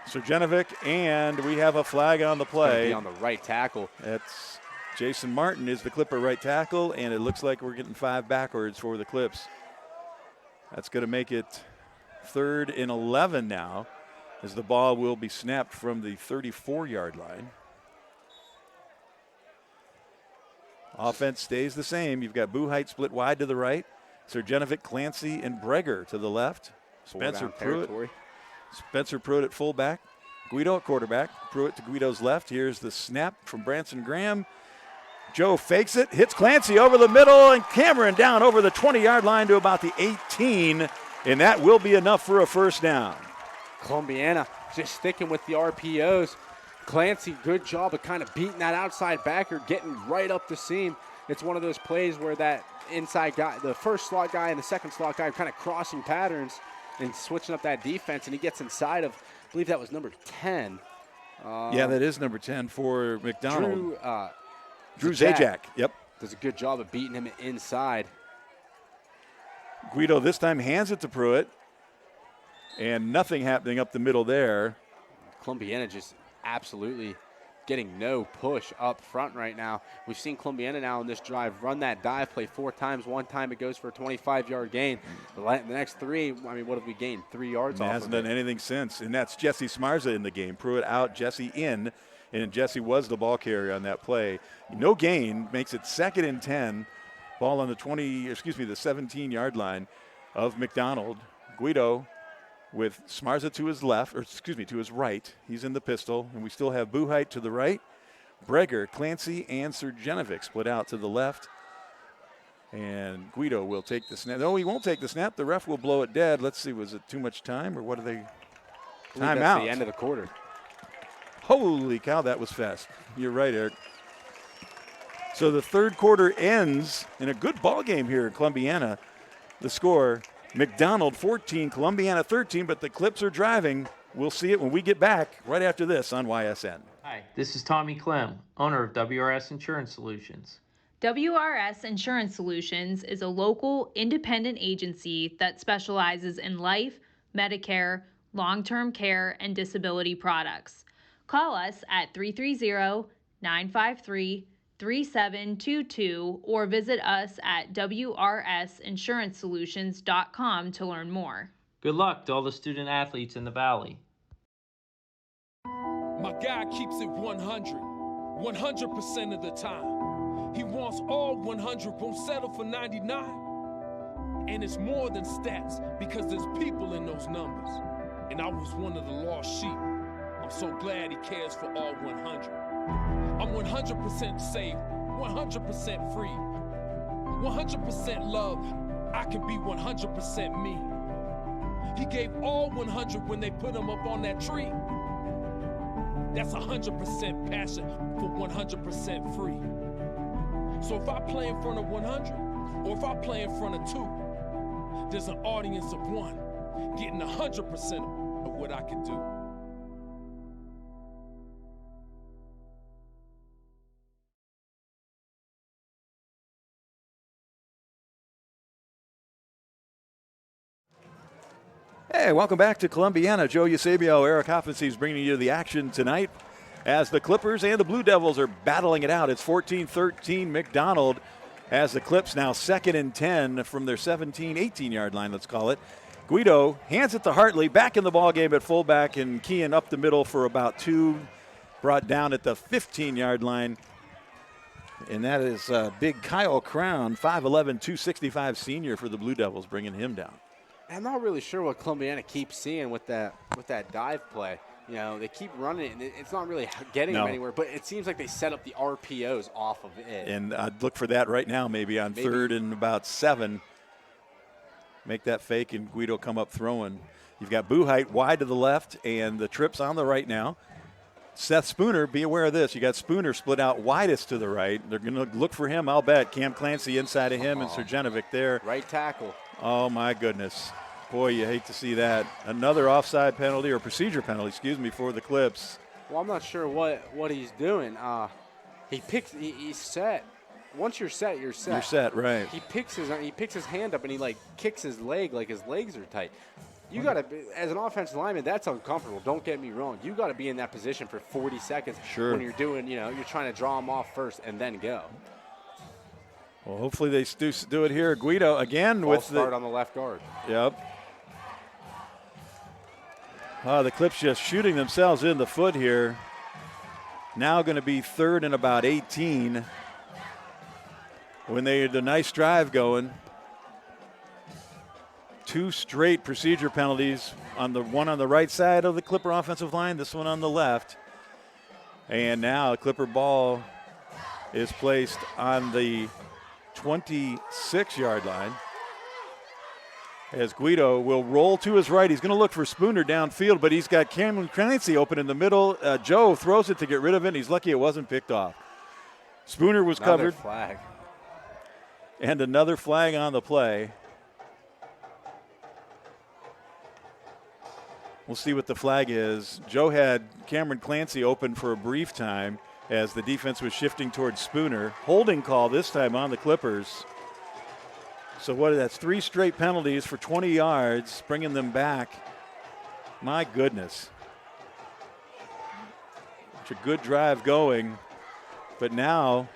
Surjanovic, and we have a flag on the play. Be on the right tackle. That's Jason Martin is the Clipper right tackle, and it looks like we're getting 5 backwards for the Clips. That's going to make it 3rd and 11 now, as the ball will be snapped from the 34-yard line. Offense stays the same. You've got Buhite split wide to the right. Surjanovic, Clancy, and Breger to the left. Spencer Pruitt at fullback. Guido at quarterback. Pruitt to Guido's left. Here's the snap from Branson Graham. Joe fakes it, hits Clancy over the middle, and Cameron down over the 20-yard line to about the 18, and that will be enough for a first down. Columbiana just sticking with the RPOs. Clancy, good job of kind of beating that outside backer, getting right up the seam. It's one of those plays where that inside guy, the first slot guy and the second slot guy are kind of crossing patterns and switching up that defense, and he gets inside of, I believe that was number 10. Yeah, that is number 10 for McDonald. Drew Zajac. Zajac, yep. Does a good job of beating him inside. Guido this time hands it to Pruitt, and nothing happening up the middle there. Columbiana just absolutely getting no push up front right now. We've seen Columbiana now in this drive run that dive play 4 times. One time it goes for a 25-yard gain. The next 3, I mean, what have we gained? 3 yards off of it. Hasn't done anything since, and that's Jesse Smarza in the game. Pruitt out, Jesse in, and Jesse was the ball carrier on that play. No gain, makes it 2nd and 10. Ball on the 17-yard line of McDonald. Guido with Smarza to his left, to his right. He's in the pistol, and we still have Buhite to the right. Breger, Clancy, and Surjanovic split out to the left. And Guido will take the snap. No, he won't take the snap. The ref will blow it dead. Let's see, was it too much time, or what are they? Timeout. That's the end of the quarter. Holy cow, that was fast. You're right, Eric. So the third quarter ends in a good ball game here in Columbiana. The score, McDonald 14, Columbiana 13, but the Clips are driving. We'll see it when we get back right after this on YSN. Hi, this is Tommy Clem, owner of WRS Insurance Solutions. WRS Insurance Solutions is a local independent agency that specializes in life, Medicare, long-term care, and disability products. Call us at 330-953-3722 or visit us at wrsinsuranceSolutions.com to learn more. Good luck to all the student athletes in the Valley. My guy keeps it 100% of the time. He wants all 100, won't settle for 99. And it's more than stats because there's people in those numbers. And I was one of the lost sheep. I'm so glad he cares for all 100. I'm 100% safe, 100% free, 100% love. I can be 100% me. He gave all 100 when they put him up on that tree. That's 100% passion for 100% free. So if I play in front of 100, or if I play in front of 2, there's an audience of 1 getting 100% of what I can do. Hey, welcome back to Columbiana. Joe Eusebio, Eric Hoffenstein bringing you the action tonight as the Clippers and the Blue Devils are battling it out. It's 14-13 McDonald as the Clips now 2nd and 10 from their 18-yard line, let's call it. Guido hands it to Hartley, back in the ballgame at fullback, and Kean up the middle for about 2, brought down at the 15-yard line. And that is big Kyle Crown, 5'11", 265 senior for the Blue Devils, bringing him down. I'm not really sure what Columbiana keeps seeing with that dive play. They keep running it, and it's not really getting them anywhere. But it seems like they set up the RPOs off of it. And I'd look for that right now, maybe on 3rd and about 7. Make that fake, and Guido come up throwing. You've got Buhite wide to the left, and the trips on the right now. Seth Spooner, be aware of this. You got Spooner split out widest to the right. They're going to look for him, I'll bet. Cam Clancy inside of him and Srđenović there. Right tackle. Oh, my goodness. Boy, you hate to see that. Another offside penalty, or procedure penalty, for the Clips. Well, I'm not sure what he's doing. He's set. Once you're set, you're set. You're set, right. He picks his hand up and he kicks his leg like his legs are tight. You got to, as an offensive lineman, that's uncomfortable. Don't get me wrong. You got to be in that position for 40 seconds when you're doing, you're trying to draw him off first and then go. Well, hopefully they do it here. Guido again Ball with start on the left guard. Yep. The Clips just shooting themselves in the foot here. Now going to be 3rd and about 18 when they had a nice drive going. 2 straight procedure penalties, on the one on the right side of the Clipper offensive line, this one on the left. And now a Clipper ball is placed on the 26-yard line. As Guido will roll to his right. He's going to look for Spooner downfield, but he's got Cameron Clancy open in the middle. Joe throws it to get rid of it, and he's lucky it wasn't picked off. Spooner was covered. Flag. And another flag on the play. We'll see what the flag is. Joe had Cameron Clancy open for a brief time as the defense was shifting towards Spooner. Holding call this time on the Clippers. So that's 3 straight penalties for 20 yards, bringing them back. My goodness. It's a good drive going. But now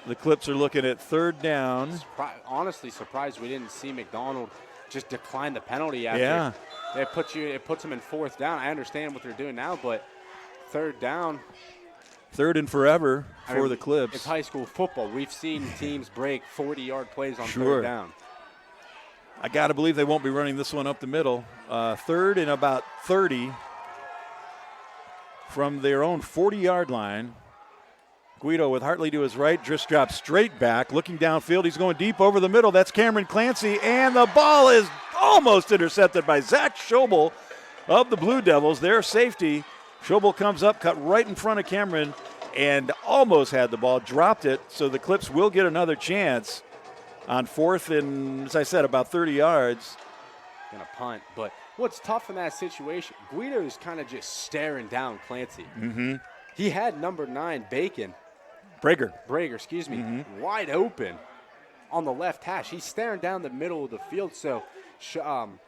the Clips are looking at 3rd down. Honestly surprised we didn't see McDonald just decline the penalty after. Yeah. It puts them in 4th down. I understand what they're doing now, but 3rd down. 3rd and forever for the Clips. It's high school football. We've seen teams break 40-yard plays on 3rd down. I got to believe they won't be running this one up the middle. 3rd and about 30 from their own 40-yard line. Guido with Hartley to his right, just drops straight back, looking downfield. He's going deep over the middle. That's Cameron Clancy, and the ball is almost intercepted by Zach Schobel of the Blue Devils. Their safety. Schobel comes up, cut right in front of Cameron, and almost had the ball, dropped it. So the Clips will get another chance on 4th and, as I said, about 30 yards. Gonna punt, but what's tough in that situation, Guido's kind of just staring down Clancy. Mm-hmm. He had number 9, Brager, wide open on the left hash. He's staring down the middle of the field, so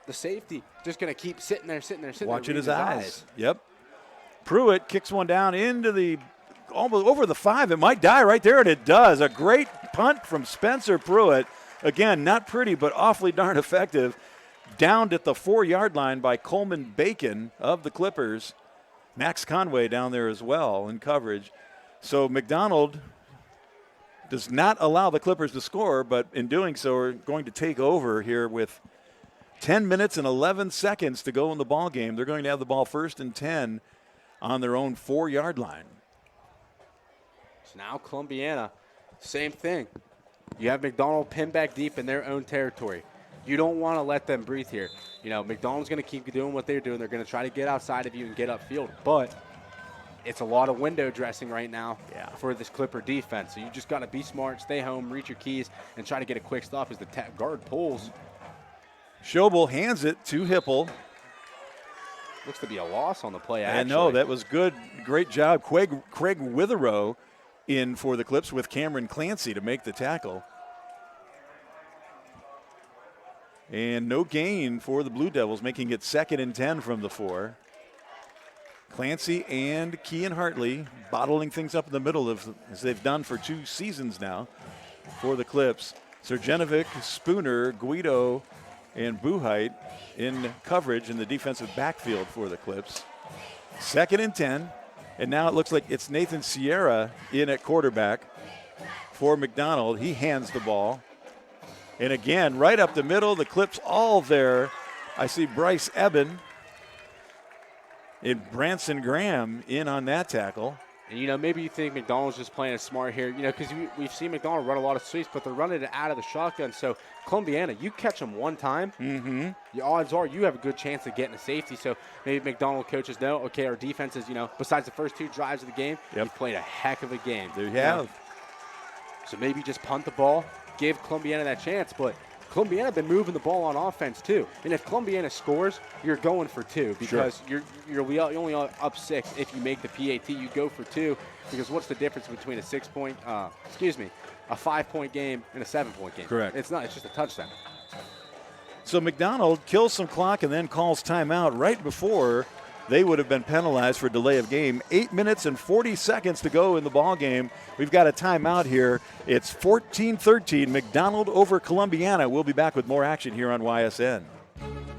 the safety just going to keep sitting there, watching his eyes. Yep. Pruitt kicks one down into the almost over the 5. It might die right there, and it does. A great punt from Spencer Pruitt. Again, not pretty, but awfully darn effective. Downed at the 4-yard line by Coleman Bacon of the Clippers. Max Conway down there as well in coverage. So McDonald does not allow the Clippers to score, but in doing so are going to take over here with 10 minutes and 11 seconds to go in the ball game. They're going to have the ball 1st and 10 on their own 4-yard line. So now Columbiana, same thing. You have McDonald pinned back deep in their own territory. You don't want to let them breathe here. McDonald's going to keep doing what they're doing. They're going to try to get outside of you and get upfield, but it's a lot of window dressing right now for this Clipper defense. So you just got to be smart, stay home, reach your keys, and try to get a quick stop as the guard pulls. Schobel hands it to Hipple. Looks to be a loss on the play, actually. I know, that was good. Great job. Craig Witherow in for the Clips with Cameron Clancy to make the tackle. And no gain for the Blue Devils, making it 2nd and 10 from the 4. Clancy and Kean Hartley bottling things up in the middle as they've done for 2 seasons now for the Clips. Srđenović, Spooner, Guido, and Buhite in coverage in the defensive backfield for the Clips. 2nd and 10, and now it looks like it's Nathan Sierra in at quarterback for McDonald. He hands the ball. And again, right up the middle, the Clips all there. I see Bryce Eben And Branson Graham in on that tackle. And, you know, maybe you think McDonald's just playing it smart here, you know, because we've seen McDonald run a lot of sweeps, but they're running it out of the shotgun. So, Columbiana, you catch them one time, the odds are you have a good chance of getting a safety. So, maybe McDonald coaches know, okay, our defense is, you know, besides the first 2 drives of the game, you've played a heck of a game. There you have. So, maybe just punt the ball, give Columbiana that chance, but Columbiana have been moving the ball on offense too. And if Columbiana scores, you're going for 2 because you're only up 6. If you make the PAT, you go for 2 because what's the difference between a 5-point game and a 7-point game? Correct. It's not. It's just a touchdown. So McDonald kills some clock and then calls timeout right before they would have been penalized for delay of game. 8 minutes and 40 seconds to go in the ball game. We've got a timeout here. It's 14-13, McDonald over Columbiana. We'll be back with more action here on YSN.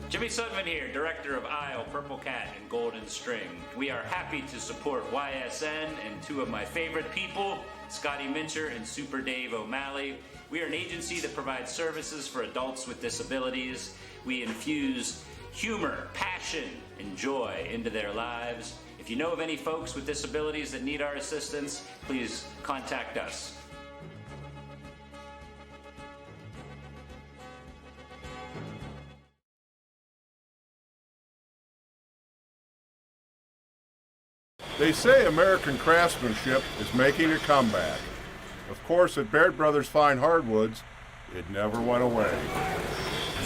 Jimmy Sudman here, director of Isle, Purple Cat, and Golden String. We are happy to support YSN and 2 of my favorite people, Scotty Mincher and Super Dave O'Malley. We are an agency that provides services for adults with disabilities. We infuse humor, passion, and joy into their lives. If you know of any folks with disabilities that need our assistance, please contact us. They say American craftsmanship is making a comeback. Of course, at Baird Brothers Fine Hardwoods, it never went away.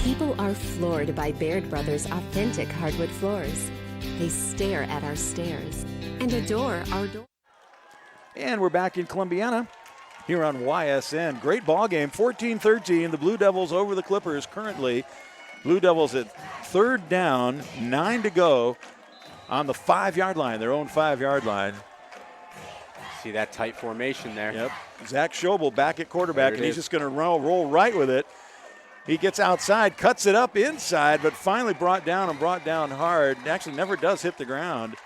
People are floored by Baird Brothers' authentic hardwood floors. They stare at our stairs and adore our door. And we're back in Columbiana here on YSN. Great ball game, 14-13. The Blue Devils over the Clippers currently. Blue Devils at 3rd down, 9 to go on the 5-yard line, their own 5-yard line. See that tight formation there. Yep. Zach Schobel back at quarterback, and he's just going to roll right with it. He gets outside, cuts it up inside, but finally brought down hard. Actually never does hit the ground.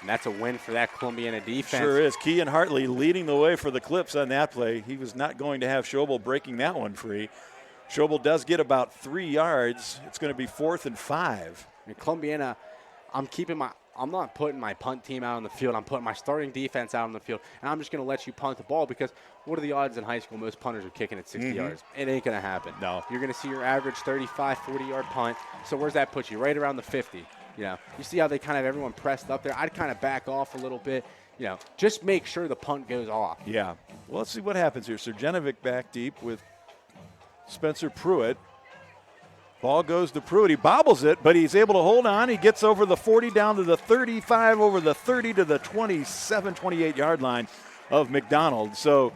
And that's a win for that Columbiana defense. Sure is. Kean Hartley leading the way for the Clips on that play. He was not going to have Schobel breaking that one free. Schobel does get about 3 yards. It's going to be 4th and 5. And Columbiana, I'm not putting my punt team out on the field. I'm putting my starting defense out on the field. And I'm just going to let you punt the ball because what are the odds in high school? Most punters are kicking at 60 yards. It ain't going to happen. No. You're going to see your average 35, 40-yard punt. So where's that put you? Right around the 50. You know, you see how they kind of everyone pressed up there. I'd kind of back off a little bit. You know, just make sure the punt goes off. Yeah. Well, let's see what happens here. Sergenovic back deep with Spencer Pruitt. Ball goes to Pruitt. He bobbles it, but he's able to hold on. He gets over the 40 down to the 35, over the 30 to the 27, 28-yard line of McDonald. So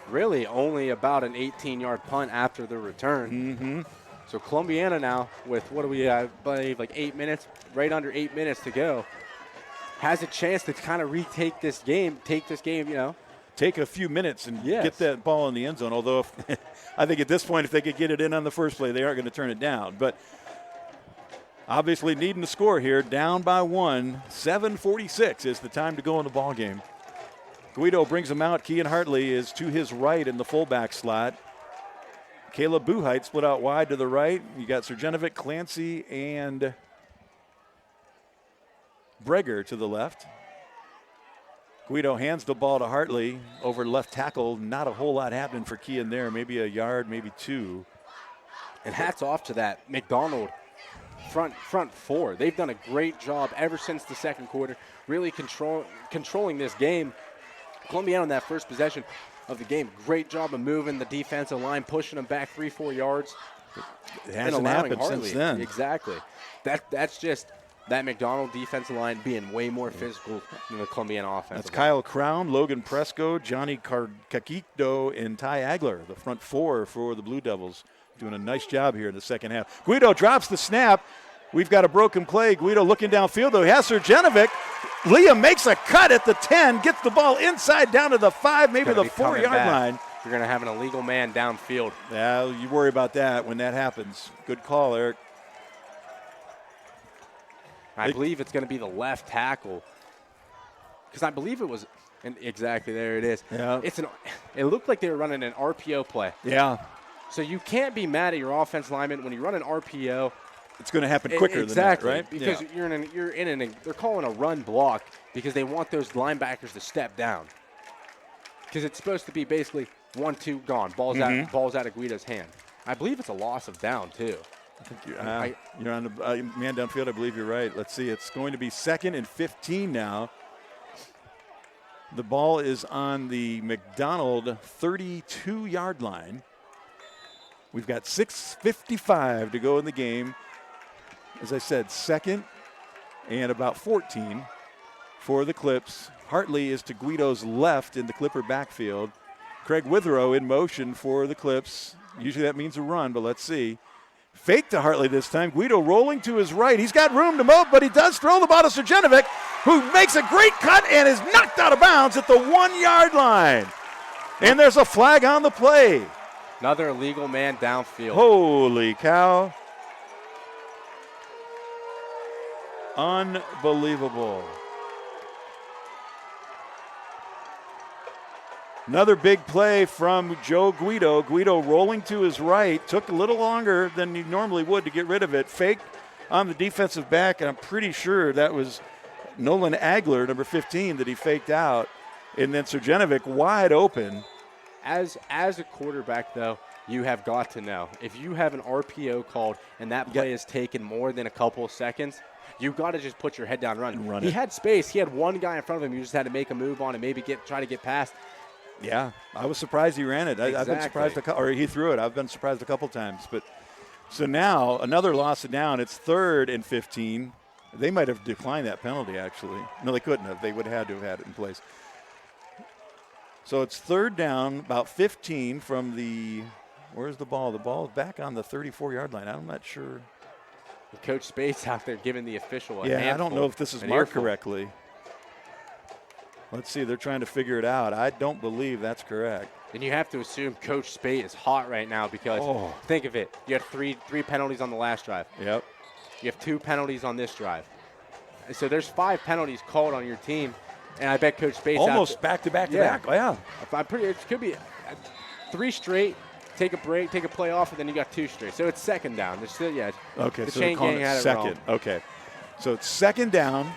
really only about an 18-yard punt after the return. So Columbiana now with, what do we have, I believe, like 8 minutes, right under 8 minutes to go, has a chance to kind of retake this game, you know. Take a few minutes and get that ball in the end zone. Although I think at this point, if they could get it in on the first play, they aren't going to turn it down. But obviously needing to score here, down by 1. 7:46 is the time to go in the ball game. Guido brings him out. Kean Hartley is to his right in the fullback slot. Caleb Buhite split out wide to the right. You got Sergenovic, Clancy, and Breger to the left. Guido hands the ball to Hartley over left tackle. Not a whole lot happening for Kean there. Maybe a yard, maybe 2. And hats off to that McDonald front 4. They've done a great job ever since the second quarter, really controlling this game. Columbiana on that first possession of the game, great job of moving the defensive line, pushing them back 3-4 yards. It hasn't happened since then. Exactly. That's just that McDonald defensive line being way more physical than the Columbiana offense. That's Kyle Crown, Logan Presco, Johnny Kakikdo, and Ty Agler, the front 4 for the Blue Devils, doing a nice job here in the second half. Guido drops the snap. We've got a broken play. Guido looking downfield, though. He has Sergenovic. Liam makes a cut at the 10, gets the ball inside down to the 5, maybe the 4-yard line. You're going to have an illegal man downfield. Yeah, you worry about that when that happens. Good call, Eric. I believe it's going to be the left tackle because I believe it was exactly there it is. Yeah. It looked like they were running an RPO play. Yeah. So you can't be mad at your offense lineman when you run an RPO. it's going to happen quicker exactly, than that, right? Because they're calling a run block because they want those linebackers to step down. Because it's supposed to be basically 1-2 gone, balls out of Guido's hand. I believe it's a loss of down too. I think you're on the man downfield. I believe you're right. Let's see. It's going to be 2nd and 15 now. The ball is on the McDonald 32-yard line. We've got 6:55 to go in the game. As I said, 2nd and about 14 for the Clips. Hartley is to Guido's left in the Clipper backfield. Craig Withrow in motion for the Clips. Usually that means a run, but let's see. Fake to Hartley this time. Guido rolling to his right. He's got room to move, but he does throw the ball to Sergenovic, who makes a great cut and is knocked out of bounds at the 1-yard line. And there's a flag on the play. Another illegal man downfield. Holy cow. Unbelievable. Another big play from Joe Guido. Guido rolling to his right. Took a little longer than he normally would to get rid of it. Fake on the defensive back, and I'm pretty sure that was Nolan Agler, number 15, that he faked out. And then Sergenovic wide open. As a quarterback, though, you have got to know. If you have an RPO called and that play has taken more than a couple of seconds, you've got to just put your head down and run. He had space. He had one guy in front of him. You just had to make a move on and maybe try to get past. Yeah, I was surprised he ran it. Exactly. I've been surprised, or he threw it. I've been surprised a couple times. But so now another loss of down. It's 3rd and 15. They might have declined that penalty, actually. No, they couldn't have. They would have had to have had it in place. So it's 3rd down, about 15 from the – where's the ball? The ball is back on the 34-yard line. I'm not sure. Coach Spates out there giving the official a handful. handful. I don't know if this is marked correctly. Let's see. They're trying to figure it out. I don't believe that's correct. And you have to assume Coach Spate is hot right now because think of it. You had three penalties on the last drive. Yep. You have 2 penalties on this drive. So there's 5 penalties called on your team, and I bet Coach Spates almost back to back to back. Oh, yeah. It could be 3 straight. Take a break, take a play off, and then you got 2 straight. So it's 2nd down. There's still Okay. The So chain gang had it second. wrong. Okay. So it's 2nd down.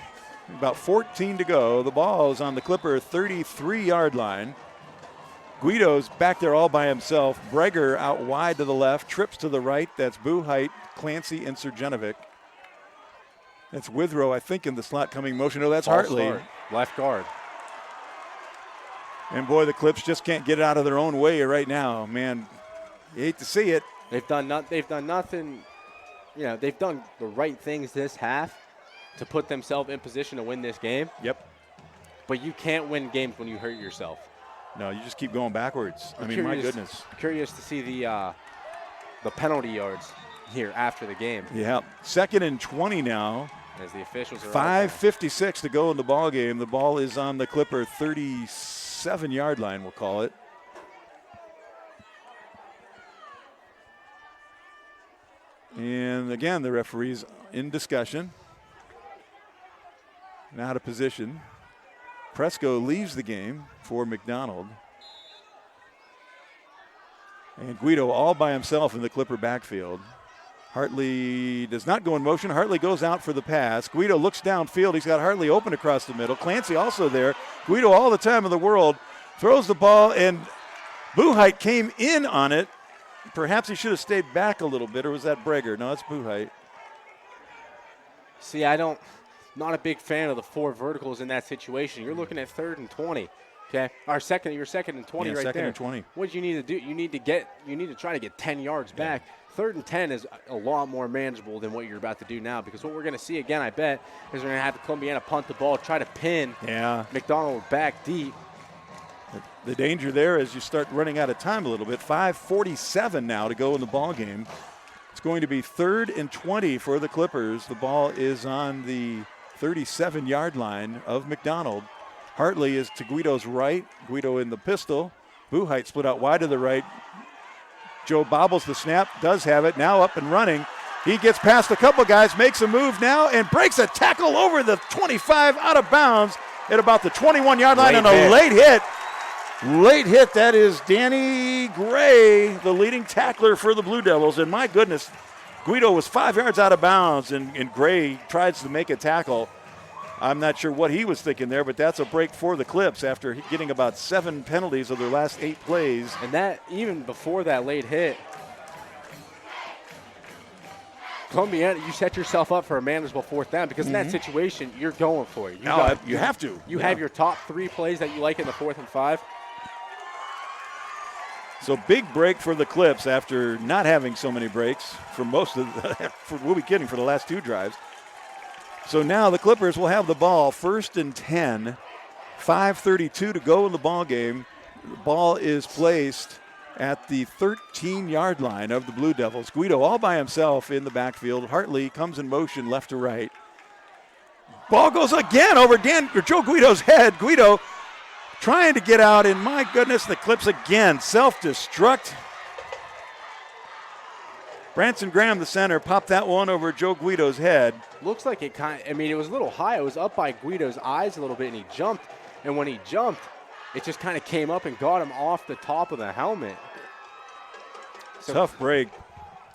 About 14 to go. The ball is on the Clipper 33-yard line. Guido's back there all by himself. Breger out wide to the left. Trips to the right. That's Buhite, Clancy, and Sergenovic. That's Withrow, I think, in the slot coming motion. No, that's Hartley. Start. Left guard. And, boy, the Clips just can't get it out of their own way right now. Man, you hate to see it. They've done nothing. They've done the right things this half to put themselves in position to win this game. Yep. But you can't win games when you hurt yourself. No, you just keep going backwards. My goodness. Curious to see the penalty yards here after the game. Yeah. 2nd and 20 now. As the officials are 5:56 to go in the ball game. The ball is on the Clipper 37-yard line, we'll call it. And again, the referee's in discussion. And out of position. Presco leaves the game for McDonald. And Guido all by himself in the Clipper backfield. Hartley does not go in motion. Hartley goes out for the pass. Guido looks downfield. He's got Hartley open across the middle. Clancy also there. Guido all the time in the world. Throws the ball, and Buhite came in on it. Perhaps he should have stayed back a little bit, or was that Breger? No, that's Buhite. See, not a big fan of the 4 verticals in that situation. You're looking at 3rd and 20. Okay, you're 2nd and 20 right there. 2nd and 20. What you need to do? You need to try to get 10 yards back. 3rd and 10 is a lot more manageable than what you're about to do now, because what we're going to see again, I bet, is we're going to have Columbiana punt the ball, try to pin McDonald back deep. The danger there is you start running out of time a little bit. 5:47 now to go in the ball game. It's going to be 3rd and 20 for the Clippers. The ball is on the 37-yard line of McDonald. Hartley is to Guido's right. Guido in the pistol. Buhite split out wide to the right. Joe bobbles the snap, does have it, now up and running. He gets past a couple guys, makes a move now, and breaks a tackle over the 25 out of bounds at about the 21-yard line on a late hit. Late hit, that is Danny Gray, the leading tackler for the Blue Devils. And my goodness, Guido was 5 yards out of bounds, and Gray tries to make a tackle. I'm not sure what he was thinking there, but that's a break for the Clips after getting about 7 penalties of their last 8 plays. And that, even before that late hit, Columbiana, you set yourself up for a manageable 4th down because in that situation, you're going for it. You have to. You have your top 3 plays that you like in the 4th and 5. So big break for the Clips after not having so many breaks for most of we'll be kidding, for the last 2 drives. So now the Clippers will have the ball 1st and 10, 5:32 to go in the ball game. The ball is placed at the 13-yard line of the Blue Devils. Guido all by himself in the backfield. Hartley comes in motion left to right. Ball goes again over Joe Guido's head. Guido trying to get out, and my goodness, the Clips again self-destruct. Branson Graham, the center, popped that one over Joe Guido's head. Looks like it it was a little high. It was up by Guido's eyes a little bit, and he jumped. And when he jumped, it just kind of came up and got him off the top of the helmet. So tough break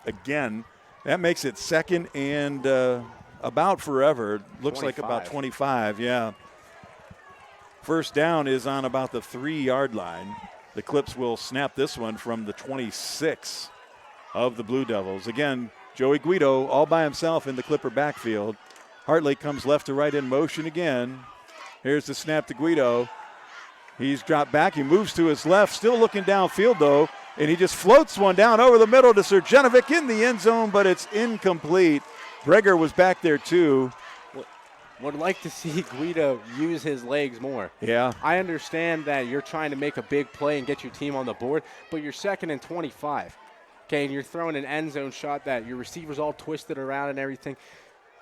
again. That makes it 2nd and about forever. Looks 25. like about 25, yeah. 1st down is on about the 3-yard line. The Clips will snap this one from the 26 of the Blue Devils. Again, Joey Guido all by himself in the Clipper backfield. Hartley comes left to right in motion again. Here's the snap to Guido. He's dropped back. He moves to his left, still looking downfield, though, and he just floats one down over the middle to Sergenovic in the end zone, but it's incomplete. Breger was back there, too. Would like to see Guido use his legs more. Yeah. I understand that you're trying to make a big play and get your team on the board, but you're 2nd and 25. Okay, and you're throwing an end zone shot that your receiver's all twisted around and everything.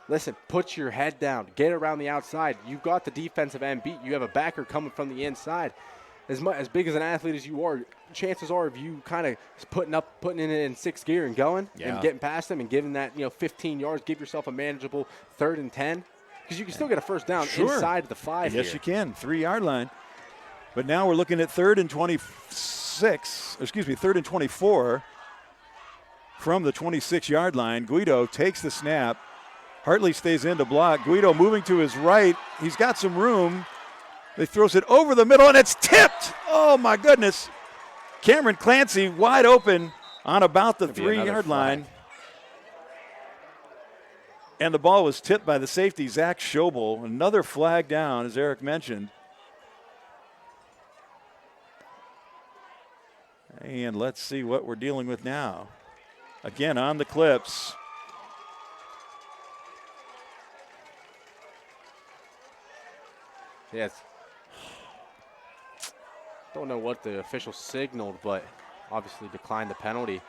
Listen, put your head down. Get around the outside. You've got the defensive end beat. You have a backer coming from the inside. As big as an athlete as you are, chances are of you kind of putting it in 6th gear and going and getting past them and giving that 15 yards, give yourself a manageable 3rd and 10. Because you can still get a 1st down inside the 5 Yes, here. you can. 3-yard line. But now we're looking at 3rd and 3rd and 24 from the 26-yard line. Guido takes the snap. Hartley stays in to block. Guido moving to his right. He's got some room. He throws it over the middle, and it's tipped. Oh, my goodness. Cameron Clancy wide open on about the 3-yard line. And the ball was tipped by the safety, Zach Schobel. Another flag down, as Eric mentioned. And let's see what we're dealing with now. Again, on the Clips. Yes. Don't know what the official signaled, but obviously declined the penalty.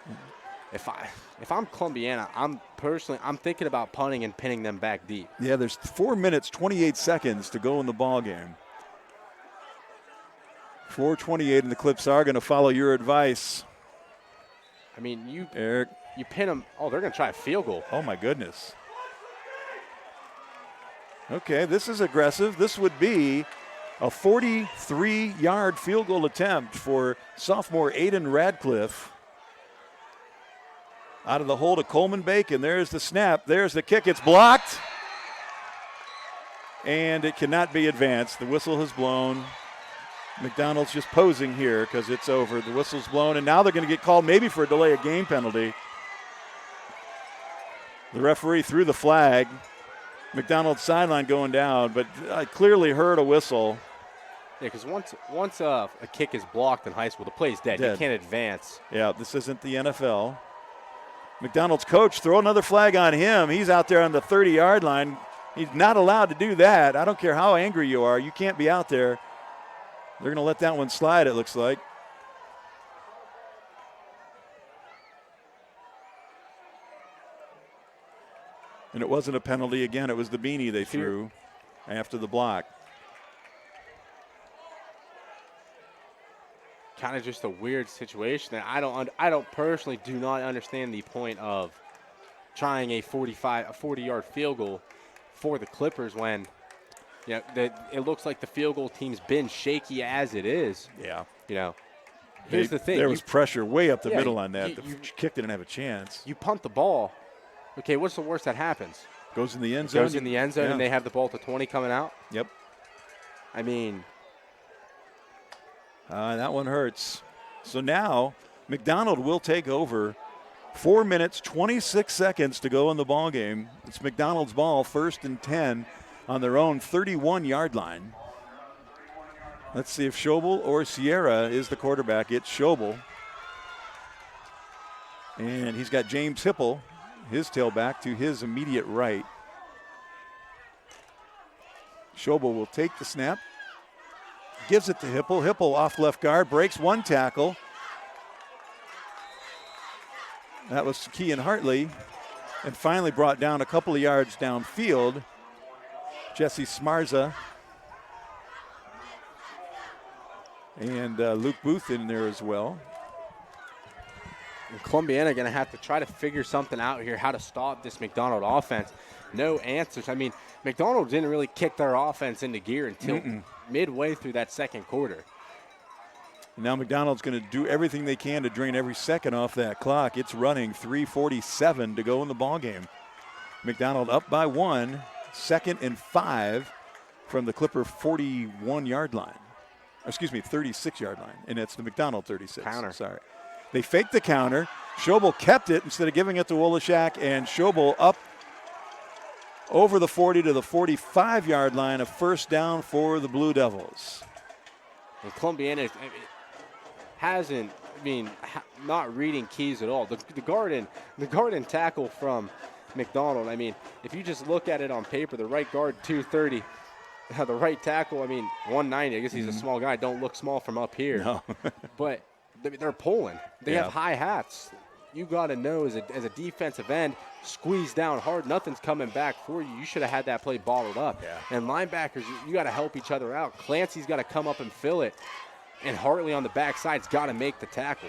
If I'm Columbiana, I'm thinking about punting and pinning them back deep. Yeah, there's 4 minutes, 28 seconds to go in the ball game. 4:28, and the Clips are going to follow your advice. I mean, Eric, you pin them. Oh, they're going to try a field goal. Oh my goodness. Okay, this is aggressive. This would be a 43-yard field goal attempt for sophomore Aiden Radcliffe. Out of the hole to Coleman Bacon. There's the snap. There's the kick. It's blocked. And it cannot be advanced. The whistle has blown. McDonald's just posing here because it's over. The whistle's blown, and now they're going to get called maybe for a delay of game penalty. The referee threw the flag. McDonald's sideline going down, but I clearly heard a whistle. Yeah, because once a kick is blocked in high school, the play's dead. You can't advance. Yeah, this isn't the NFL. McDonald's coach, throw another flag on him. He's out there on the 30-yard line. He's not allowed to do that. I don't care how angry you are. You can't be out there. They're going to let that one slide, it looks like. And it wasn't a penalty. Again, it was the beanie they threw after the block. Kind of just a weird situation. And I don't personally do not understand the point of trying a 40-yard field goal for the Clippers when it looks like the field goal team's been shaky as it is. Yeah. Here's the thing. There was pressure way up the middle on that. The kick didn't have a chance. You punt the ball. okay, what's the worst that happens? Goes in the end zone. Goes in the end zone, and they have the ball to 20 coming out? Yep. I mean. That one hurts. So now McDonald will take over. 4 minutes, 26 seconds to go in the ball game. It's McDonald's ball, 1st and 10 on their own 31-yard line. Let's see if Schobel or Sierra is the quarterback. It's Schobel. And he's got James Hipple, his tailback, to his immediate right. Schobel will take the snap. Gives it to Hipple. Hipple off left guard, breaks one tackle. That was Kean Hartley, and finally brought down a couple of yards downfield. Jesse Smarza and Luke Booth in there as well. And Columbiana going to have to try to figure something out here, how to stop this McDonald offense. No answers. I mean, McDonald didn't really kick their offense into gear until midway through that second quarter. Now McDonald's going to do everything they can to drain every second off that clock. It's running 3:47 to go in the ball game. McDonald up by 1, 2nd and 5 from the Clipper 41-yard line. Excuse me, 36-yard line, and it's the McDonald 36. Counter. Sorry. They faked the counter. Schobel kept it instead of giving it to Wolashak, and Schobel up over the 40 to the 45-yard line, a first down for the Blue Devils. And Columbiana not reading keys at all. The guard and tackle from McDonald, I mean, if you just look at it on paper, the right guard 230, the right tackle, 190. I guess he's a small guy. Don't look small from up here. No. But they're pulling. They have high hats. You got to know as a defensive end, squeeze down hard. Nothing's coming back for you. You should have had that play bottled up. Yeah. And linebackers, you got to help each other out. Clancy's got to come up and fill it. And Hartley on the backside's got to make the tackle.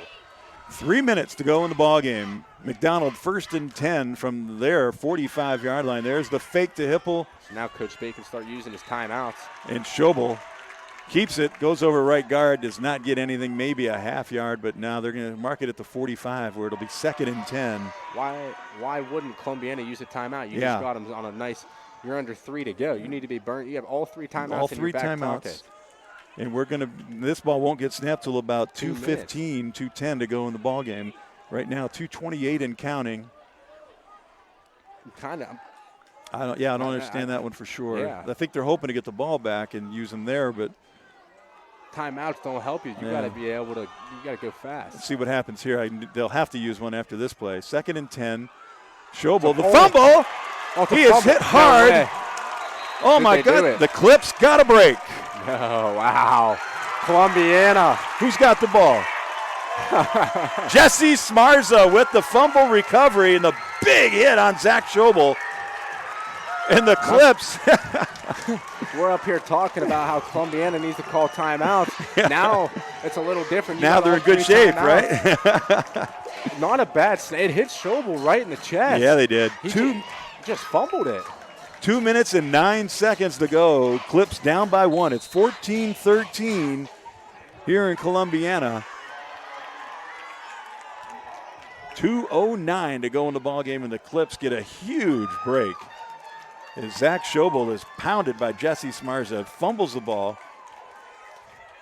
3 minutes to go in the ball game. McDonald 1st and 10 from their 45-yard line. There's the fake to Hipple. So now Coach Spade can start using his timeouts. And Schobel keeps it, goes over right guard, does not get anything, maybe a half yard, but now they're going to mark it at the 45 where it'll be 2nd and 10. Why wouldn't Columbiana use a timeout? You just got them on a nice, you're under 3 to go. You need to be burnt. You have all 3 timeouts in your back pocket. And this ball won't get snapped till about 2:15, 2:10 to go in the ball game. Right now, 2:28 and counting. I don't understand that one for sure. Yeah. I think they're hoping to get the ball back and use them there, but timeouts don't help you. You got to be able to. You got to go fast. Let's see what happens here. They'll have to use one after this play. 2nd and 10. Schobel, the fumble. He is hit hard. Oh my God! The Clips got a break. Oh wow! Columbiana. Who's got the ball? Jesse Smarza with the fumble recovery and the big hit on Zach Schobel. And the Clips. We're up here talking about how Columbiana needs to call timeouts. Yeah. Now it's a little different. Now they're in good shape, right? Not a bad snap. It hit Schobel right in the chest. Yeah, they did. He just fumbled it. 2 minutes and 9 seconds to go. Clips down by 1. It's 14-13 here in Columbiana. 2:09 to go in the ball game, and the Clips get a huge break. As Zach Schobel is pounded by Jesse Smarza, fumbles the ball.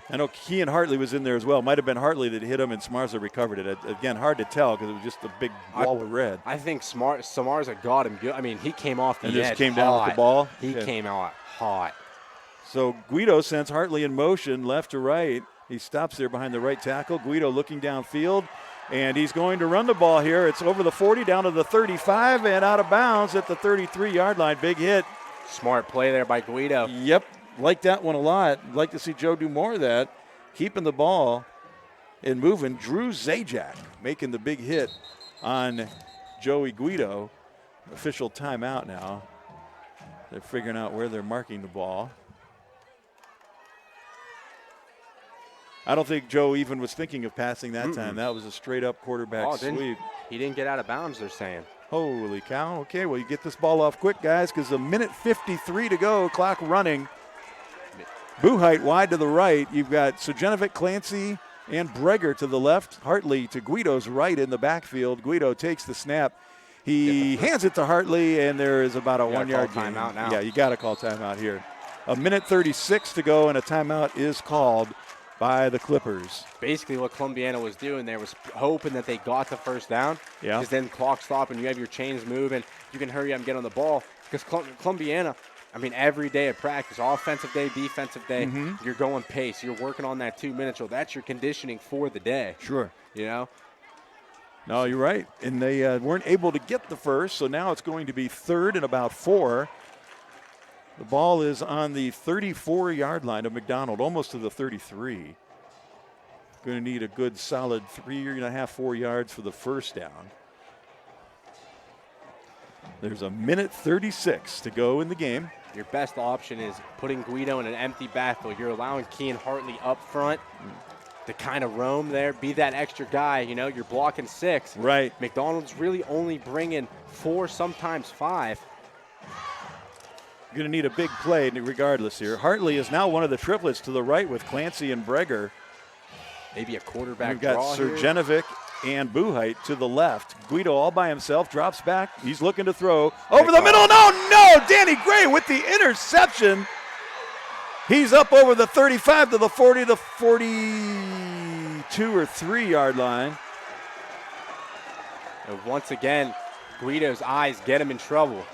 I know Kean Hartley was in there as well. Might have been Hartley that hit him, and Smarza recovered it. Again, hard to tell because it was just a big wall of red. I think Smarza got him good. He came off the edge. And just came down with the ball? He came out hot. So Guido sends Hartley in motion left to right. He stops there behind the right tackle. Guido looking downfield, and he's going to run the ball here. It's over the 40, down to the 35, and out of bounds at the 33-yard line. Big hit. Smart play there by Guido. Yep. Like that one a lot. Like to see Joe do more of that. Keeping the ball and moving. Drew Zajac making the big hit on Joey Guido. Official timeout now. They're figuring out where they're marking the ball. I don't think Joe even was thinking of passing that time. That was a straight-up quarterback sweep. He didn't get out of bounds, they're saying. Holy cow. Okay, well, you get this ball off quick, guys, because 1:53 to go, clock running. Buhite wide to the right. You've got Sojanovic, Clancy, and Breger to the left. Hartley to Guido's right in the backfield. Guido takes the snap. He hands it to Hartley, and there is about a 1 yard gain. Timeout now. Yeah, you got to call timeout here. A minute 36 to go, and a timeout is called by the Clippers. Basically what Columbiana was doing there was hoping that they got the first down. Yeah. Because then clock stop and you have your chains moving. You can hurry up and get on the ball. Because Columbiana, I mean, every day of practice, offensive day, defensive day, you're going pace. You're working on that 2 minute drill. That's your conditioning for the day. Sure. You know? No, you're right. And they weren't able to get the first, so now it's going to be 3rd and about 4. The ball is on the 34-yard line of McDonald, almost to the 33. Going to need a good solid 3.5, 4 yards for the first down. There's a minute 36 to go in the game. Your best option is putting Guido in an empty backfield. You're allowing Kean Hartley up front to kind of roam there, be that extra guy. You know, you're blocking 6. Right. McDonald's really only bringing 4, sometimes 5. Going to need a big play regardless here. Hartley is now one of the triplets to the right with Clancy and Breger. Maybe a quarterback We've got draw here. Sergenovic and Buhite to the left. Guido all by himself, drops back. He's looking to throw. Over the middle. No! Danny Gray with the interception. He's up over the 35 to the 40 to 42 or 3-yard line. And once again, Guido's eyes get him in trouble.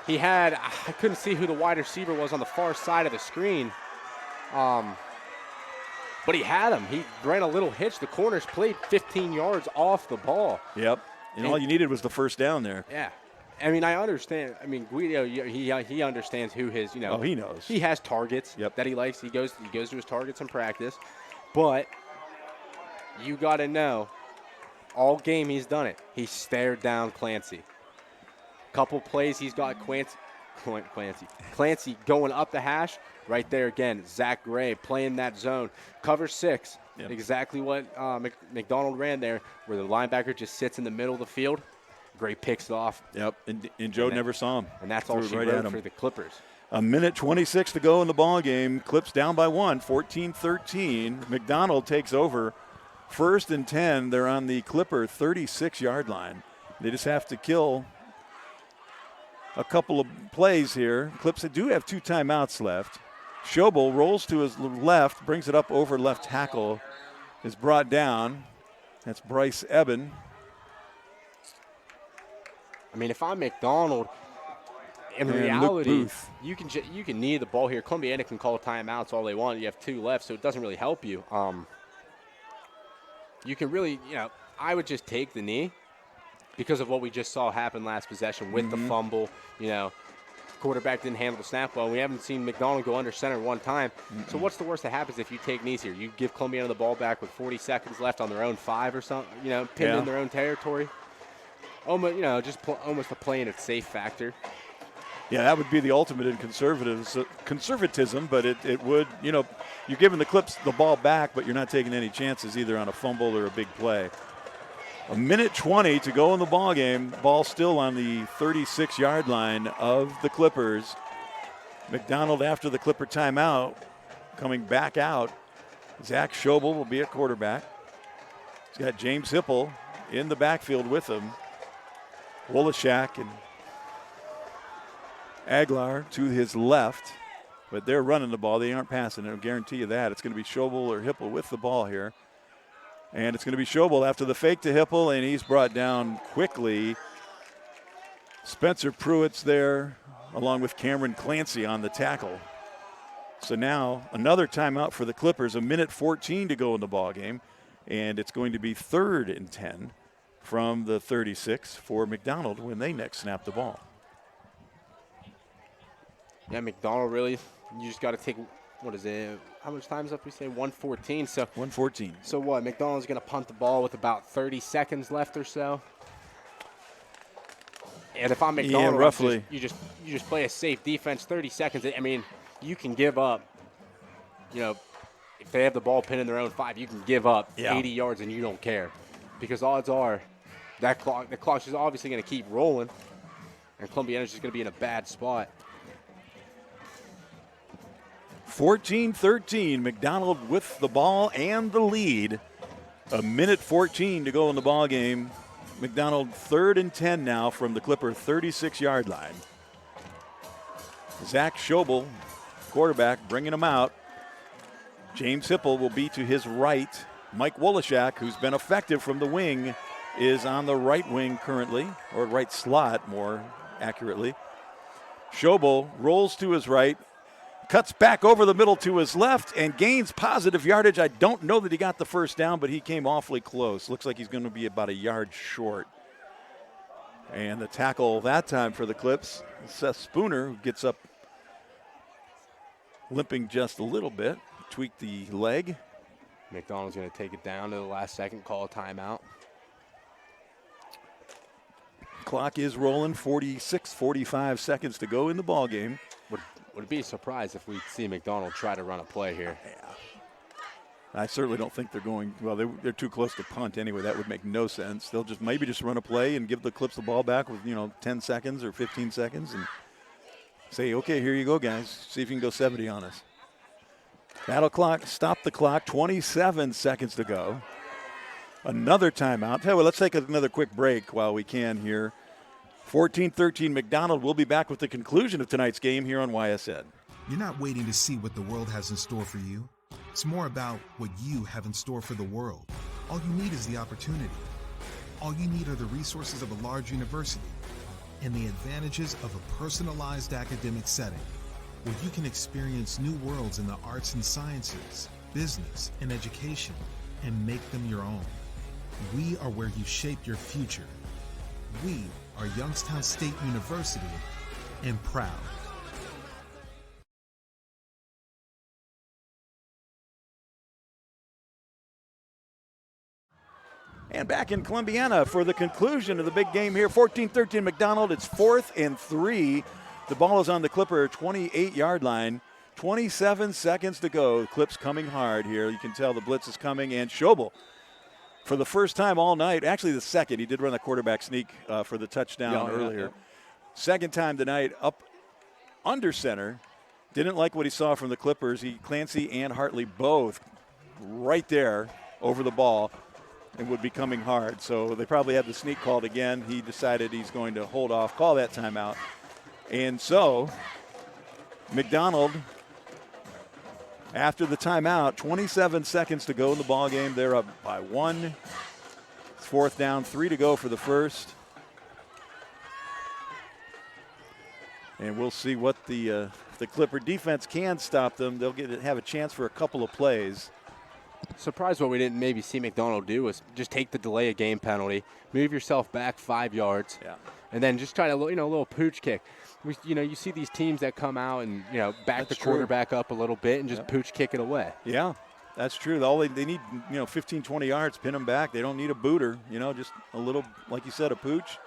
He had, I couldn't see who the wide receiver was on the far side of the screen. But he had him. He ran a little hitch. The corners played 15 yards off the ball. Yep. And all you needed was the first down there. Yeah. I mean, I understand. I mean, Guido, he understands who his, you know. Oh, he knows. He has targets that he likes. He goes to his targets in practice. But you got to know, all game he's done it. He stared down Clancy. Couple plays he's got Clancy going up the hash. Right there again, Zach Gray playing that zone. Cover 6, exactly what McDonald ran there, where the linebacker just sits in the middle of the field. Gray picks it off. Yep, and Joe never saw him. And that's all she wrote for the Clippers. A minute 26 to go in the ball game. Clips down by 1, 14-13. McDonald takes over. 1st and 10. They're on the Clipper 36-yard line. They just have to kill a couple of plays here. Clips do have 2 timeouts left. Schobel rolls to his left, brings it up over left tackle, is brought down. That's Bryce Eben. I mean, if I'm McDonald, in reality, you can knee the ball here. Columbiana can call timeouts all they want. You have 2 left, so it doesn't really help you. You can really, I would just take the knee because of what we just saw happen last possession with the fumble. Quarterback didn't handle the snap well. We haven't seen McDonald go under center one time. So what's the worst that happens if you take knees here? You give Columbiana the ball back with 40 seconds left on their own 5 or something, pinned in their own territory. Almost, almost a play in a safe factor. Yeah, that would be the ultimate in conservatism, but it would, you're giving the Clips the ball back, but you're not taking any chances either on a fumble or a big play. A minute 20 to go in the ball game. Ball still on the 36-yard line of the Clippers. McDonald after the Clipper timeout coming back out. Zach Schobel will be at quarterback. He's got James Hipple in the backfield with him. Wolashak and Aguilar to his left, but they're running the ball. They aren't passing it. I'll guarantee you that. It's going to be Schobel or Hipple with the ball here. And it's going to be Schobel after the fake to Hipple, and he's brought down quickly. Spencer Pruitt's there, along with Cameron Clancy on the tackle. So now another timeout for the Clippers, a minute 14 to go in the ball game, and it's going to be 3rd and 10 from the 36 for McDonald when they next snap the ball. Yeah, McDonald really, you just got to take, what is it, how much time's up we say? 1:14. So 1:14. So what, McDonald's going to punt the ball with about 30 seconds left or so? And if I'm McDonald, roughly. You just play a safe defense, 30 seconds. I mean, you can give up, if they have the ball pinned in their own 5, you can give up 80 yards and you don't care. Because odds are the clock's just obviously going to keep rolling, and Columbiana's just going to be in a bad spot. 14-13, McDonald with the ball and the lead. A minute 14 to go in the ball game. McDonald 3rd and 10 now from the Clipper 36-yard line. Zach Schobel, quarterback, bringing him out. James Hipple will be to his right. Mike Wolashak, who's been effective from the wing, is on the right wing currently, or right slot more accurately. Schobel rolls to his right, cuts back over the middle to his left, and gains positive yardage. I don't know that he got the first down, but he came awfully close. Looks like he's going to be about a yard short. And the tackle that time for the Clips, Seth Spooner, who gets up limping just a little bit, tweaked the leg. McDonald's going to take it down to the last second, call a timeout. Clock is rolling, 45 seconds to go in the ball game. Would be surprised if we see McDonald try to run a play here. Yeah. I certainly don't think they're going, well, they're too close to punt anyway. That would make no sense. They'll just maybe just run a play and give the Clips the ball back with, 10 seconds or 15 seconds and say, okay, here you go, guys. See if you can go 70 on us. Battle clock, stop the clock, 27 seconds to go. Another timeout. Hey, well, let's take another quick break while we can here. 14-13 McDonald will be back with the conclusion of tonight's game here on YSN. You're not waiting to see what the world has in store for you. It's more about what you have in store for the world. All you need is the opportunity. All you need are the resources of a large university and the advantages of a personalized academic setting where you can experience new worlds in the arts and sciences, business, and education and make them your own. We are where you shape your future. We are Youngstown State University, and proud. And back in Columbiana for the conclusion of the big game here. 14-13 McDonald. It's 4th and 3. The ball is on the Clipper 28-yard line. 27 seconds to go. Clips coming hard here. You can tell the blitz is coming. And Schobel, for the first time all night, actually the second, he did run a quarterback sneak for the touchdown earlier. Yeah. Second time tonight, up under center. Didn't like what he saw from the Clippers. Clancy and Hartley both right there over the ball and would be coming hard. So they probably had the sneak called again. He decided he's going to hold off, call that timeout. And so McDonald, after the timeout, 27 seconds to go in the ball game. They're up by 1. It's 4th down, 3 to go for the first. And we'll see what if the Clipper defense can stop them. They'll have a chance for a couple of plays. Surprised what we didn't maybe see McDonald do was just take the delay of game penalty, move yourself back 5 yards, and then just try to, a little pooch kick. You see these teams that come out and, back the quarterback up a little bit and just pooch kick it away. Yeah, that's true. All they need, 15, 20 yards, pin them back. They don't need a booter, just a little, like you said, a pooch.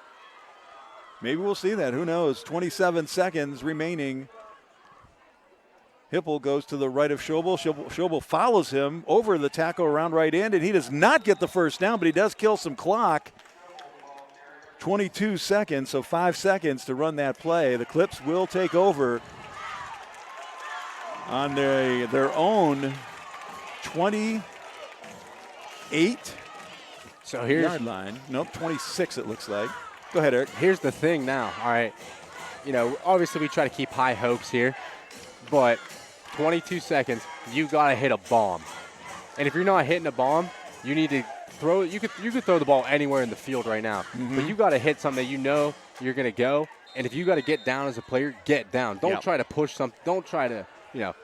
Maybe we'll see that. Who knows? 27 seconds remaining. Hipple goes to the right of Schobel. Schobel follows him over the tackle around right end, and he does not get the first down, but he does kill some clock. 22 seconds, so 5 seconds to run that play. The Clips will take over on their own 28 yard line. Nope, 26 it looks like. Go ahead, Eric. Here's the thing now, all right. Obviously we try to keep high hopes here, but 22 seconds, you got to hit a bomb. And if you're not hitting a bomb, you need to throw it. You could throw the ball anywhere in the field right now, but you got to hit something that you're going to go. And if you got to get down as a player, get down. Don't try to push something. Don't try to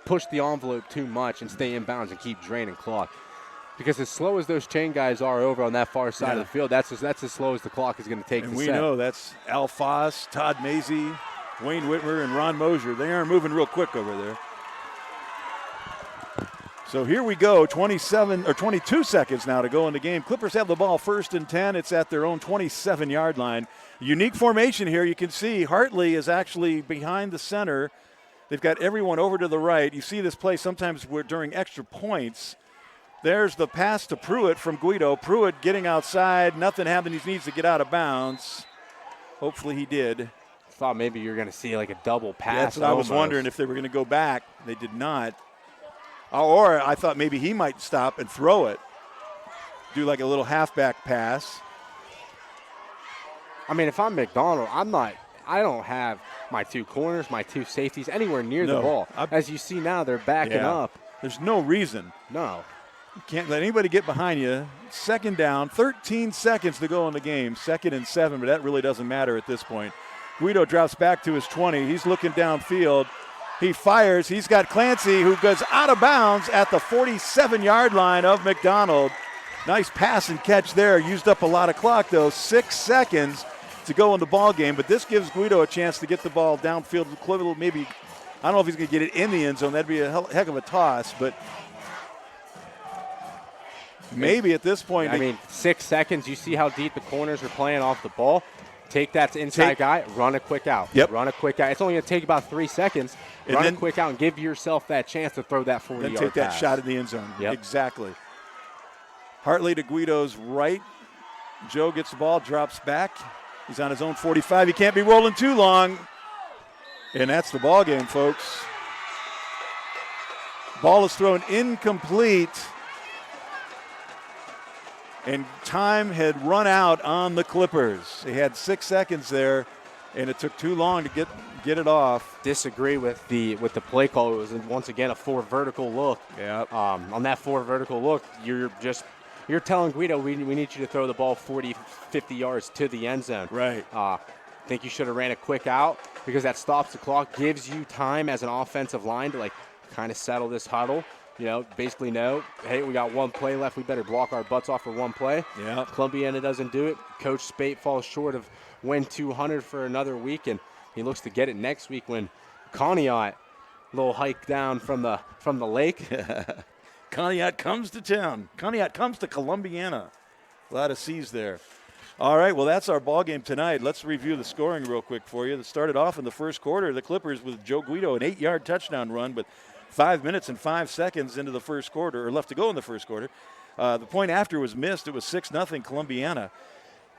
push the envelope too much and stay in bounds and keep draining clock. Because as slow as those chain guys are over on that far side of the field, that's as slow as the clock is going to take. And we know that's Al Foss, Todd Mazie, Wayne Whitmer, and Ron Mosier. They are moving real quick over there. So here we go, 22 seconds now to go in the game. Clippers have the ball 1st and 10. It's at their own 27-yard line. Unique formation here. You can see Hartley is actually behind the center. They've got everyone over to the right. You see this play sometimes during extra points. There's the pass to Pruitt from Guido. Pruitt getting outside. Nothing happened. He needs to get out of bounds. Hopefully he did. Thought maybe you were going to see like a double pass. That's what I was wondering if they were going to go back. They did not. Or I thought maybe he might stop and throw it. Do like a little halfback pass. I mean, if I'm McDonald, I don't have my two corners, my two safeties anywhere near the ball. As you see now, they're backing up. There's no reason. No. You can't let anybody get behind you. Second down, 13 seconds to go in the game. 2nd and 7, but that really doesn't matter at this point. Guido drops back to his 20. He's looking downfield. He fires. He's got Clancy, who goes out of bounds at the 47-yard line of McDonald. Nice pass and catch there. Used up a lot of clock, though. 6 seconds to go in the ball game, but this gives Guido a chance to get the ball downfield. Maybe, I don't know if he's going to get it in the end zone. That'd be a heck of a toss, but maybe at this point. I mean, 6 seconds. You see how deep the corners are playing off the ball. Take that inside guy, run a quick out. Yep. Run a quick out. It's only going to take about 3 seconds. Run a quick out and give yourself that chance to throw that 40-yard pass. Then take that shot in the end zone. Yep. Exactly. Hartley to Guido's right. Joe gets the ball, drops back. He's on his own 45. He can't be rolling too long. And that's the ball game, folks. Ball is thrown incomplete. And time had run out on the Clippers. They had 6 seconds there, and it took too long to get it off. Disagree with the play call. It was once again a 4 vertical look. Yeah. On that 4 vertical look, you're telling Guido we need you to throw the ball 40, 50 yards to the end zone. Right. Think you should have ran a quick out because that stops the clock, gives you time as an offensive line to kind of settle this huddle. Basically know, hey, we got 1 play left. We better block our butts off for 1 play. Yeah. Columbiana doesn't do it. Coach Spate falls short of win 200 for another week, and he looks to get it next week when Conneaut, little hike down from the lake. Conneaut comes to town. Conneaut comes to Columbiana. A lot of C's there. All right, well, that's our ball game tonight. Let's review the scoring real quick for you. That started off in the first quarter. The Clippers with Joe Guido, an 8-yard touchdown run, but 5 minutes and 5 seconds into the first quarter, or left to go in the first quarter. The point after was missed. It was 6-0 Columbiana.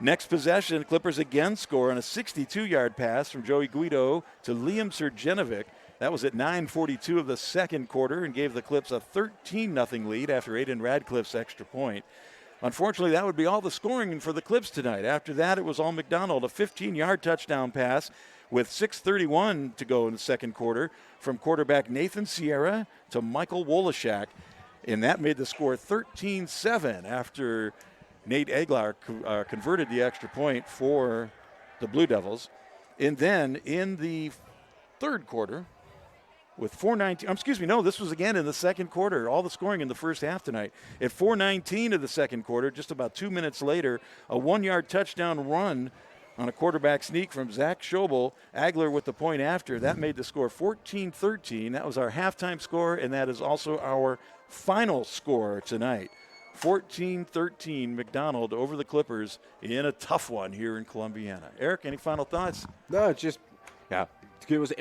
Next possession, Clippers again score on a 62-yard pass from Joey Guido to Liam Sergenovic. That was at 9:42 of the second quarter and gave the Clips a 13-0 lead after Aiden Radcliffe's extra point. Unfortunately, that would be all the scoring for the Clips tonight. After that, it was all McDonald, a 15-yard touchdown pass with 6:31 to go in the second quarter from quarterback Nathan Sierra to Michael Wolashak. And that made the score 13-7 after Nate Aguilar converted the extra point for the Blue Devils. And then in the third quarter, with 4:19, this was again in the second quarter. All the scoring in the first half tonight. At 4:19 of the second quarter, just about 2 minutes later, a 1-yard touchdown run on a quarterback sneak from Zach Schobel. Agler with the point after. That made the score 14-13. That was our halftime score, and that is also our final score tonight. 14-13 McDonald over the Clippers in a tough one here in Columbiana. Eric, any final thoughts? No, it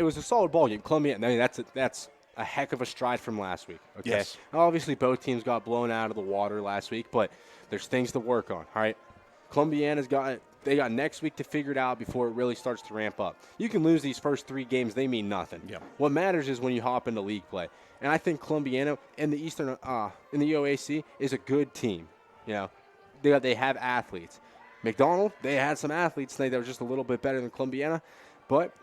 was a solid ball game. Columbiana, I mean, that's a heck of a stride from last week. Okay. Yes. Obviously, both teams got blown out of the water last week, but there's things to work on. All right. Columbiana's got next week to figure it out before it really starts to ramp up. You can lose these first 3 games; they mean nothing. Yep. What matters is when you hop into league play. And I think Columbiana in the Eastern, in the OAC is a good team. They have athletes. McDonald, they had some athletes tonight that were just a little bit better than Columbiana, but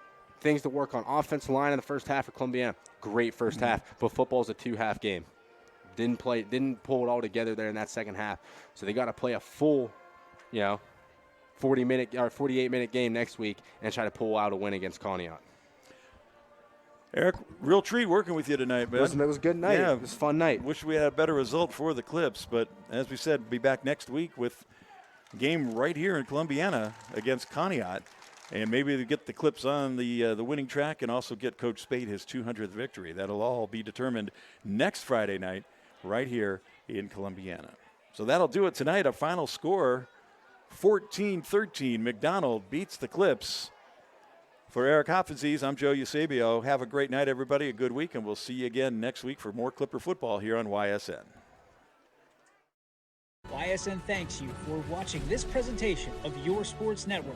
things to work on. Offensive line in the first half for Columbiana, great first half, but football's a 2-half game. Didn't pull it all together there in that second half. So they got to play a full, 40-minute or 48-minute game next week and try to pull out a win against Conneaut. Eric, real treat working with you tonight, man. It was a good night. Yeah, it was a fun night. Wish we had a better result for the Clips, but as we said, be back next week with a game right here in Columbiana against Conneaut, and maybe to get the Clips on the winning track and also get Coach Spate his 200th victory. That'll all be determined next Friday night right here in Columbiana. So that'll do it tonight. A final score, 14-13. McDonald beats the Clips. For Eric Hopfensies, I'm Joe Eusebio. Have a great night, everybody, a good week, and we'll see you again next week for more Clipper football here on YSN. YSN thanks you for watching this presentation of your sports network.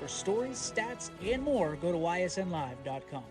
For stories, stats, and more, go to ysnlive.com.